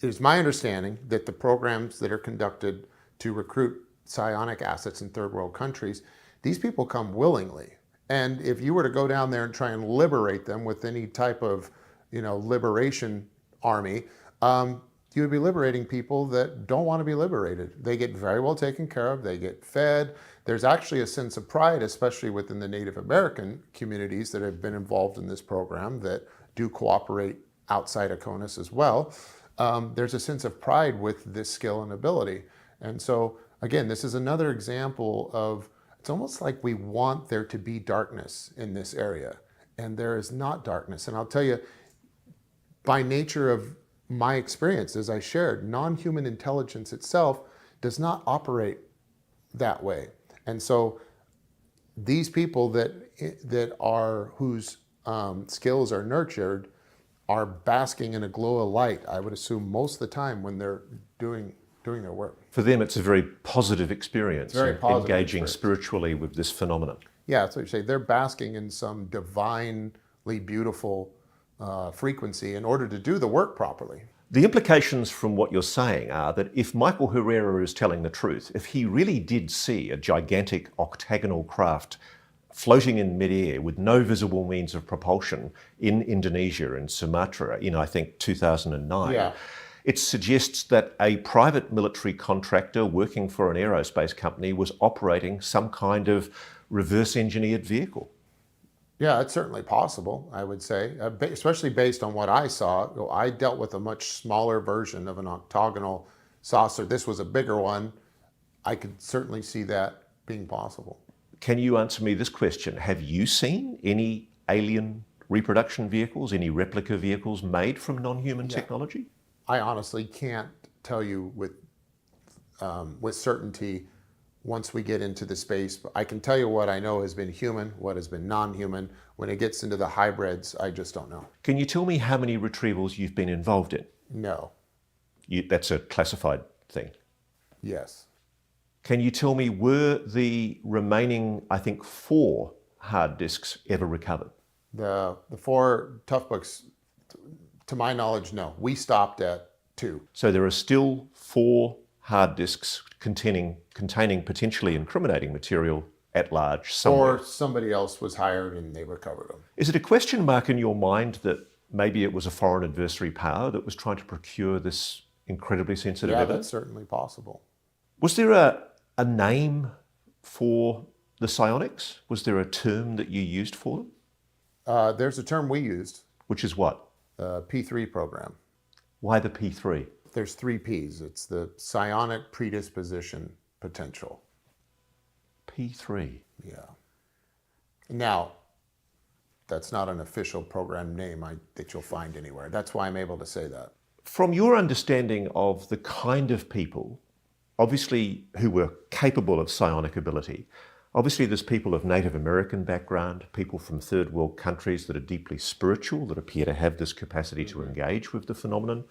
is my understanding that the programs that are conducted to recruit psionic assets in third world countries, these people come willingly. And if you were to go down there and try and liberate them with any type of, liberation army, you would be liberating people that don't want to be liberated. They get very well taken care of. They get fed. There's actually a sense of pride, especially within the Native American communities that have been involved in this program that do cooperate outside of CONUS as well. There's a sense of pride with this skill and ability. And so, again, this is another example of, it's almost like we want there to be darkness in this area. And there is not darkness. And I'll tell you, by nature of my experience, as I shared, non-human intelligence itself does not operate that way. And so these people whose skills are nurtured are basking in a glow of light, I would assume, most of the time when they're doing their work. For them, it's a very positive experience, Very positive engaging experience. spiritually with this phenomenon. Yeah, that's what you say. They're basking in some divinely beautiful frequency in order to do the work properly. The implications from what you're saying are that if Michael Herrera is telling the truth, if he really did see a gigantic octagonal craft floating in midair with no visible means of propulsion in Indonesia and Sumatra in, I think, 2009, Yeah. it suggests that a private military contractor working for an aerospace company was operating some kind of reverse engineered vehicle. Yeah, it's certainly possible, I would say, especially based on what I saw. I dealt with a much smaller version of an octagonal saucer. This was a bigger one. I could certainly see that being possible. Can you answer me this question? Have you seen any alien reproduction vehicles, any replica vehicles made from non-human technology? I honestly can't tell you with certainty once we get into the space. I can tell you what I know has been human, what has been non-human. When it gets into the hybrids, I just don't know. Can you tell me how many retrievals you've been involved in? No. That's a classified thing. Yes. Can you tell me, were the remaining, I think, 4 hard disks ever recovered? The 4 tough books, to my knowledge, no. We stopped at 2. So there are still 4 hard disks containing potentially incriminating material at large somewhere. Or somebody else was hired and they recovered them. Is it a question mark in your mind that maybe it was a foreign adversary power that was trying to procure this incredibly sensitive Yeah, evidence? that's certainly possible. Was there a name for the psionics? Was there a term that you used for them? There's a term we used, Which is what? P3 program. Why the P3? There's 3 Ps. It's the psionic predisposition potential. P3. Yeah. Now, that's not an official program name that you'll find anywhere. That's why I'm able to say that. From your understanding of the kind of people, obviously, who were capable of psionic ability, obviously there's people of Native American background, people from third world countries that are deeply spiritual, that appear to have this capacity to engage with the phenomenon.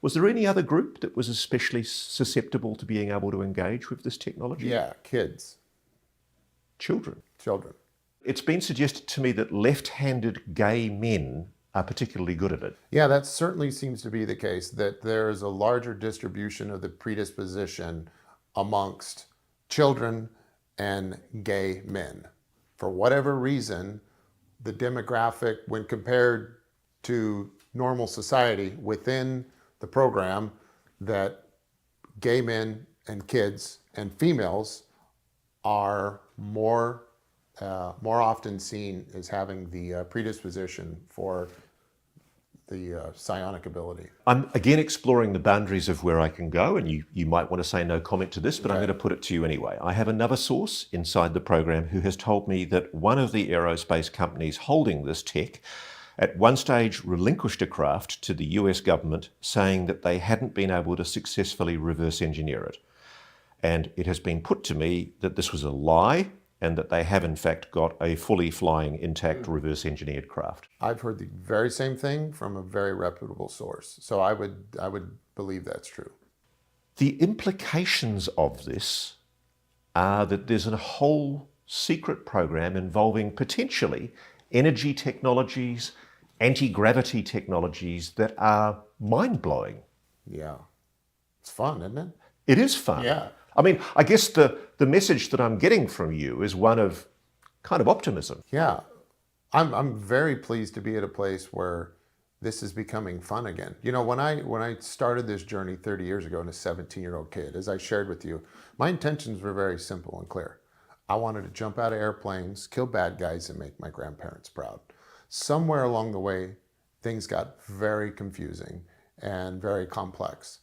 Was there any other group that was especially susceptible to being able to engage with this technology? Yeah, kids. Children. It's been suggested to me that left-handed gay men are particularly good at it. Yeah, that certainly seems to be the case, that there is a larger distribution of the predisposition amongst children and gay men. For whatever reason, the demographic, when compared to normal society within the program, that gay men and kids and females are more often seen as having the predisposition for the psionic ability. I'm again exploring the boundaries of where I can go, and you might want to say no comment to this, but I'm Okay. going to put it to you anyway. I have another source inside the program who has told me that one of the aerospace companies holding this tech at one stage relinquished a craft to the US government, saying that they hadn't been able to successfully reverse engineer it. And it has been put to me that this was a lie and that they have in fact got a fully flying, intact, reverse engineered craft. I've heard the very same thing from a very reputable source. So I would believe that's true. The implications of this are that there's a whole secret program involving potentially energy technologies, anti-gravity technologies that are mind-blowing. Yeah. It's fun, isn't it? It is fun. Yeah. I mean, I guess the message that I'm getting from you is one of kind of optimism. Yeah. I'm very pleased to be at a place where this is becoming fun again. You know, when I started this journey 30 years ago, and a 17-year-old kid, as I shared with you, my intentions were very simple and clear. I wanted to jump out of airplanes, kill bad guys, and make my grandparents proud. Somewhere along the way, things got very confusing and very complex.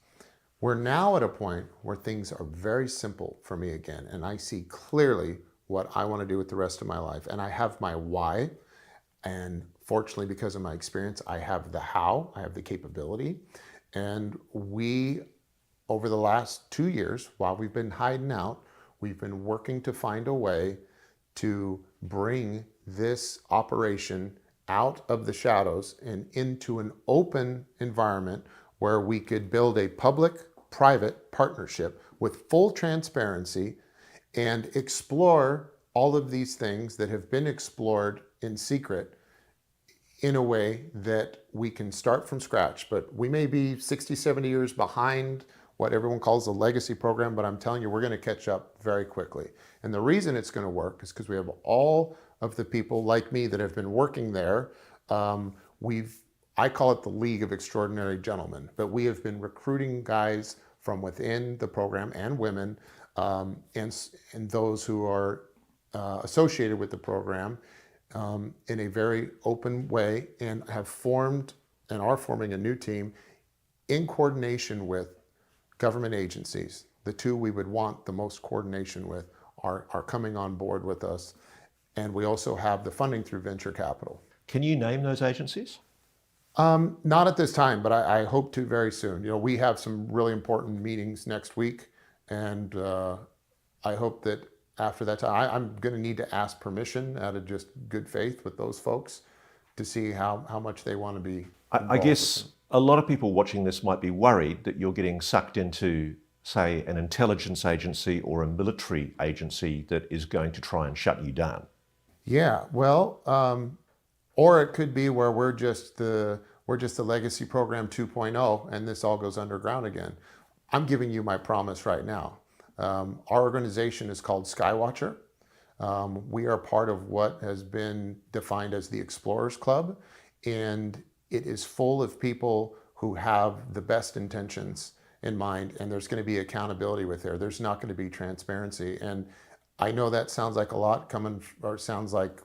We're now at a point where things are very simple for me again, and I see clearly what I want to do with the rest of my life. And I have my why, and fortunately, because of my experience, I have the how, I have the capability. And we, over the last 2 years, while we've been hiding out, we've been working to find a way to bring this operation out of the shadows and into an open environment where we could build a public-private partnership with full transparency and explore all of these things that have been explored in secret in a way that we can start from scratch. But we may be 60, 70 years behind what everyone calls the legacy program, but I'm telling you, we're going to catch up very quickly. And the reason it's going to work is because we have all of the people like me that have been working there. I call it the League of Extraordinary Gentlemen, but we have been recruiting guys from within the program and women and those who are associated with the program in a very open way, and have formed and are forming a new team in coordination with government agencies. The two we would want the most coordination with are coming on board with us. And we also have the funding through venture capital. Can you name those agencies? Not at this time, but I hope to very soon. You know, we have some really important meetings next week, and I hope that after that time, I'm going to need to ask permission out of just good faith with those folks to see how much they want to be involved. I guess a lot of people watching this might be worried that you're getting sucked into, say, an intelligence agency or a military agency that is going to try and shut you down. Yeah, well, or it could be where we're just the legacy program 2.0, and this all goes underground again. I'm giving you my promise right now. Our organization is called Skywatcher. We are part of what has been defined as the Explorers Club, and it is full of people who have the best intentions in mind, and there's going to be accountability with there. There's not going to be transparency. And I know that sounds like a lot coming, or sounds like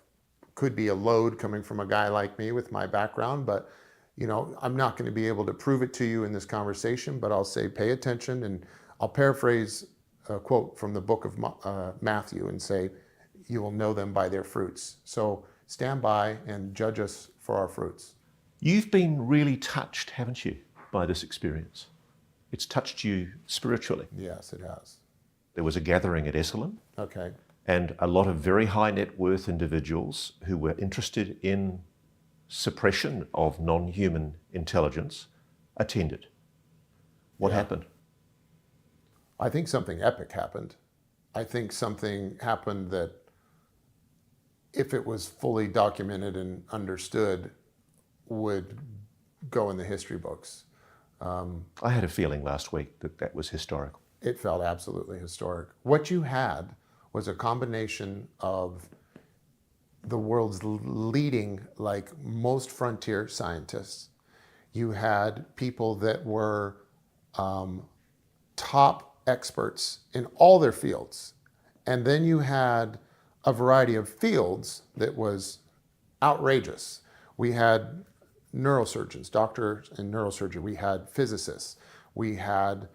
could be a load coming from a guy like me with my background, but you know, I'm not going to be able to prove it to you in this conversation, but I'll say pay attention, and I'll paraphrase a quote from the book of Matthew and say, you will know them by their fruits. So stand by and judge us for our fruits. You've been really touched, haven't you, by this experience? It's touched you spiritually. Yes, it has. There was a gathering at Esalen, Okay. and a lot of very high net worth individuals who were interested in suppression of non-human intelligence attended. What happened? I think something epic happened. I think something happened that, if it was fully documented and understood, would go in the history books. I had a feeling last week that that was historical. It felt absolutely historic. What you had was a combination of the world's leading, like most frontier scientists. You had people that were top experts in all their fields. And then you had a variety of fields that was outrageous. We had neurosurgeons, doctors in neurosurgery. We had physicists. We had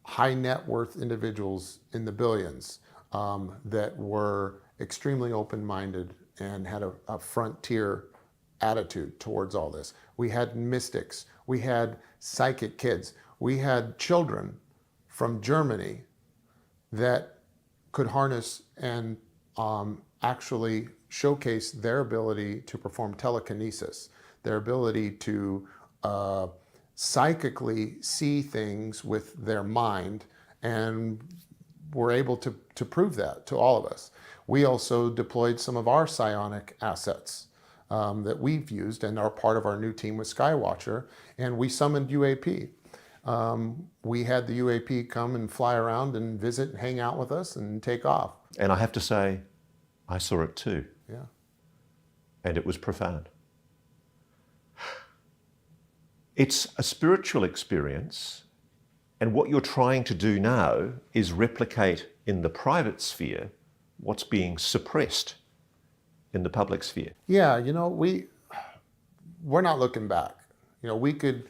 high net worth individuals in the billions that were extremely open-minded and had a frontier attitude towards all this. We had mystics. We had psychic kids. We had children from Germany that could harness and actually showcase their ability to perform telekinesis, their ability to psychically see things with their mind, and were able to prove that to all of us. We also deployed some of our psionic assets that we've used and are part of our new team with Skywatcher, and we summoned UAP. We had the UAP come and fly around and visit and hang out with us and take off. And I have to say, I saw it too. Yeah. And it was profound. It's a spiritual experience, and what you're trying to do now is replicate in the private sphere what's being suppressed in the public sphere. Yeah, we're not looking back. We can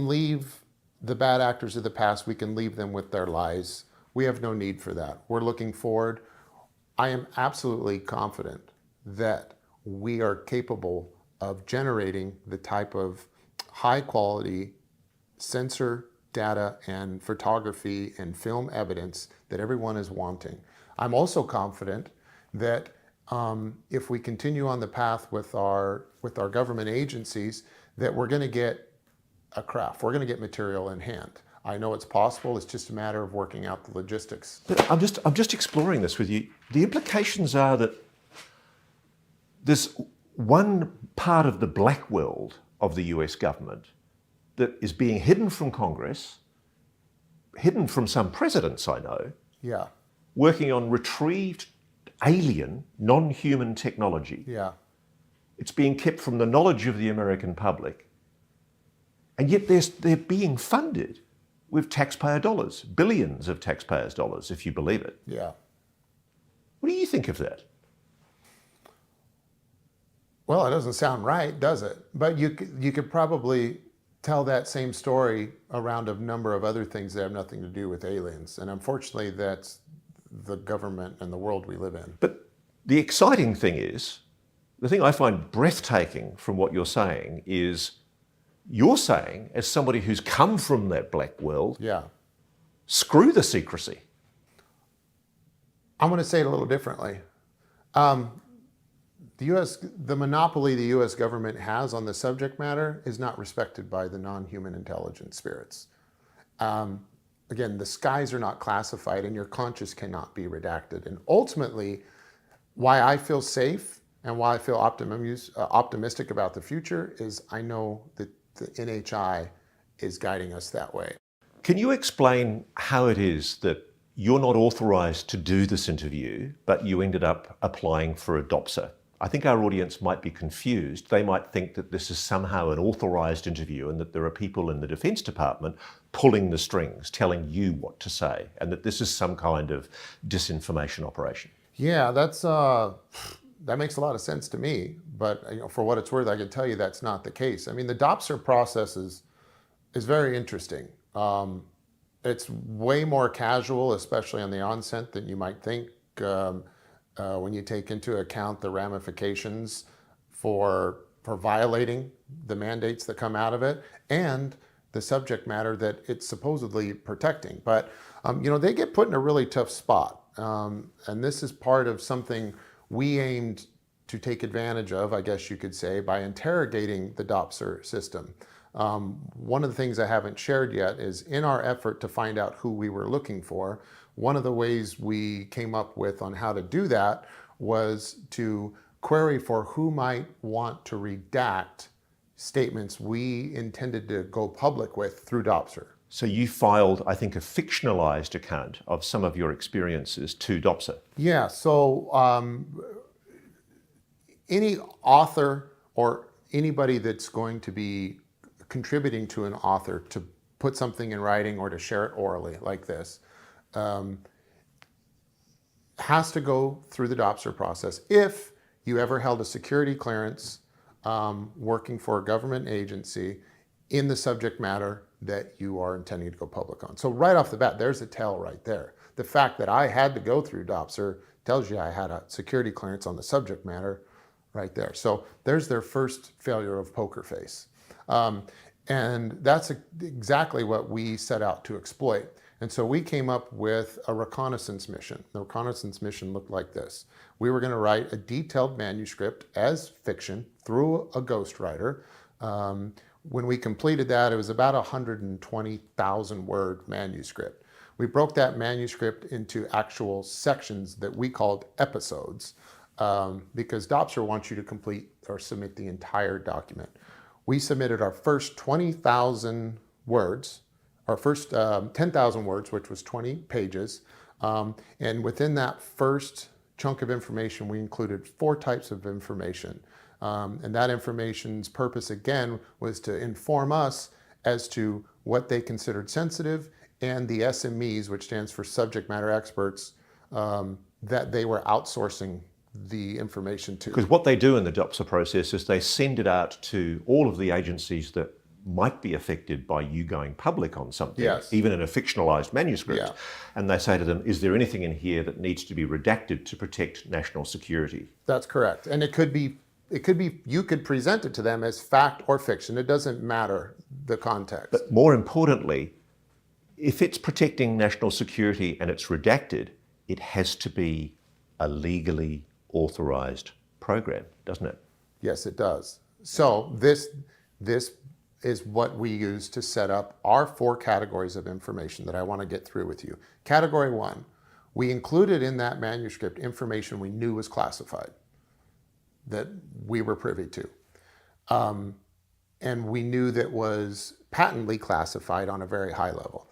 leave the bad actors of the past, we can leave them with their lies. We have no need for that. We're looking forward. I am absolutely confident that we are capable of generating the type of high quality sensor data and photography and film evidence that everyone is wanting. I'm also confident that if we continue on the path with our government agencies, that we're going to get a craft, we're going to get material in hand. I know it's possible, it's just a matter of working out the logistics. But I'm just exploring this with you. The implications are that there's one part of the black world of the US government that is being hidden from Congress, hidden from some presidents I know, Yeah. working on retrieved alien, non-human technology. Yeah. It's being kept from the knowledge of the American public. And yet they're being funded with taxpayer dollars, billions of taxpayers' dollars, if you believe it. Yeah. What do you think of that? Well, it doesn't sound right, does it? But you could probably tell that same story around a number of other things that have nothing to do with aliens. And unfortunately, that's the government and the world we live in. But the exciting thing is, the thing I find breathtaking from what you're saying is, you're saying, as somebody who's come from that black world, Yeah. screw the secrecy. I'm going to say it a little differently. The monopoly the U.S. government has on the subject matter is not respected by the non-human intelligent spirits. Again, the skies are not classified and your conscience cannot be redacted. And ultimately, why I feel safe and why I feel optimistic about the future is I know that the NHI is guiding us that way. Can you explain how it is that you're not authorised to do this interview, but you ended up applying for a DOPSA? I think our audience might be confused. They might think that this is somehow an authorised interview and that there are people in the Defence Department pulling the strings, telling you what to say, and that this is some kind of disinformation operation. Yeah, that makes a lot of sense to me. But for what it's worth, I can tell you that's not the case. I mean, the DOPSA process is very interesting. It's way more casual, especially on the onset, than you might think. When you take into account the ramifications for violating the mandates that come out of it and the subject matter that it's supposedly protecting. But, they get put in a really tough spot. And this is part of something we aimed to take advantage of, I guess you could say, by interrogating the DOPSA system. One of the things I haven't shared yet is in our effort to find out who we were looking for, one of the ways we came up with on how to do that was to query for who might want to redact statements we intended to go public with through DOPSA. So you filed, I think, a fictionalised account of some of your experiences to DOPSA. Yeah, so any author or anybody that's going to be contributing to an author to put something in writing or to share it orally like this, has to go through the DOPSR process. If you ever held a security clearance working for a government agency in the subject matter that you are intending to go public on. So right off the bat, there's a tell right there. The fact that I had to go through DOPSR tells you I had a security clearance on the subject matter right there. So there's their first failure of poker face. And that's exactly what we set out to exploit. And so we came up with a reconnaissance mission. The reconnaissance mission looked like this. We were going to write a detailed manuscript as fiction through a ghostwriter. When we completed that, it was about a 120,000 word manuscript. We broke that manuscript into actual sections that we called episodes because DOPSR wants you to complete or submit the entire document. We submitted our first 20,000 words, our first 10,000 words, which was 20 pages. And within that first chunk of information, we included 4 types of information. And that information's purpose, again, was to inform us as to what they considered sensitive and the SMEs, which stands for subject matter experts, that they were outsourcing the information to. Because what they do in the DOPSR process is they send it out to all of the agencies that might be affected by you going public on something, Yes. even in a fictionalized manuscript. Yeah. And they say to them, is there anything in here that needs to be redacted to protect national security? That's correct. And it could be, you could present it to them as fact or fiction. It doesn't matter the context. But more importantly, if it's protecting national security and it's redacted, it has to be a legally authorized program, doesn't it? Yes, it does. So this is what we use to set up our 4 categories of information that I want to get through with you. Category 1, we included in that manuscript information we knew was classified, that we were privy to. And we knew that was patently classified on a very high level.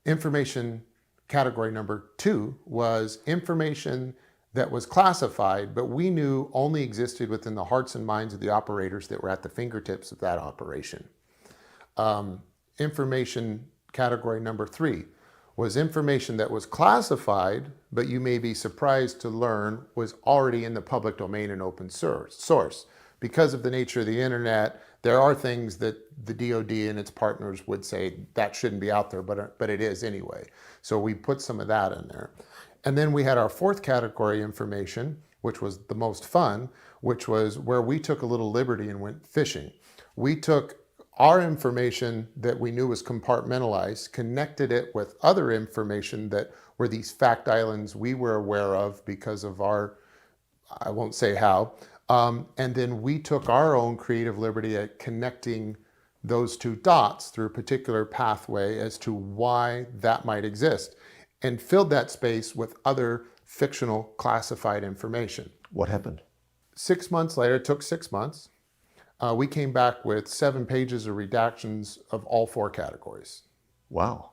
Information category number 2 was information that was classified, but we knew only existed within the hearts and minds of the operators that were at the fingertips of that operation. Information category number 3 was information that was classified, but you may be surprised to learn was already in the public domain and open source. Because of the nature of the internet, there are things that the DoD and its partners would say that shouldn't be out there, but it is anyway. So we put some of that in there. And then we had our 4th category information, which was the most fun, which was where we took a little liberty and went fishing. We took our information that we knew was compartmentalized, connected it with other information that were these fact islands we were aware of because of our, I won't say how, and then we took our own creative liberty at connecting those 2 dots through a particular pathway as to why that might exist, and filled that space with other fictional classified information. What happened? 6 months later, it took 6 months, we came back with 7 pages of redactions of all 4 categories. Wow.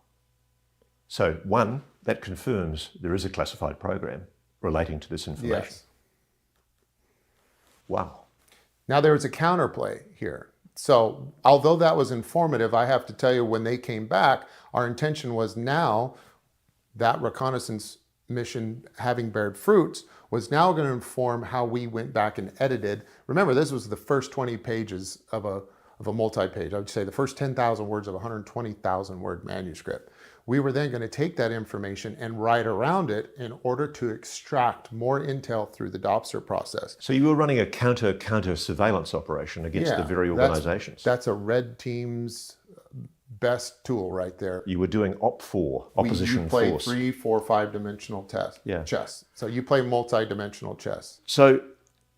So 1, that confirms there is a classified program relating to this information. Yes. Wow. Now there was a counterplay here. So although that was informative, I have to tell you, when they came back, our intention was now that reconnaissance mission having bared fruits was now going to inform how we went back and edited. Remember, this was the first 20 pages of a multi-page. I would say the first 10,000 words of a 120,000 word manuscript. We were then going to take that information and write around it in order to extract more intel through the DOPSR process. So you were running a counter surveillance operation against the very organizations. That's a red team's best tool right there. You were doing OP4, opposition you play force. 3, 4, 5-dimensional chess. So you play multi-dimensional chess. So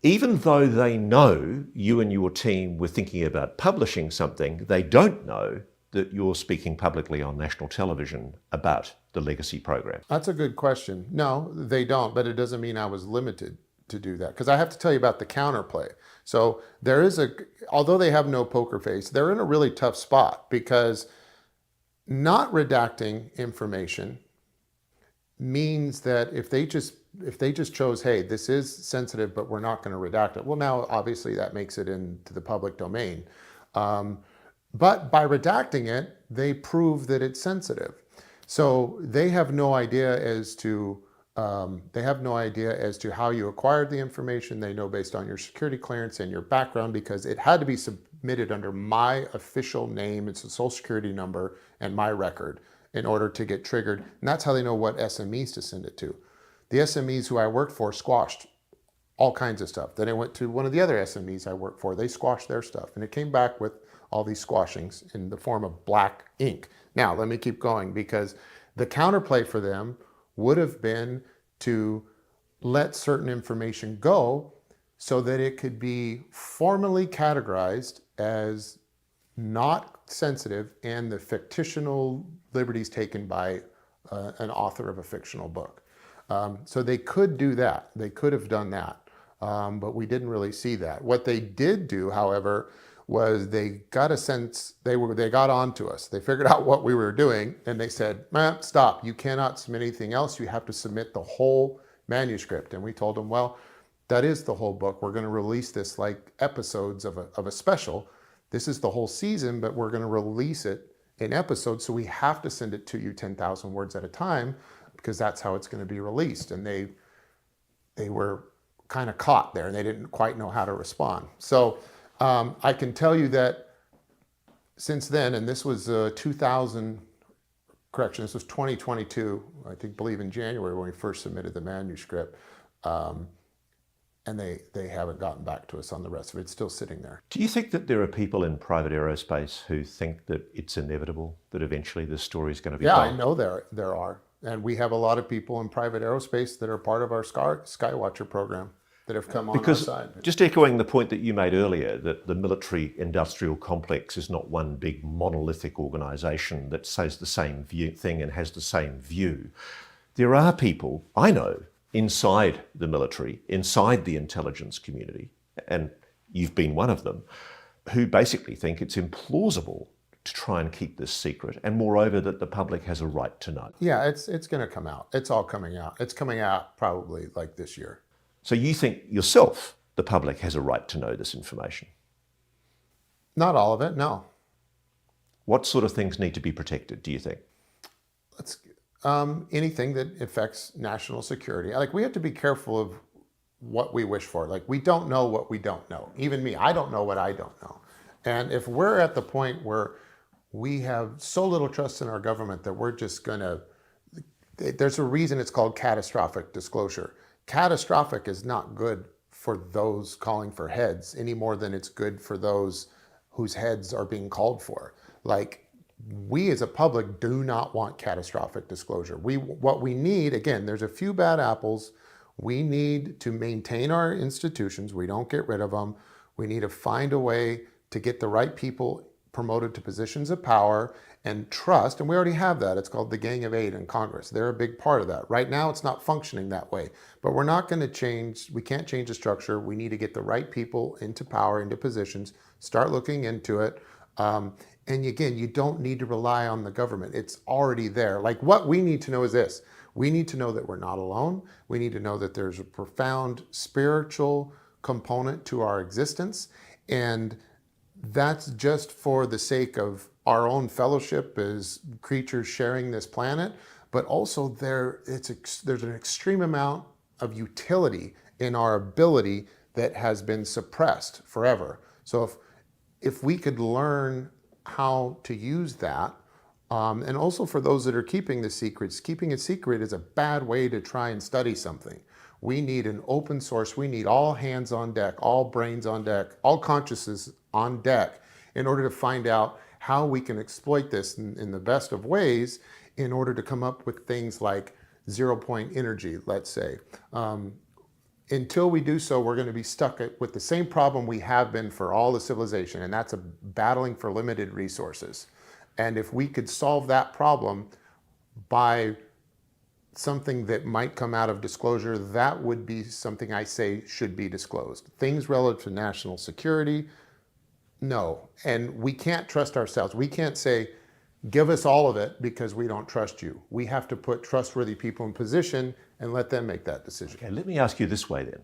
even though they know you and your team were thinking about publishing something, they don't know that you're speaking publicly on national television about the legacy program. That's a good question. No, they don't, but it doesn't mean I was limited to do that, because I have to tell you about the counterplay. So there is although they have no poker face, they're in a really tough spot, because not redacting information means that if they just chose, hey, this is sensitive, but we're not going to redact it. Well, now obviously that makes it into the public domain. But by redacting it, they prove that it's sensitive. So they have no idea as to how you acquired the information. They know based on your security clearance and your background, because it had to be submitted under my official name, it's a social security number, and my record in order to get triggered. And that's how they know what SMEs to send it to. The SMEs who I worked for squashed all kinds of stuff. Then I went to one of the other SMEs I worked for. They squashed their stuff, and it came back with all these squashings in the form of black ink. Now, let me keep going, because the counterplay for them would have been to let certain information go so that it could be formally categorized as not sensitive and the fictional liberties taken by an author of a fictional book. So they could do that. They could have done that. But we didn't really see that. What they did do, however, was they got a sense, they got onto us. They figured out what we were doing, and they said, stop, you cannot submit anything else. You have to submit the whole manuscript. And we told them, well, that is the whole book. We're going to release this like episodes of a special. This is the whole season, but we're going to release it in episodes. So we have to send it to you 10,000 words at a time, because that's how it's going to be released. And they were kind of caught there, and they didn't quite know how to respond. So I can tell you that since then, and this was 2022, I believe in January when we first submitted the manuscript, and they haven't gotten back to us on the rest of it. It's still sitting there. Do you think that there are people in private aerospace who think that it's inevitable that eventually this story is going to be told? I know there are. And we have a lot of people in private aerospace that are part of our Skywatcher program that have come on our side. Just echoing the point that you made earlier, that the military-industrial complex is not one big monolithic organisation that says the same thing and has the same view. There are people, I know, inside the military, inside the intelligence community, and you've been one of them, who basically think it's implausible to try and keep this secret, and moreover that the public has a right to know. Yeah, it's going to come out. It's all coming out. It's coming out probably like this year. So you think yourself the public has a right to know this information? Not all of it, no. What sort of things need to be protected, do you think? Anything that affects national security. Like, we have to be careful of what we wish for. Like, we don't know what we don't know. Even me, I don't know what I don't know. And if we're at the point where we have so little trust in our government that we're just going to, there's a reason it's called catastrophic disclosure. Catastrophic is not good for those calling for heads any more than it's good for those whose heads are being called for. Like, we as a public do not want catastrophic disclosure. What we need, again, there's a few bad apples. We need to maintain our institutions. We don't get rid of them. We need to find a way to get the right people promoted to positions of power and trust. And we already have that. It's called the Gang of Eight in Congress. They're a big part of that. Right now, it's not functioning that way. But we're not going to change. We can't change the structure. We need to get the right people into power, into positions, start looking into it. And again, you don't need to rely on the government. It's already there. Like, what we need to know is this. We need to know that we're not alone. We need to know that there's a profound spiritual component to our existence. And that's just for the sake of our own fellowship as creatures sharing this planet. But also there's an extreme amount of utility in our ability that has been suppressed forever. So if we could learn how to use that, and also for those that are keeping the secrets, keeping it secret is a bad way to try and study something. We need an open source. We need all hands on deck, all brains on deck, all consciousness on deck in order to find out how we can exploit this in the best of ways in order to come up with things like zero-point energy, let's say. Until we do so, we're going to be stuck with the same problem we have been for all the civilization, and that's battling for limited resources. And if we could solve that problem by something that might come out of disclosure, that would be something I say should be disclosed. Things relative to national security, no. And we can't trust ourselves. We can't say, give us all of it because we don't trust you. We have to put trustworthy people in position and let them make that decision. Okay, let me ask you this way then.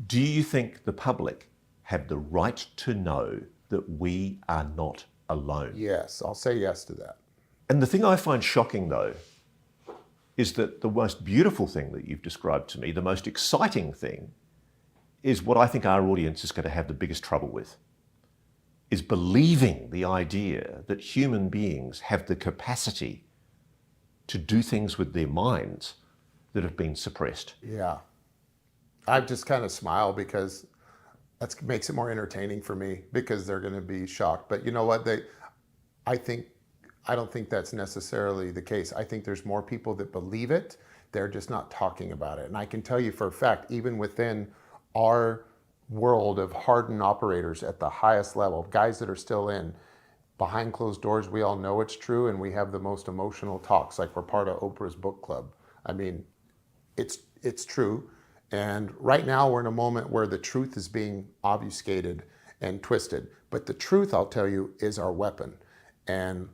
Do you think the public have the right to know that we are not alone. Yes, I'll say yes to that. And the thing I find shocking, though, is that the most beautiful thing that you've described to me, the most exciting thing, is what I think our audience is going to have the biggest trouble with, is believing the idea that human beings have the capacity to do things with their minds that have been suppressed. Yeah. I just kind of smile because that makes it more entertaining for me, because they're going to be shocked. But you know what? I don't think that's necessarily the case. I think there's more people that believe it. They're just not talking about it. And I can tell you for a fact, even within our world of hardened operators at the highest level, guys that are still in, behind closed doors, we all know it's true, and we have the most emotional talks, like we're part of Oprah's book club. I mean, it's true. And right now we're in a moment where the truth is being obfuscated and twisted. But the truth, I'll tell you, is our weapon. And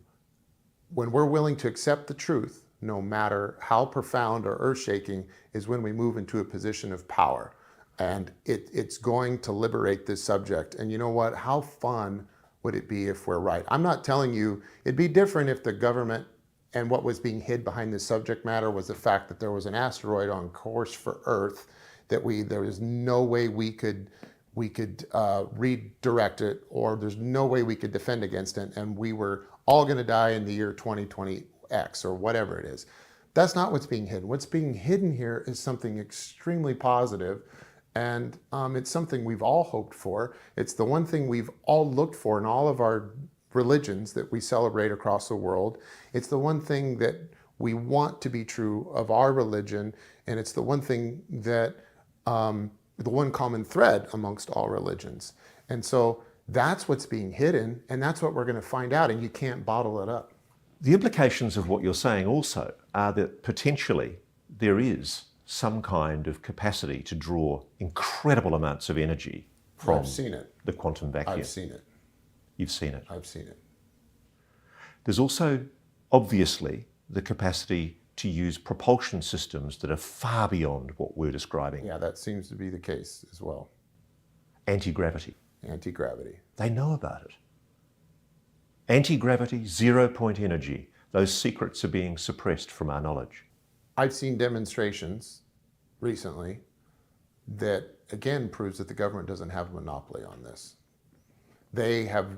when we're willing to accept the truth, no matter how profound or earth-shaking, is when we move into a position of power. And it's going to liberate this subject. And you know what? How fun would it be if we're right? I'm not telling you, it'd be different if the government and what was being hid behind this subject matter was the fact that there was an asteroid on course for Earth, that there was no way we could redirect it, or there's no way we could defend against it, and we were all going to die in the year 2020X or whatever it is. That's not what's being hidden. What's being hidden here is something extremely positive, and it's something we've all hoped for. It's the one thing we've all looked for in all of our religions that we celebrate across the world. It's the one thing that we want to be true of our religion, and it's the one thing that the one common thread amongst all religions. And so that's what's being hidden, and that's what we're going to find out, and you can't bottle it up. The implications of what you're saying also are that potentially there is some kind of capacity to draw incredible amounts of energy from I've seen it. the quantum vacuum. I've seen it. You've seen it. I've seen it. There's also obviously the capacity to use propulsion systems that are far beyond what we're describing. Yeah, that seems to be the case as well. Anti-gravity. Anti-gravity. They know about it. Anti-gravity, zero-point energy, those secrets are being suppressed from our knowledge. I've seen demonstrations recently that again proves that the government doesn't have a monopoly on this. They have,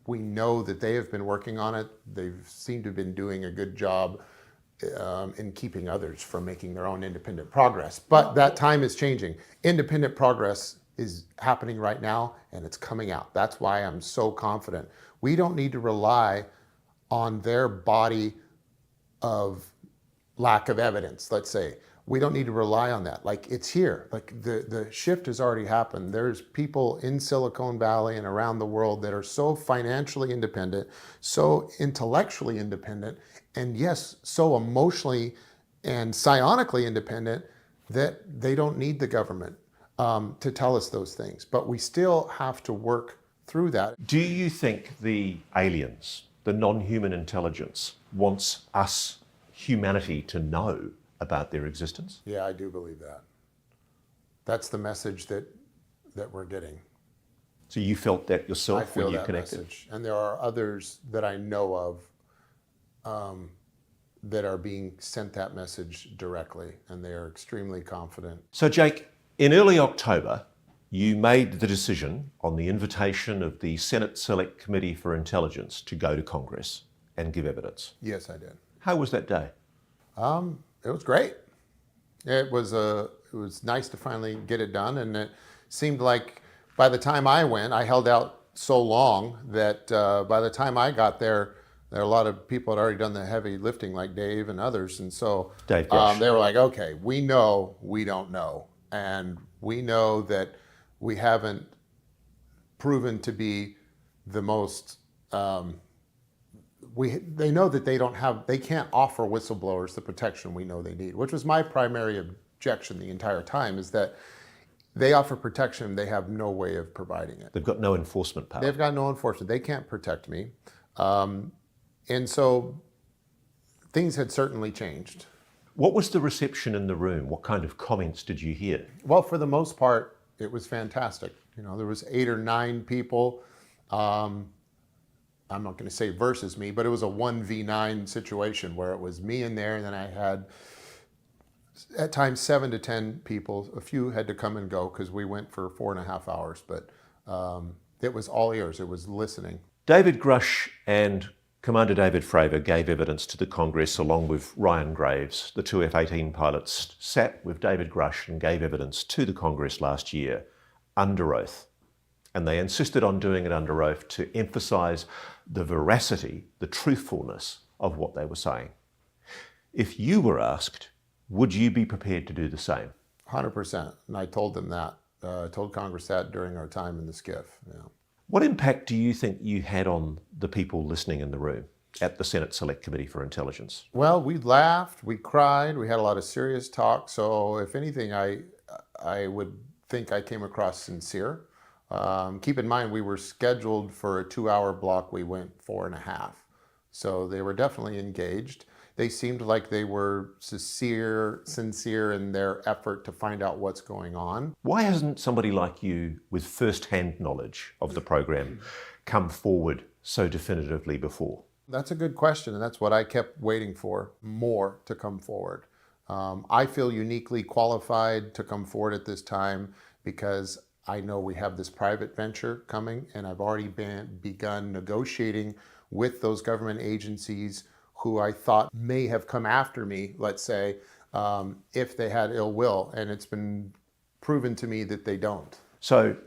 we know that they have been working on it. They've seemed to have been doing a good job in keeping others from making their own independent progress. But that time is changing. Independent progress is happening right now, and it's coming out. That's why I'm so confident. We don't need to rely on their body of lack of evidence, let's say. We don't need to rely on that. Like, it's here. Like, the shift has already happened. There's people in Silicon Valley and around the world that are so financially independent, so intellectually independent, and yes, so emotionally and psionically independent that they don't need the government to tell us those things. But we still have to work through that. Do you think the aliens, the non-human intelligence, wants us, humanity, to know about their existence? Yeah, I do believe that. That's the message that we're getting. So you felt that yourself I feel when you that connected? message. And there are others that I know of that are being sent that message directly, and they are extremely confident. So Jake, in early October, you made the decision on the invitation of the Senate Select Committee for Intelligence to go to Congress and give evidence. Yes, I did. How was that day? It was great. It was nice to finally get it done, and it seemed like by the time I went, I held out so long that by the time I got there, there were a lot of people had already done the heavy lifting, like Dave and others, and so Dave they were like, "Okay, we know we don't know, and we know that we haven't proven to be the most." They know that they can't offer whistleblowers the protection we know they need, which was my primary objection the entire time, is that they offer protection, they have no way of providing it. They've got no enforcement power. They've got no enforcement. They can't protect me. And so things had certainly changed. What was the reception in the room? What kind of comments did you hear? Well, for the most part, it was fantastic. There was 8 or 9 people. I'm not going to say versus me, but it was a 1v9 situation where it was me in there, and then I had at times 7 to 10 people. A few had to come and go because we went for 4.5 hours, but it was all ears. It was listening. David Grush and Commander David Fravor gave evidence to the Congress along with Ryan Graves. The two F-18 pilots sat with David Grush and gave evidence to the Congress last year under oath. And they insisted on doing it under oath to emphasise the veracity, the truthfulness of what they were saying. If you were asked, would you be prepared to do the same? 100%. And I told them that. I told Congress that during our time in the SCIF. Yeah. What impact do you think you had on the people listening in the room at the Senate Select Committee for Intelligence? Well, we laughed, we cried, we had a lot of serious talk. So if anything, I would think I came across sincere. Keep in mind, we were scheduled for a 2-hour block. We went 4.5. So they were definitely engaged. They seemed like they were sincere in their effort to find out what's going on. Why hasn't somebody like you with first-hand knowledge of the program come forward so definitively before? That's a good question, and that's what I kept waiting for, more to come forward. I feel uniquely qualified to come forward at this time because I know we have this private venture coming, and I've already begun negotiating with those government agencies who I thought may have come after me, let's say, if they had ill will, and it's been proven to me that they don't. So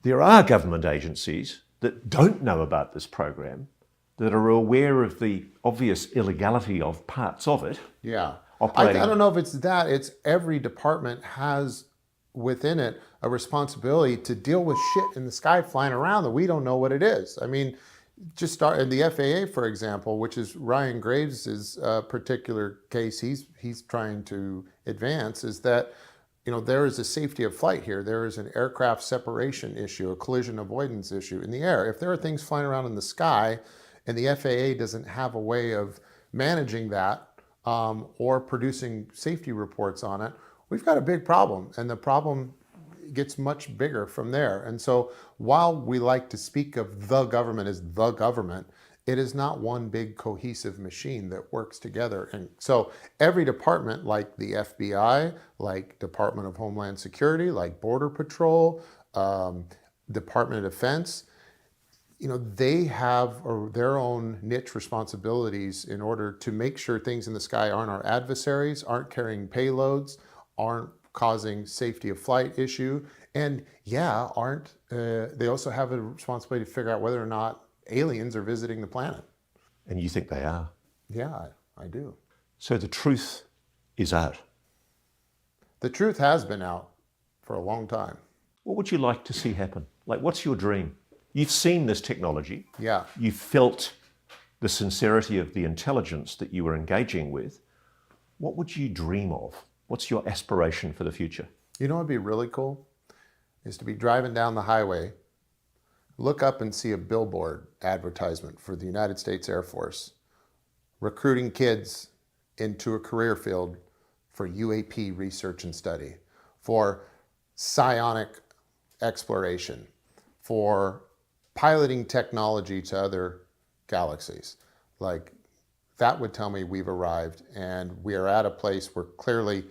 there are government agencies that don't know about this program, that are aware of the obvious illegality of parts of it. Yeah. I don't know if it's that. It's every department has within it a responsibility to deal with shit in the sky flying around that we don't know what it is. I mean, just start in the FAA, for example, which is Ryan Graves' particular case he's trying to advance, is that there is a safety of flight here. There is an aircraft separation issue, a collision avoidance issue in the air. If there are things flying around in the sky and the FAA doesn't have a way of managing that or producing safety reports on it, we've got a big problem, and the problem gets much bigger from there. And so while we like to speak of the government as the government, it is not one big cohesive machine that works together. And so every department, like the FBI, like Department of Homeland Security, like Border Patrol, Department of Defense, they have their own niche responsibilities in order to make sure things in the sky aren't our adversaries, aren't carrying payloads, aren't causing safety of flight issue, and they also have a responsibility to figure out whether or not aliens are visiting the planet. And you think they are? Yeah, I do. So the truth is out? The truth has been out for a long time. What would you like to see happen? Like, what's your dream? You've seen this technology. Yeah. You felt the sincerity of the intelligence that you were engaging with. What would you dream of? What's your aspiration for the future? You know what would be really cool? Is to be driving down the highway, look up and see a billboard advertisement for the United States Air Force, recruiting kids into a career field for UAP research and study, for psionic exploration, for piloting technology to other galaxies. Like, that would tell me we've arrived and we are at a place where clearly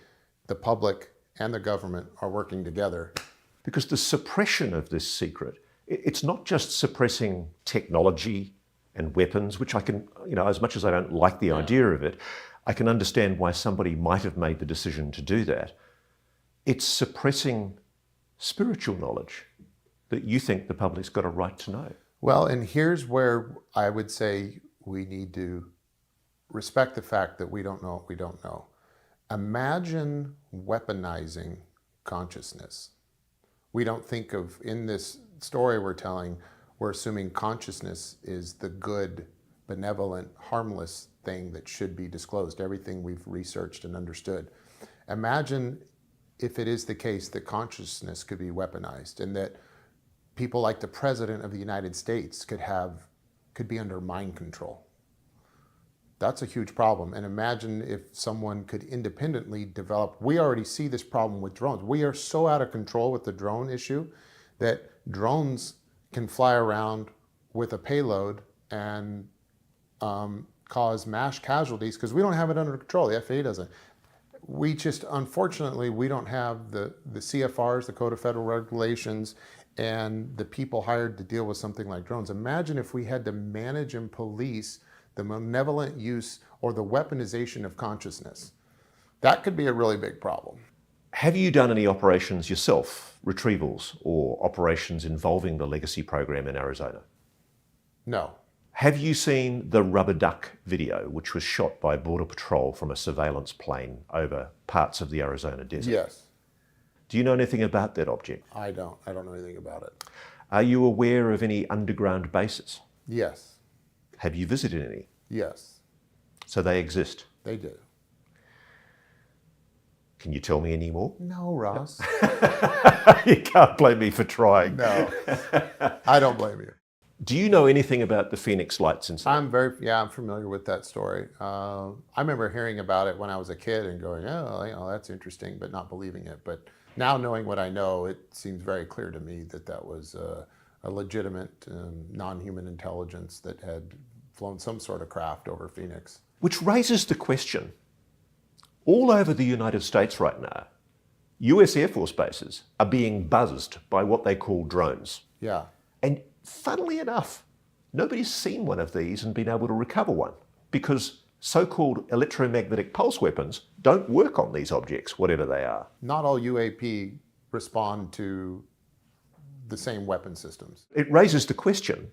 the public and the government are working together. Because the suppression of this secret, it's not just suppressing technology and weapons, which I can, as much as I don't like the idea of it, I can understand why somebody might have made the decision to do that. It's suppressing spiritual knowledge that you think the public's got a right to know. Well, and here's where I would say we need to respect the fact that we don't know what we don't know. Imagine weaponizing consciousness. We don't think of, in this story we're telling, we're assuming consciousness is the good, benevolent, harmless thing that should be disclosed, everything we've researched and understood. Imagine if it is the case that consciousness could be weaponized and that people like the President of the United States could be under mind control. That's a huge problem. And imagine if someone could independently develop. We already see this problem with drones. We are so out of control with the drone issue that drones can fly around with a payload and cause mass casualties because we don't have it under control. The FAA doesn't. We just, unfortunately, we don't have the CFRs, the Code of Federal Regulations, and the people hired to deal with something like drones. Imagine if we had to manage and police the malevolent use or the weaponization of consciousness. That could be a really big problem. Have you done any operations yourself, retrievals, or operations involving the Legacy program in Arizona? No. Have you seen the rubber duck video, which was shot by Border Patrol from a surveillance plane over parts of the Arizona desert? Yes. Do you know anything about that object? I don't know anything about it. Are you aware of any underground bases? Yes. Have you visited any? Yes. So they exist? They do. Can you tell me any more? No, Ross. You can't blame me for trying. No. I don't blame you. Do you know anything about the Phoenix Lights incident? I'm familiar with that story. I remember hearing about it when I was a kid and going, oh, that's interesting, but not believing it. But now knowing what I know, it seems very clear to me that that was a legitimate non-human intelligence that had flown some sort of craft over Phoenix. Which raises the question, all over the United States right now, US Air Force bases are being buzzed by what they call drones. Yeah. And funnily enough, nobody's seen one of these and been able to recover one because so-called electromagnetic pulse weapons don't work on these objects, whatever they are. Not all UAP respond to the same weapon systems. It raises the question,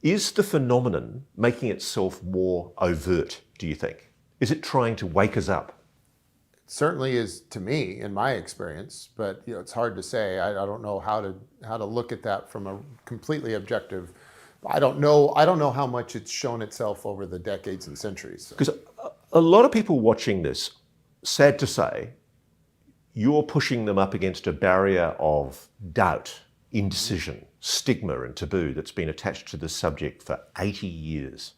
is the phenomenon making itself more overt, do you think? Is it trying to wake us up? It certainly is to me, in my experience, but it's hard to say. I don't know how to look at that from a completely objective. I don't know how much it's shown itself over the decades and centuries. Because a lot of people watching this, sad to say, you're pushing them up against a barrier of doubt, indecision, stigma and taboo that's been attached to this subject for 80 years.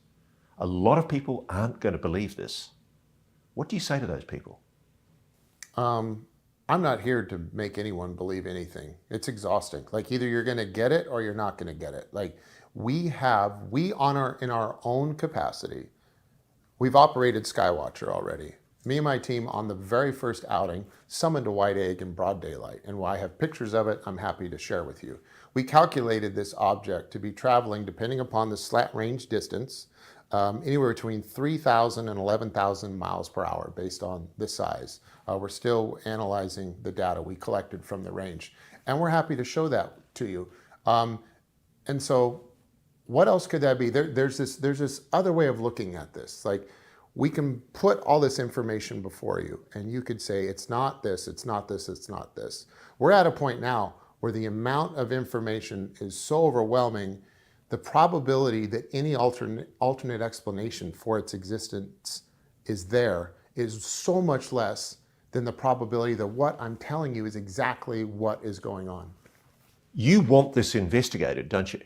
A lot of people aren't going to believe this. What do you say to those people? I'm not here to make anyone believe anything. It's exhausting. Like either you're going to get it or you're not going to get it. Like in our own capacity, we've operated Skywatcher already. Me and my team on the very first outing summoned a white egg in broad daylight. And while I have pictures of it, I'm happy to share with you. We calculated this object to be traveling, depending upon the slant range distance, anywhere between 3,000 and 11,000 miles per hour based on the size. We're still analyzing the data we collected from the range. And we're happy to show that to you. And so what else could that be? There's this other way of looking at this. Like we can put all this information before you and you could say, it's not this, it's not this, it's not this. We're at a point now where the amount of information is so overwhelming, the probability that any alternate explanation for its existence is there is so much less than the probability that what I'm telling you is exactly what is going on. You want this investigated, don't you?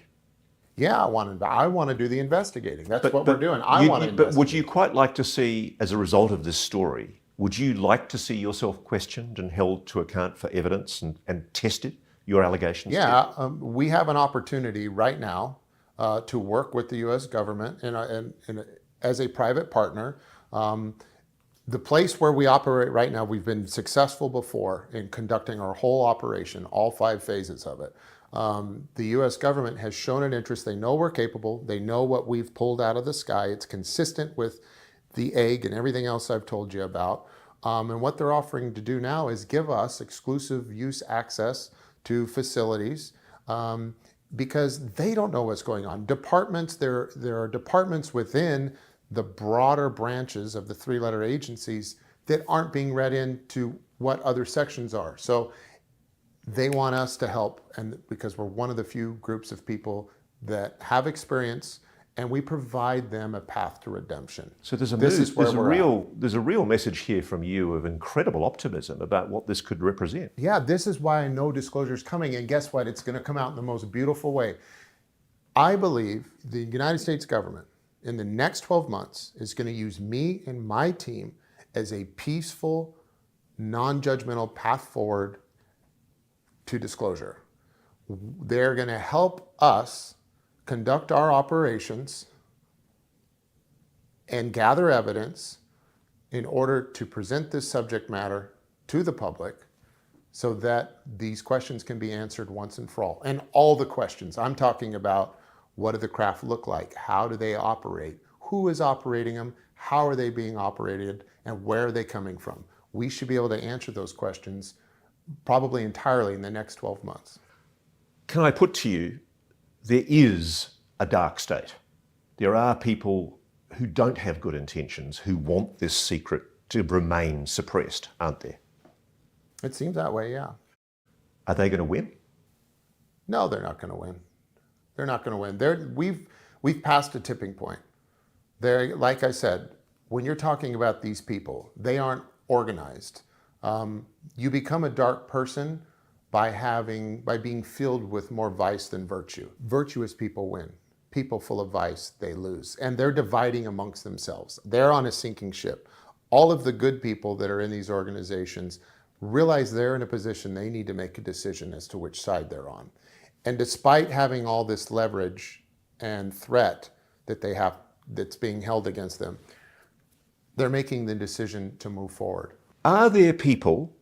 Yeah, I want to do the investigating. That's what we're doing. I want to investigate. But would you quite like to see, as a result of this story, would you like to see yourself questioned and held to account for evidence and tested, your allegations? Yeah, we have an opportunity right now to work with the U.S. government and as a private partner. The place where we operate right now, we've been successful before in conducting our whole operation, all 5 phases of it. The U.S. government has shown an interest. They know we're capable. They know what we've pulled out of the sky. It's consistent with the egg and everything else I've told you about. And what they're offering to do now is give us exclusive use access to facilities because they don't know what's going on. Departments, there are departments within the broader branches of the 3-letter agencies that aren't being read into what other sections are. So they want us to help, and because we're one of the few groups of people that have experience, and we provide them a path to redemption. So there's a real message here from you of incredible optimism about what this could represent. Yeah, this is why I know disclosure is coming, and guess what? It's going to come out in the most beautiful way. I believe the United States government in the next 12 months is going to use me and my team as a peaceful, non-judgmental path forward to disclosure. They're going to help us conduct our operations and gather evidence in order to present this subject matter to the public so that these questions can be answered once and for all. And all the questions. I'm talking about, what do the craft look like? How do they operate? Who is operating them? How are they being operated? And where are they coming from? We should be able to answer those questions probably entirely in the next 12 months. Can I put to you, there is a dark state. There are people who don't have good intentions, who want this secret to remain suppressed, aren't there? It seems that way, yeah. Are they going to win? No, they're not going to win. They're not going to win. We've passed a tipping point. They're, like I said, when you're talking about these people, they aren't organized. You become a dark person by being filled with more vice than virtue. Virtuous people win. People full of vice, they lose. And they're dividing amongst themselves. They're on a sinking ship. All of the good people that are in these organizations realize they're in a position they need to make a decision as to which side they're on. And despite having all this leverage and threat that they have that's being held against them, they're making the decision to move forward. Are there people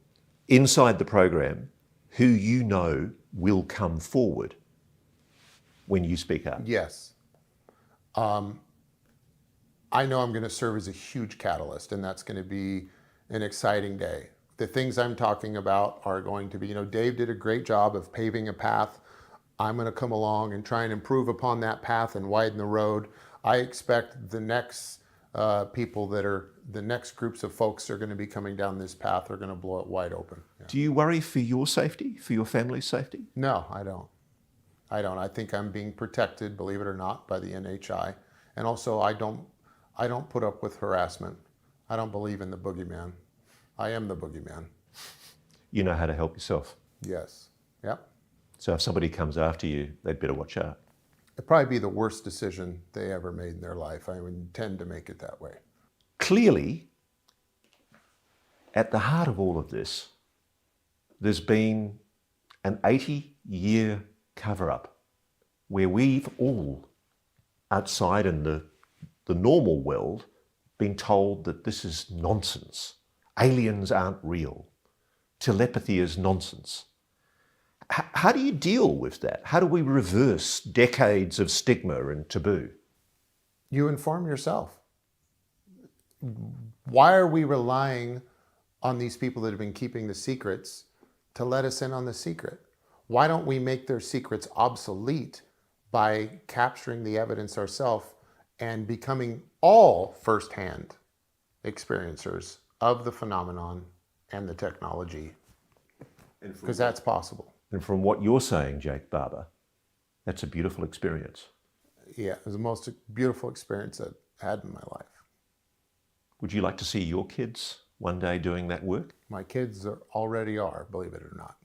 inside the program who you know will come forward when you speak up? Yes. I know I'm going to serve as a huge catalyst, and that's going to be an exciting day. The things I'm talking about are going to be, Dave did a great job of paving a path. I'm going to come along and try and improve upon that path and widen the road. I expect the next the next groups of folks that are going to be coming down this path are going to blow it wide open. Yeah. Do you worry for your safety, for your family's safety? No, I don't. I think I'm being protected, believe it or not, by the NHI. And also, I don't put up with harassment. I don't believe in the boogeyman. I am the boogeyman. You know how to help yourself. Yes. Yep. So if somebody comes after you, they'd better watch out. It'd probably be the worst decision they ever made in their life. I intend to make it that way. Clearly, at the heart of all of this, there's been an 80-year cover-up where we've all, outside in the normal world, been told that this is nonsense. Aliens aren't real. Telepathy is nonsense. How do you deal with that? How do we reverse decades of stigma and taboo? You inform yourself. Why are we relying on these people that have been keeping the secrets to let us in on the secret? Why don't we make their secrets obsolete by capturing the evidence ourselves and becoming all firsthand experiencers of the phenomenon and the technology? Because that's possible. And from what you're saying, Jake Barber, that's a beautiful experience. Yeah, it was the most beautiful experience I've had in my life. Would you like to see your kids one day doing that work? My kids already are, believe it or not.